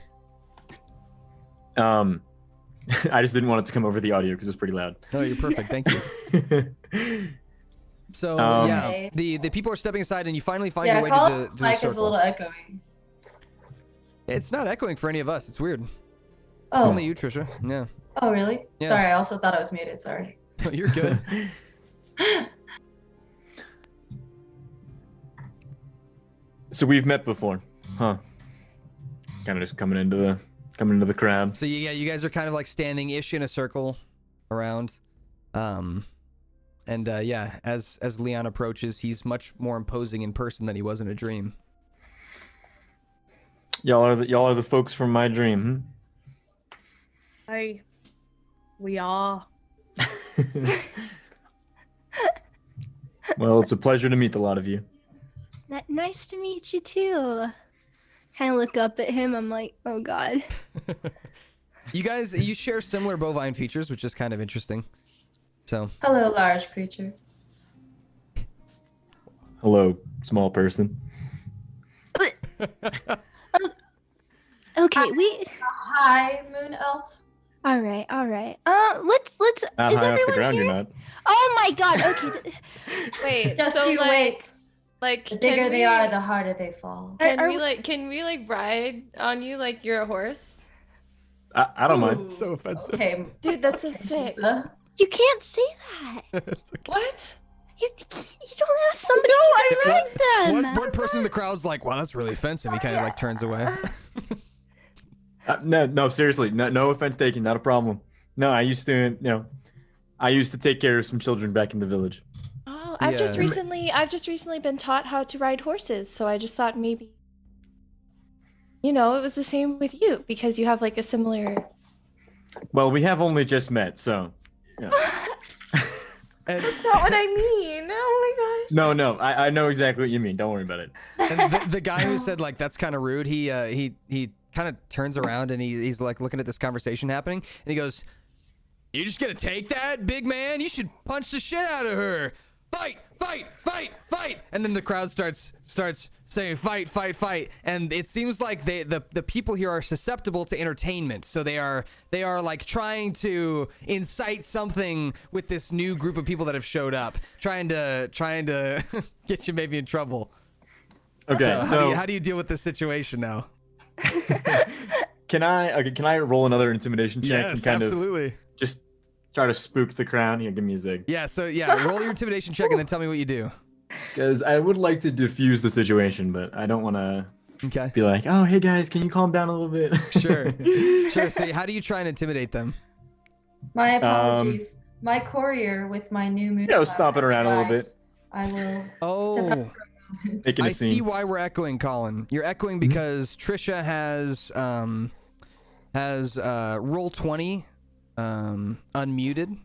I just didn't want it to come over the audio because it's pretty loud. No, you're perfect. Thank you. So yeah, Okay. the people are stepping aside, and you finally find Yeah, your way to Colin's the mic is a circle. little echoing. It's not echoing for any of us. It's weird. It's Oh, only you, Trisha. Yeah. oh, really? Yeah. Sorry, I also thought I was muted. Sorry. You're good. So we've met before, huh? Kind of just coming into the crowd. So yeah, you guys are kind of like standing-ish in a circle around. And yeah, as Leon approaches, he's much more imposing in person than he was in a dream. Y'all are the folks from my dream. We are. Well, it's a pleasure to meet a lot of you. Nice to meet you too. Kind of look up at him. I'm like, oh god. You share similar bovine features, which is kind of interesting. So Hello, large creature. Hello, small person. Okay, we. Hi, moon elf. All right. Let's. Not Is high off everyone the ground, here? you're not. Oh my god. Okay. Wait, Just so you like, wait. like The bigger can they we- are, the harder they fall. Are Can we like ride on you like you're a horse? I don't mind. Ooh, So offensive. Okay. Dude, that's so sick. You can't say that. it's okay. What? You don't ask somebody to ride them. One person in the crowd's like, "Wow, that's really offensive." He kind of like turns away. No, seriously, no offense taken, not a problem. No, I used to take care of some children back in the village. Oh, I've just Yeah. recently been taught how to ride horses, so I just thought maybe, you know, it was the same with you because you have like a similar. Well, we have only just met, so. Yeah. And, That's not what I mean. Oh my gosh. No, I know exactly what you mean. Don't worry about it. and the guy who said like that's kind of rude, he kind of turns around and he's like looking at this conversation happening, and he goes, "You just gonna take that, big man? You should punch the shit out of her. Fight, fight, fight, fight!" And then the crowd starts saying fight, fight, fight. And it seems like the people here are susceptible to entertainment, so they are like trying to incite something with this new group of people that have showed up, trying to get you maybe in trouble. Okay, so how do you deal with this situation now? can I roll another intimidation check and Yes, kind absolutely. of just try to spook the crowd? Here, give me a zig. Yeah, so yeah, roll your intimidation check and then tell me what you do. Because I would like to diffuse the situation, but I don't want to Okay. be like, "Oh, hey guys, can you calm down a little bit?" Sure. Sure. So how do you try and intimidate them? My apologies. My courier with my new moon. Stop it around a little bit. I will. Oh, Making I a see scene. why we're echoing, Colin. You're echoing because Trisha has Roll20 unmuted.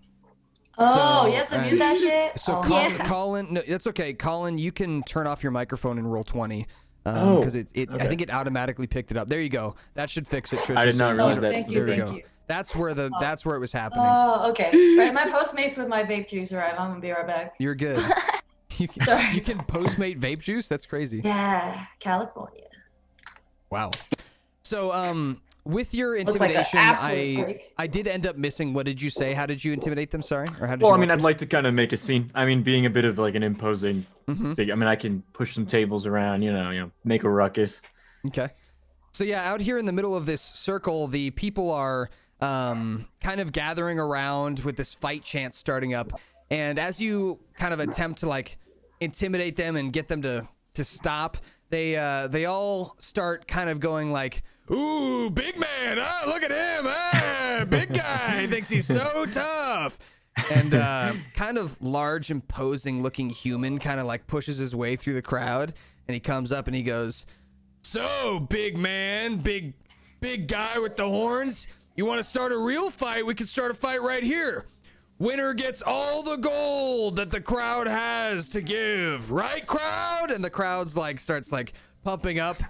Oh, So, you have to mute that shit. So Oh, Colin, yeah. Colin, no, that's okay. Colin, you can turn off your microphone in Roll20. Oh, Because I okay. think it automatically picked it up. There you go. That should fix it, Trisha. I did not So realize Oh, that. thank you, There we thank go. you. That's where it was happening. Oh, okay. Right, my Postmates with my vape juice arrive. I'm gonna be right back. You're good. You Sorry. you can Postmate vape juice? That's crazy. Yeah, California. Wow. So, with your Looked like an intimidation, absolute freak. I did end up missing. What did you say? How did you intimidate them? Sorry, or how did Well, you I mean, want I'd like to kind of make a scene. I mean, being a bit of like an imposing Mhm. figure. I mean, I can push some tables around, make a ruckus. Okay. So yeah, out here in the middle of this circle, the people are kind of gathering around with this fight chant starting up. And as you kind of attempt to like intimidate them and get them to stop, they all start kind of going like, "Ooh, big man! Ah, look at him! Ah, big guy! He thinks he's so tough." And kind of large, imposing-looking human kind of like pushes his way through the crowd, and he comes up and he goes, "So, big man, big guy with the horns, you want to start a real fight? We can start a fight right here. Winner gets all the gold that the crowd has to give, right, crowd?" And the crowd's like starts like pumping up.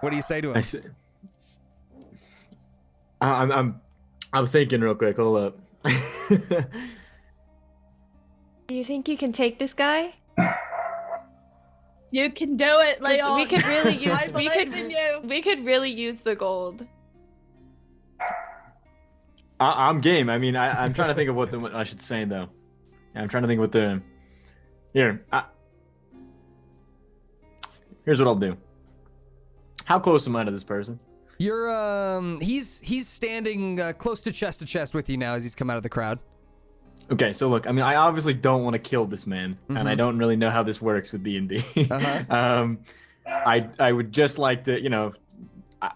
What do you say to him? I'm thinking real quick. Hold up. Do you think you can take this guy? You can do it, 'Cause Leon. we could really use I believe in you. we could really use the gold. I'm game. I mean, I'm trying to think of what I should say though. Yeah, I'm trying to think what the here. Here's what I'll do. How close am I to this person? You're he's standing close to chest with you now as he's come out of the crowd. Okay, so look, I mean, I obviously don't want to kill this man, and I don't really know how this works with D&D. I would just like to, you know, how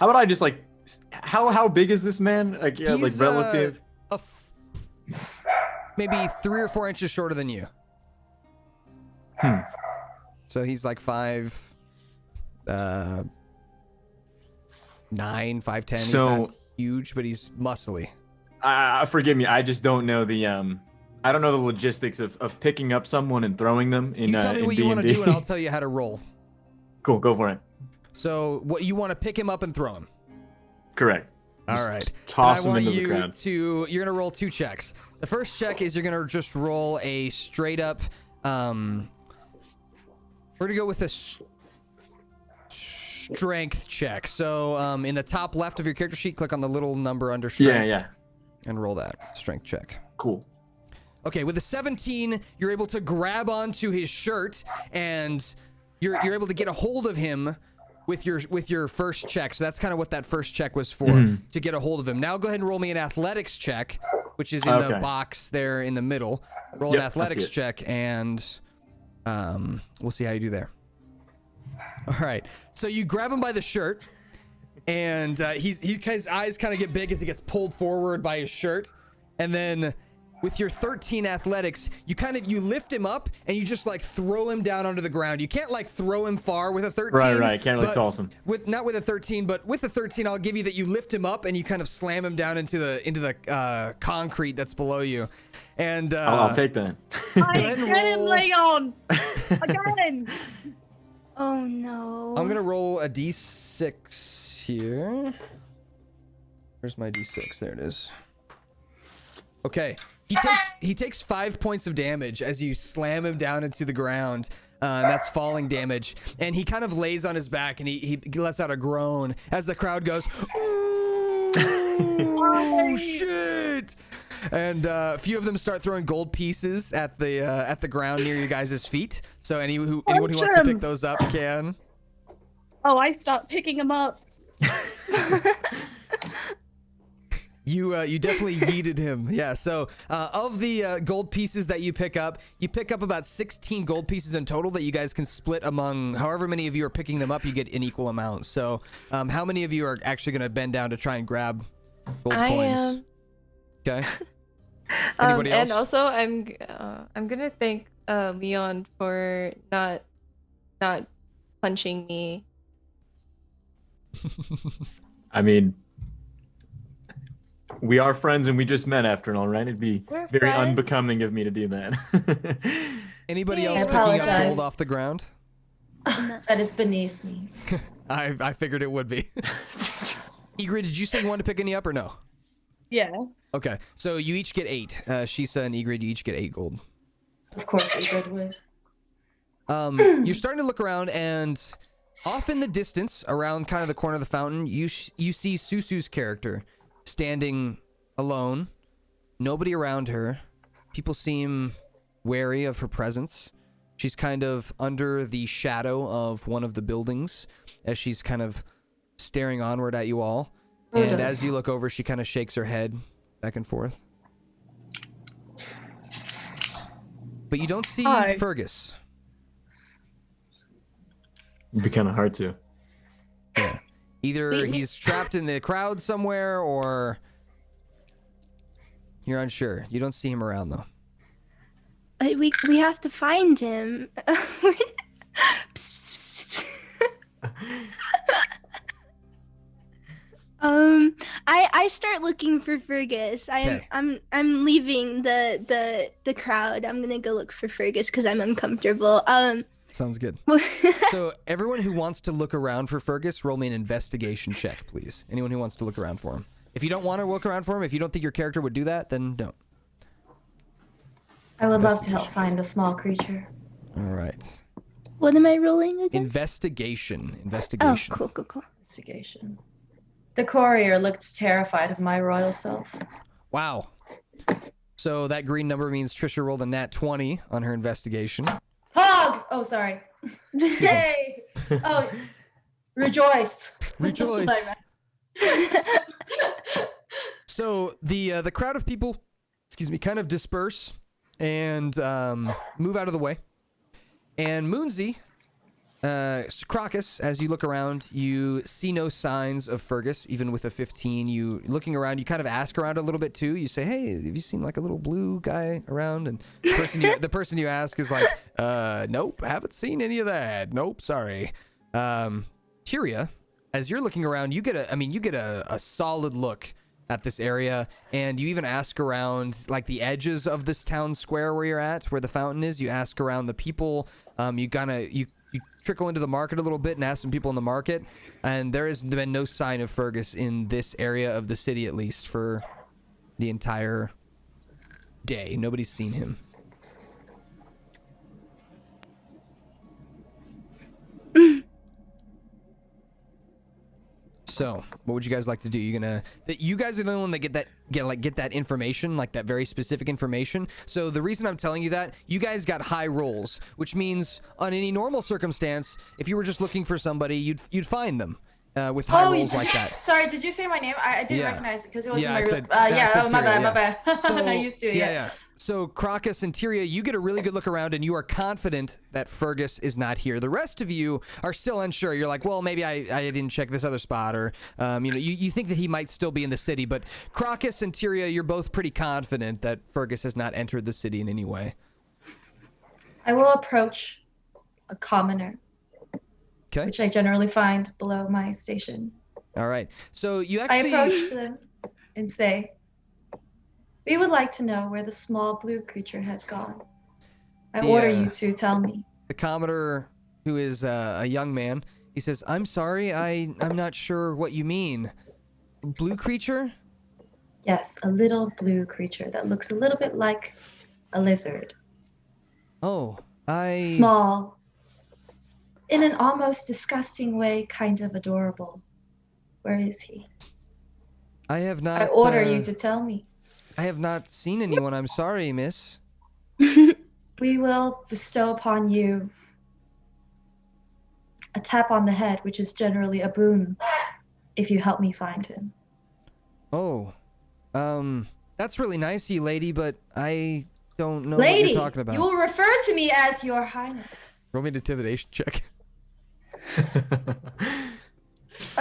about I just like, how big is this man? Like, yeah, like relative. Maybe 3 or 4 inches shorter than you. So he's like 5'9", 5'10". He's not huge, but he's muscly. Forgive me, I just don't know the I don't know the logistics of picking up someone and throwing them in. You tell me what you want to do, and I'll tell you how to roll. Cool, go for it. So, what you want to pick him up and throw him? Correct. All right. Toss him into the crowd. You're gonna roll 2 checks. The first check is you're gonna just roll a straight up. We're gonna go with a strength check. So, in the top left of your character sheet, click on the little number under strength. Yeah. And roll that strength check. Cool. Okay, with a 17, you're able to grab onto his shirt, and you're able to get a hold of him with your first check. So that's kind of what that first check was for, to get a hold of him. Now go ahead and roll me an athletics check, which is in the box there in the middle. Roll an athletics check, and we'll see how you do there. All right. So you grab him by the shirt, and his eyes kind of get big as he gets pulled forward by his shirt, and then with your 13 athletics, you lift him up and you just like throw him down onto the ground. You can't like throw him far with a 13. Right. Can't really toss him. Not with a 13, but with a 13, I'll give you that you lift him up and you kind of slam him down into the concrete that's below you. And I'll take that. I get him, Leon. Again. Oh no. I'm gonna roll a d6 here. Where's my d6? There it is. Okay. He takes 5 points of damage as you slam him down into the ground. That's falling damage. And he kind of lays on his back and he lets out a groan as the crowd goes, "Ooh, oh shit!" And a few of them start throwing gold pieces at the ground near you guys' feet. So anyone who wants to pick those up can. Oh, I stopped picking him up. You definitely yeeted him. Yeah, so of the gold pieces that you pick up about 16 gold pieces in total that you guys can split among however many of you are picking them up. You get an equal amount. So how many of you are actually going to bend down to try and grab gold coins? Am. Okay. Anybody else? And also, I'm gonna thank Leon for not punching me. I mean, we are friends and we just met after all, right? It'd be We're very friends. unbecoming of me to do that. Anybody Yay. else I picking up apologize. gold off the ground? That is beneath me. I figured it would be. Igri, did you say you wanted to pick any up or no? Yeah. Okay, so you each get 8. Shisa and Igrid, you each get 8 gold. Of course, Igrid would. You're starting to look around, and off in the distance, around kind of the corner of the fountain, you see Susu's character standing alone. Nobody around her. People seem wary of her presence. She's kind of under the shadow of one of the buildings as she's kind of staring onward at you all. Oh, And no. as you look over, she kind of shakes her head back and forth. But you don't see Hi. Fergus. It'd be kind of hard to. Yeah. Either he's trapped in the crowd somewhere, or you're unsure. You don't see him around, though. We have to find him. Psst, psst, psst. I start looking for Fergus. I'm leaving the crowd. I'm gonna go look for Fergus because I'm uncomfortable. Sounds good. So everyone who wants to look around for Fergus, roll me an investigation check, please. Anyone who wants to look around for him. If you don't want to look around for him, if you don't think your character would do that, then don't. I would love to help find the small creature. All right. What am I rolling again? Investigation. Oh, Investigation. cool. Investigation. The courier looked terrified of my royal self. Wow. So that green number means Trisha rolled a nat 20 on her investigation. Hog! Oh, sorry. Yay! Oh, rejoice. Rejoice. That's what I meant. So the crowd of people, kind of disperse and move out of the way. And Moonsey, Crocus, as you look around, you see no signs of Fergus, even with a 15. You looking around, you kind of ask around a little bit too. You say, "Hey, have you seen like a little blue guy around?" And the person you ask is like, "Nope, haven't seen any of that. Nope, sorry." Tyria, as you're looking around, you get a solid look at this area, and you even ask around like the edges of this town square where you're at, where the fountain is. You ask around the people. You trickle into the market a little bit and ask some people in the market, and there has been no sign of Fergus in this area of the city, at least for the entire day. Nobody's seen him. So, what would you guys like to do? You guys are the only one that get that information, like that very specific information. So the reason I'm telling you that, you guys got high rolls, which means on any normal circumstance, if you were just looking for somebody, you'd find them with high rolls like that. Sorry, did you say my name? I didn't Yeah. recognize it because it wasn't Yeah, my I real. said- I said my Tyria, bad. So, I'm not used to it. yeah. So Crocus and Tyria, you get a really good look around, and you are confident that Fergus is not here. The rest of you are still unsure. You're like, well, maybe I didn't check this other spot, or you think that he might still be in the city. But Crocus and Tyria, you're both pretty confident that Fergus has not entered the city in any way. I will approach a commoner, Okay. which I generally find below my station. All right. So you I actually approach them and say, "We would like to know where the small blue creature has gone. I order you to tell me." The Commodore, who is a young man, he says, "I'm sorry, I'm not sure what you mean. Blue creature?" Yes, a little blue creature that looks a little bit like a lizard. Oh, Small. In an almost disgusting way, kind of adorable. Where is he? I have not. I order you to tell me. I have not seen anyone. I'm sorry, miss. We will bestow upon you a tap on the head, which is generally a boon, if you help me find him. Oh, that's really nice of you, lady, but I don't know what Lady, you're talking about. you will refer to me as Your Highness. Roll me an intimidation check.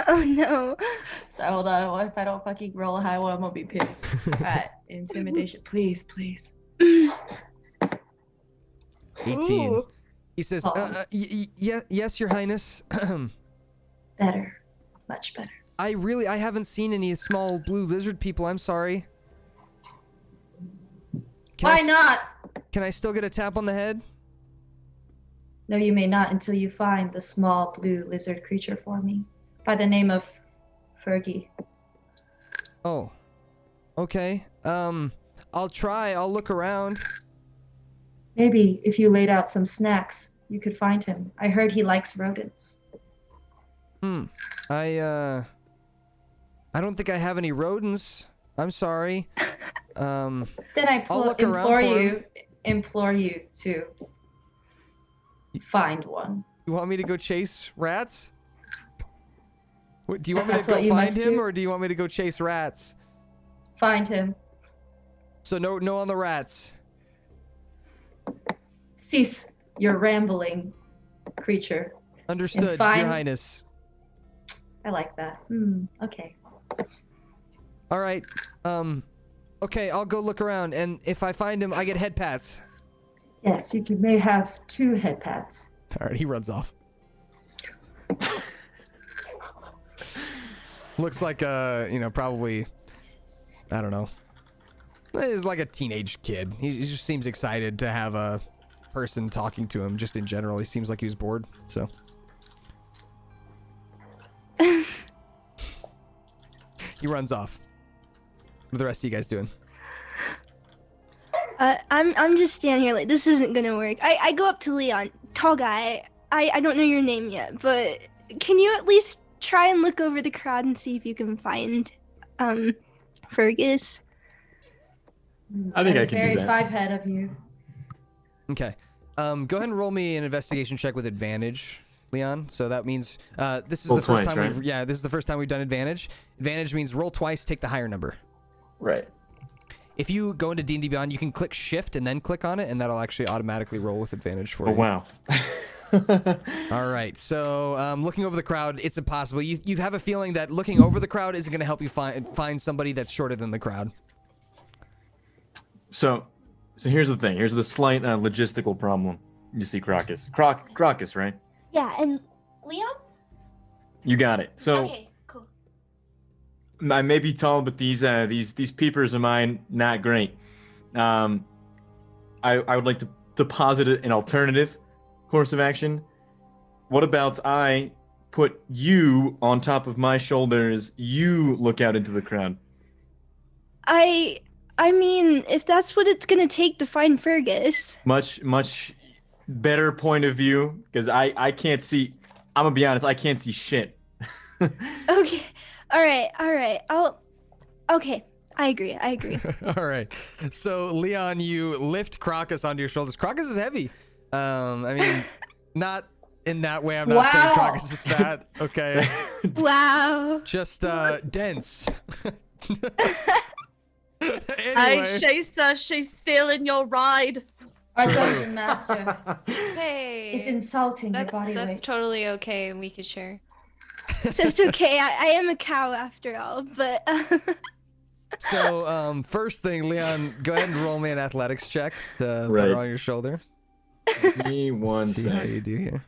Oh no. So hold on, if I don't fucking roll a high one, I'm gonna be pissed. Alright, intimidation. Please. 18. Ooh. He says, Oh. yes, your highness. Better. Much better. I haven't seen any small blue lizard people. I'm sorry. Why not? Can I still get a tap on the head? No, you may not until you find the small blue lizard creature for me. By the name of Fergie. Oh. Okay. I'll try. I'll look around. Maybe if you laid out some snacks, you could find him. I heard he likes rodents. I don't think I have any rodents. I'm sorry. Then I I'll look around for him. implore you to find one. You want me to go chase rats? Do you want me That's to what go you find must him, do. or do you want me to go chase rats? Find him. So no on the rats. Cease your rambling, creature. Understood, find- Your Highness. I like that. Okay. All right. Okay, I'll go look around, and if I find him, I get head pats. Yes, may have 2 head pats. All right, he runs off. Looks like probably, I don't know. He's like a teenage kid. He just seems excited to have a person talking to him. Just in general, he seems like he was bored. So. He runs off. What are the rest of you guys doing? I'm just standing here like this isn't gonna work. I go up to Leon, tall guy. I don't know your name yet, but can you at least try and look over the crowd and see if you can find Fergus? I think I That's can very do that. 5-head of you. Okay. Go ahead and roll me an investigation check with advantage, Leon. So that means this is Roll the first twice, time right? this is the first time we've done advantage. Advantage means roll twice, take the higher number. Right. If you go into D&D Beyond, you can click shift and then click on it, and that'll actually automatically roll with advantage for Oh you. wow. All right. So looking over the crowd, it's impossible. You have a feeling that looking over the crowd isn't going to help you find somebody that's shorter than the crowd. So here's the thing. Here's the slight logistical problem. You see Crocus. Crocus, right? Yeah, and Leon? You got it. So Okay, cool. I may be tall, but these peepers of mine not great. I would like to posit an alternative course of action. What about I put you on top of my shoulders? You look out into the crowd. I mean, if that's what it's gonna take to find Fergus. Much better point of view, because I can't see. I'm gonna be honest. I can't see shit. Okay. All right. Okay. I agree. All right. So Leon, you lift Crocus onto your shoulders. Crocus is heavy. I mean, not in that way. I'm not saying Wow. Crocus is fat. Okay. Wow. Just dense. Hey, Anyway. Shasta, she's stealing your ride. Our dungeon master Hey. is insulting your That's body weight. that's totally okay, and we could share. So it's okay. I am a cow after all, but So, first thing, Leon, go ahead and roll me an athletics check to put Right. her on your shoulder. Give me one See how sec. you do here.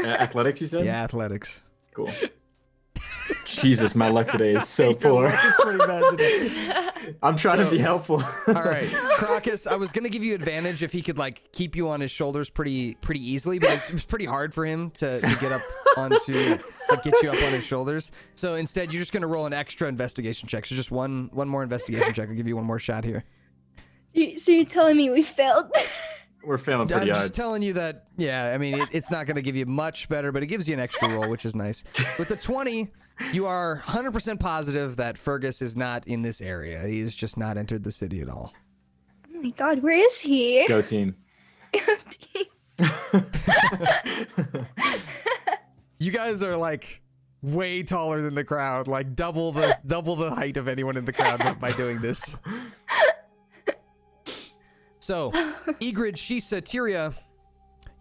Athletics, you said? Yeah, athletics. Cool. Jesus, my luck today is so Your poor. luck is pretty bad today. I'm trying So- to be helpful. All right, Crocus, I was gonna give you advantage if he could like keep you on his shoulders pretty easily, but it was pretty hard for him to get up onto get you up on his shoulders. So instead, you're just gonna roll an extra investigation check. So just one more investigation check. I'll give you one more shot here. so you're telling me we failed? We're failing I'm pretty just hard. telling you that. Yeah, I mean it's not gonna give you much better, but it gives you an extra roll, which is nice. With the 20. You are 100% positive that Fergus is not in this area. He's just not entered the city at all. Oh my God, where is he? Go team. You guys are like way taller than the crowd, like double the height of anyone in the crowd by doing this. So, Egrid, Shisa, Tyria,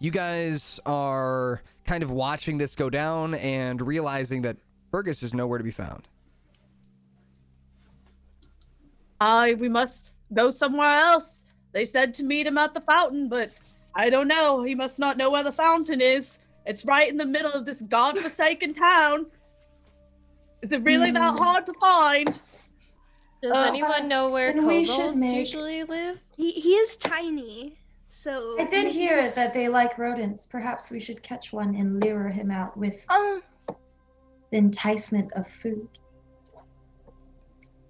you guys are kind of watching this go down and realizing that Fergus is nowhere to be found. We must go somewhere else. They said to meet him at the fountain, but I don't know. He must not know where the fountain is. It's right in the middle of this godforsaken town. Is it really that hard to find? Does anyone know where then we should kobolds make- usually live? He is tiny, so I did hear that they like rodents. Perhaps we should catch one and lure him out with the enticement of food.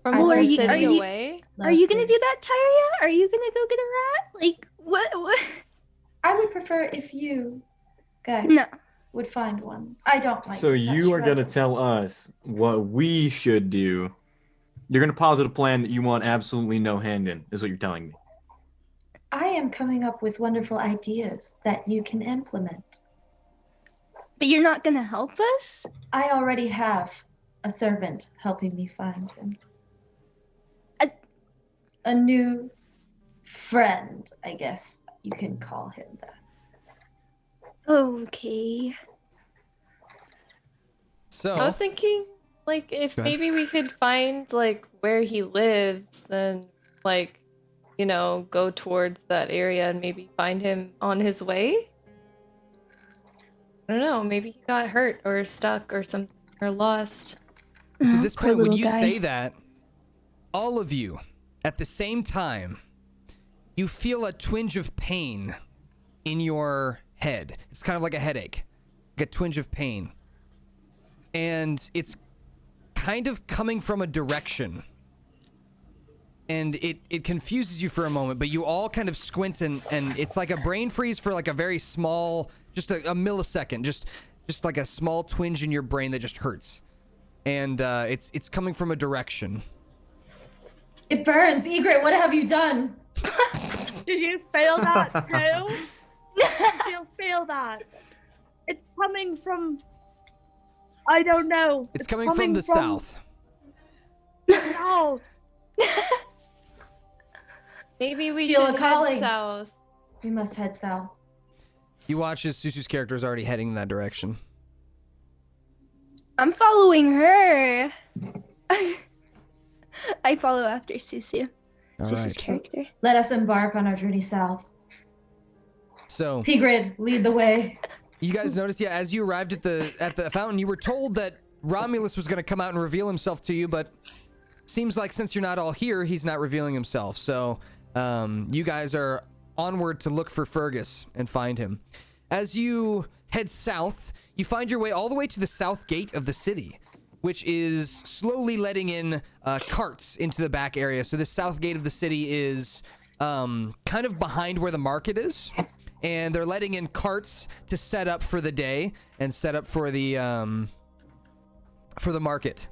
From Oh, our are you- city are you- away? Are you gonna do that, Tyria? Are you gonna go get a rat? Like what? I would prefer if you guys No. would find one. I don't like So to you touch are going to rodents. tell us what we should do. You're going to posit a plan that you want absolutely no hand in, is what you're telling me. I am coming up with wonderful ideas that you can implement. But you're not gonna help us? I already have a servant helping me find him. A- A new friend, I guess you can call him that. Okay. So I was thinking, like, if Go ahead. maybe we could find, like, where he lives, then, like, you know, go towards that area and maybe find him on his way? I don't know, maybe he got hurt or stuck or something, or lost. So at this Poor point, when little you guy. say that, all of you, at the same time, you feel a twinge of pain in your head. It's kind of like a headache, like a twinge of pain. And it's kind of coming from a direction. And it confuses you for a moment, but you all kind of squint and it's like a brain freeze for like a very small, just a millisecond, just like a small twinge in your brain that just hurts. And it's coming from a direction. It burns. Egret, what have you done? Did you feel that too? Did you feel that? It's coming from. I don't know. It's coming from the south. South. Maybe we Feel should a calling. head south. We must head south. You watch as Susu's character is already heading in that direction. I'm following her. I follow after Susu. All Susu's right. character. Let us embark on our journey south. So Pigrid, lead the way. you guys noticed, yeah, as you arrived at the fountain, you were told that Romulus was going to come out and reveal himself to you, but seems like since you're not all here, he's not revealing himself. So you guys are onward to look for Fergus and find him. As you head south, you find your way all the way to the south gate of the city, which is slowly letting in carts into the back area. So the south gate of the city is kind of behind where the market is, and they're letting in carts to set up for the day and set up for the market.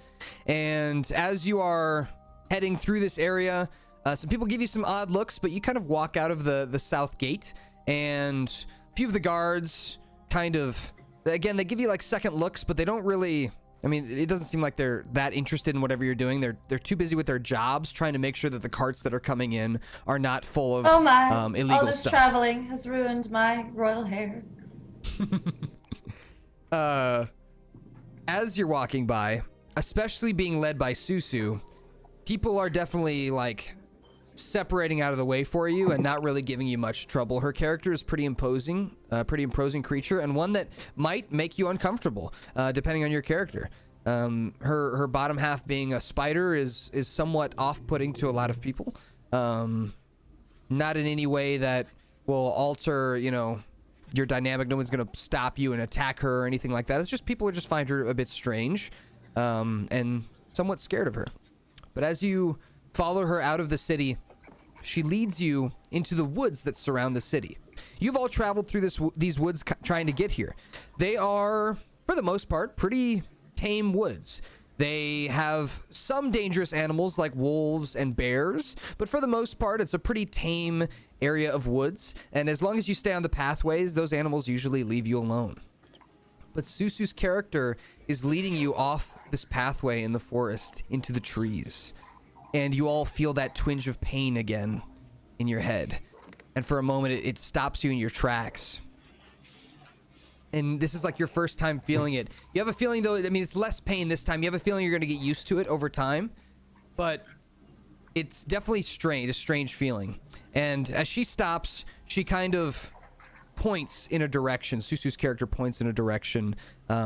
And as you are heading through this area, some people give you some odd looks, but you kind of walk out of the south gate, and a few of the guards kind of, again, they give you like second looks, but they don't really, I mean, it doesn't seem like they're that interested in whatever you're doing. They're too busy with their jobs trying to make sure that the carts that are coming in are not full of Oh my. illegal All this stuff. traveling has ruined my royal hair. As you're walking by, especially being led by Susu, people are definitely like separating out of the way for you and not really giving you much trouble. Her character is pretty imposing creature, and one that might make you uncomfortable, depending on your character. Her bottom half being a spider is somewhat off-putting to a lot of people. Not in any way that will alter, your dynamic. No one's gonna stop you and attack her or anything like that. It's just people just find her a bit strange, and somewhat scared of her. But as you follow her out of the city, she leads you into the woods that surround the city. You've all traveled through these woods trying to get here. They are, for the most part, pretty tame woods. They have some dangerous animals like wolves and bears, but for the most part, it's a pretty tame area of woods. And as long as you stay on the pathways, those animals usually leave you alone. But Susu's character is leading you off this pathway in the forest into the trees. And you all feel that twinge of pain again in your head. And for a moment, it stops you in your tracks. And this is like your first time feeling it. You have a feeling, though, I mean, it's less pain this time. You have a feeling you're going to get used to it over time. But it's definitely a strange feeling. And as she stops, she kind of points in a direction. Susu's character points in a direction,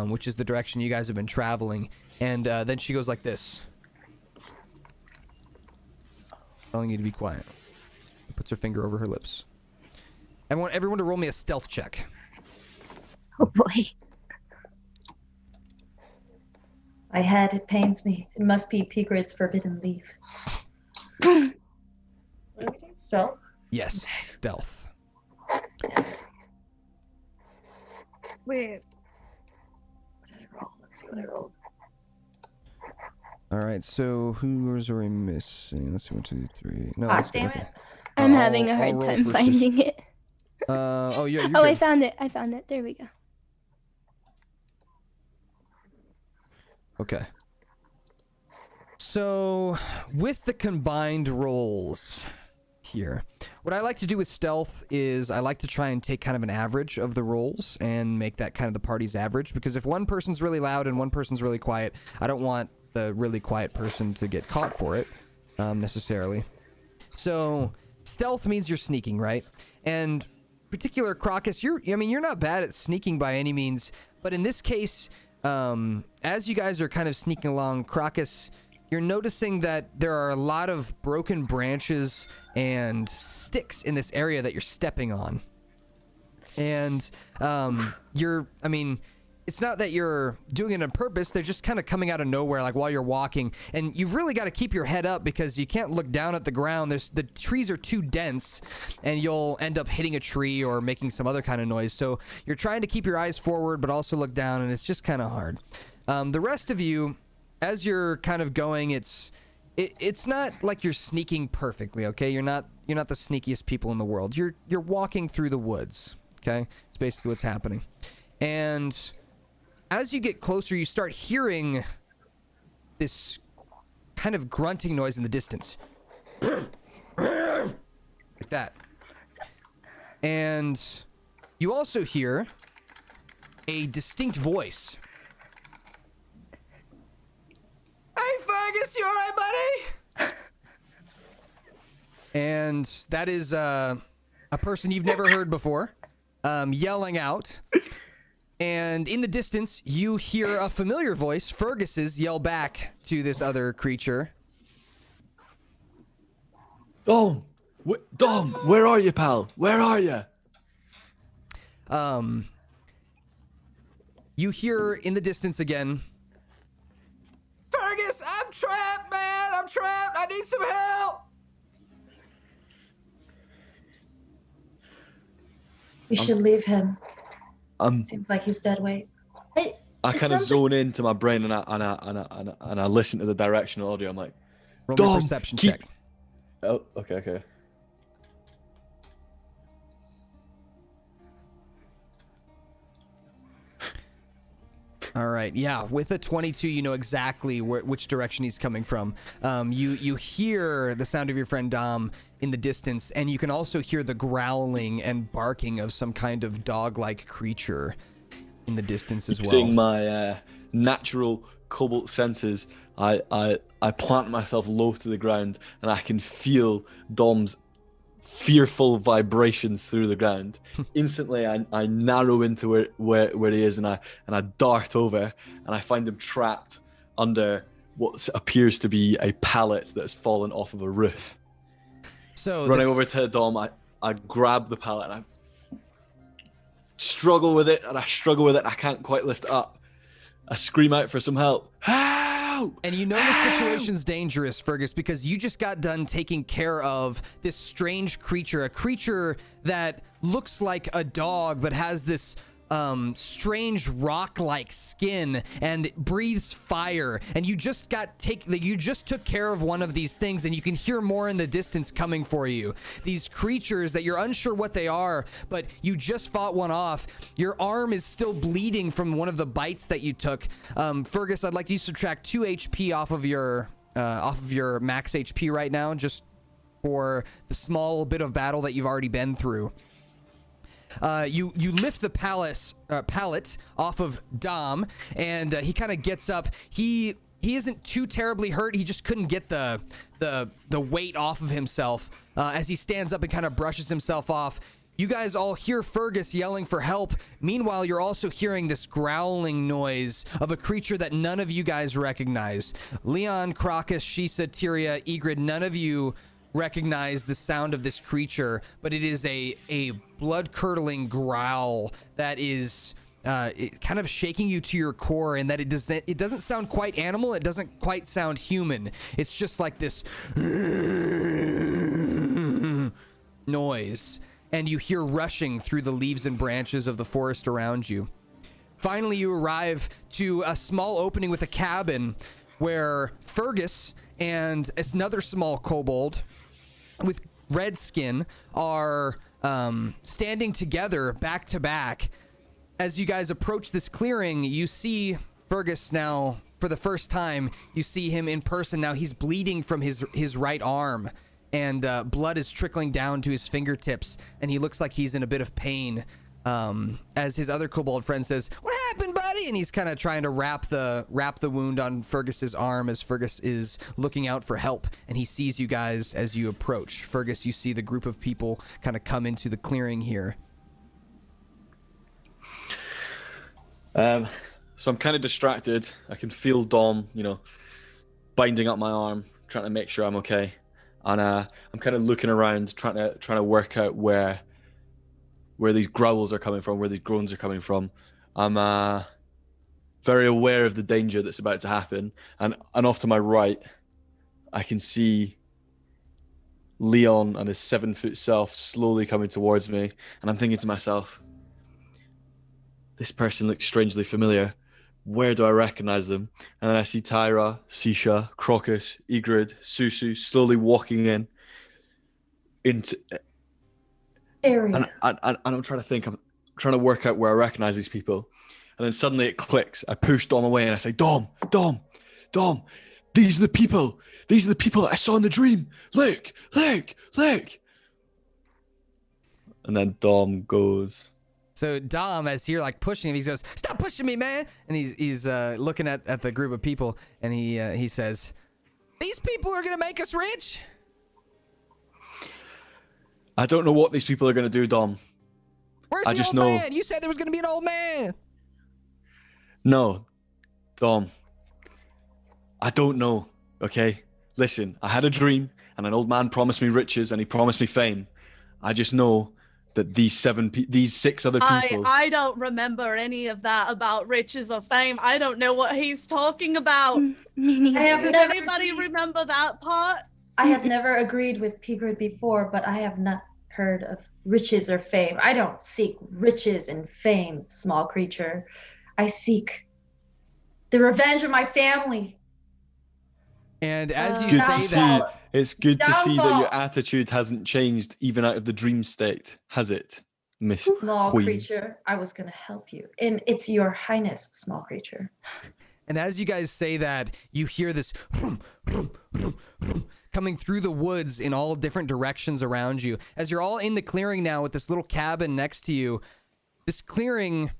which is the direction you guys have been traveling. And then she goes like this, telling you to be quiet. Puts her finger over her lips. I want everyone to roll me a stealth check. Oh boy. My head, it pains me. It must be Pigrid's forbidden leaf. What are we doing? Stealth? Yes, stealth. Yes. Wait. What did I roll? Let's see what I rolled. All right, so who was already missing? Let's see, 1, 2, 3. No, Ah, that's good. damn Okay. it. I'm I'll- having a I'll hard roll time for finding it. Oh, yeah, you're Oh, good. I found it. There we go. Okay. So, with the combined rolls here, what I like to do with stealth is I like to try and take kind of an average of the rolls and make that kind of the party's average, because if one person's really loud and one person's really quiet, I don't want the really quiet person to get caught for it, necessarily. So, stealth means you're sneaking, right? And particular Crocus, you're not bad at sneaking by any means, but in this case, as you guys are kind of sneaking along, Crocus, you're noticing that there are a lot of broken branches and sticks in this area that you're stepping on. And it's not that you're doing it on purpose, they're just kind of coming out of nowhere, like while you're walking. And you've really got to keep your head up because you can't look down at the ground. The trees are too dense and you'll end up hitting a tree or making some other kind of noise. So you're trying to keep your eyes forward but also look down, and it's just kind of hard. The rest of you, as you're kind of going, it's not like you're sneaking perfectly, okay? You're not the sneakiest people in the world. You're walking through the woods, okay? It's basically what's happening. And as you get closer, you start hearing this kind of grunting noise in the distance. Like that. And you also hear a distinct voice. Hey, Fergus, you alright, buddy? And that is a person you've never heard before, yelling out. And in the distance, you hear a familiar voice, Fergus's, yell back to this other creature. Dom, where are you, pal? Where are you? You hear in the distance again, Fergus, I'm trapped, man! I'm trapped! I need some help! We should leave him. Seems like he's dead weight. I kind of zone into my brain and I listen to the directional audio. I'm like, roll me a perception check. Oh, okay. All right, yeah. With a 22, you know exactly which direction he's coming from. You hear the sound of your friend Dom in the distance, and you can also hear the growling and barking of some kind of dog-like creature in the distance as well. Using my natural cobalt senses, I plant myself low to the ground, and I can feel Dom's fearful vibrations through the ground. Instantly, I narrow into where he is, and I dart over, and I find him trapped under what appears to be a pallet that has fallen off of a roof. So running over to Dom, I grab the pallet, and I struggle with it, and I can't quite lift it up. I scream out for some help. Help! And you know the situation's dangerous, Fergus, because you just got done taking care of this strange creature, a creature that looks like a dog but has this strange rock-like skin and breathes fire, and you just took care of one of these things, and you can hear more in the distance coming for you. These creatures that you're unsure what they are, but you just fought one off. Your arm is still bleeding from one of the bites that you took. Fergus, I'd like you to subtract 2 HP off of your max HP right now, just for the small bit of battle that you've already been through. You lift the pallet off of Dom, and he kind of gets up. He isn't too terribly hurt. He just couldn't get the weight off of himself. As he stands up and kind of brushes himself off, you guys all hear Fergus yelling for help. Meanwhile, you're also hearing this growling noise of a creature that none of you guys recognize. Leon, Crocus, Shisa, Tyria, Egrid, none of you recognize the sound of this creature, but it is a blood-curdling growl that is kind of shaking you to your core, and that it doesn't sound quite animal, it doesn't quite sound human. It's just like this noise, and you hear rushing through the leaves and branches of the forest around you. Finally, you arrive to a small opening with a cabin where Fergus and another small kobold with red skin are standing together back to back. As you guys approach this clearing, you see Fergus now for the first time, you see him in person. Now he's bleeding from his right arm, and blood is trickling down to his fingertips, and he looks like he's in a bit of pain. As his other kobold friend says, "What happened, buddy?" And he's kind of trying to wrap the wound on Fergus's arm as Fergus is looking out for help, and he sees you guys as you approach. Fergus, you see the group of people kind of come into the clearing here. So I'm kind of distracted. I can feel Dom, binding up my arm, trying to make sure I'm okay, and I'm kind of looking around, trying to work out where these growls are coming from, where these groans are coming from. I'm very aware of the danger that's about to happen. And off to my right, I can see Leon and his 7-foot self slowly coming towards me. And I'm thinking to myself, this person looks strangely familiar. Where do I recognize them? And then I see Tyra, Sisha, Crocus, Ygritte, Susu slowly walking into... area. And I'm trying to think. I'm trying to work out where I recognize these people, and then suddenly it clicks. I push Dom away and I say, "Dom, these are the people. These are the people that I saw in the dream. Look." And then Dom goes. So Dom, as you're like pushing him, he goes, "Stop pushing me, man!" And he's looking at the group of people, and he says, "These people are gonna make us rich." I don't know what these people are going to do, Dom. Where's I the just old know. man? You said there was going to be an old man. No, Dom. I don't know, okay? Listen, I had a dream, and an old man promised me riches, and he promised me fame. I just know that these 6 other people... I don't remember any of that about riches or fame. I don't know what he's talking about. Does anybody remember that part? I have never agreed with Pigrid before, but I have not heard of riches or fame. I don't seek riches and fame, small creature. I seek the revenge of my family. And as you Good say to that, see. It's good to see that Downfall. your attitude hasn't changed even out of the dream state, has it, Miss Small Queen? creature, I was going to help you. And it's your highness, small creature. and as you guys say that, you hear this coming through the woods in all different directions around you. As you're all in the clearing now with this little cabin next to you, this clearing,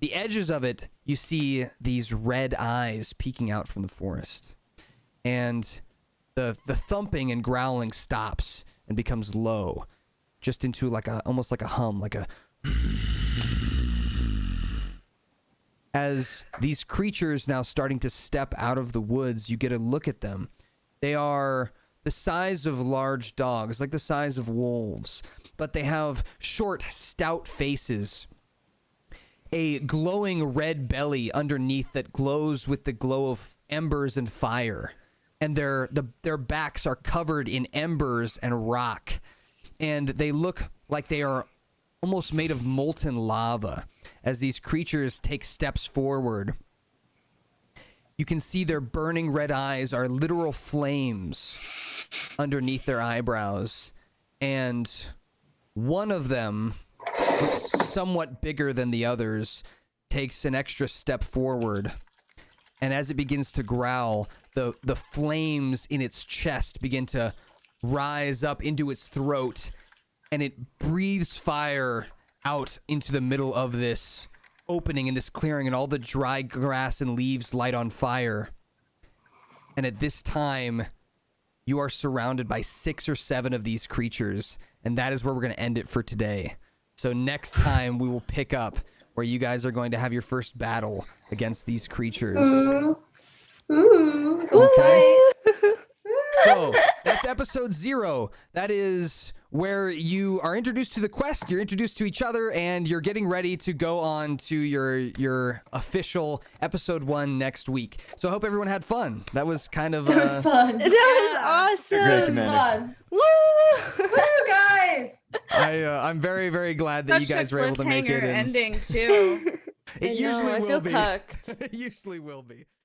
the edges of it, you see these red eyes peeking out from the forest. And the thumping and growling stops and becomes low, just into almost like a hum, like a... As these creatures now starting to step out of the woods, you get a look at them. They are the size of large dogs, like the size of wolves, but they have short, stout faces, a glowing red belly underneath that glows with the glow of embers and fire, and their backs are covered in embers and rock, and they look like they are almost made of molten lava. As these creatures take steps forward, you can see their burning red eyes are literal flames underneath their eyebrows, and one of them looks somewhat bigger than the others, takes an extra step forward, and as it begins to growl, the flames in its chest begin to rise up into its throat, and it breathes fire out into the middle of this opening in this clearing, and all the dry grass and leaves light on fire. And at this time, you are surrounded by 6 or 7 of these creatures, and that is where we're going to end it for today. So next time, we will pick up where you guys are going to have your first battle against these creatures. Ooh. Okay. So that's episode 0. That is where you are introduced to the quest, you're introduced to each other, and you're getting ready to go on to your official episode 1 next week. So I hope everyone had fun. That was kind of It was fun. That was awesome. Great, It was Commander. fun. Woo! Woo, guys! I'm very, very glad that you guys were able to make it. Cliffhanger And ending too. it usually I will feel be. cucked. It usually will be.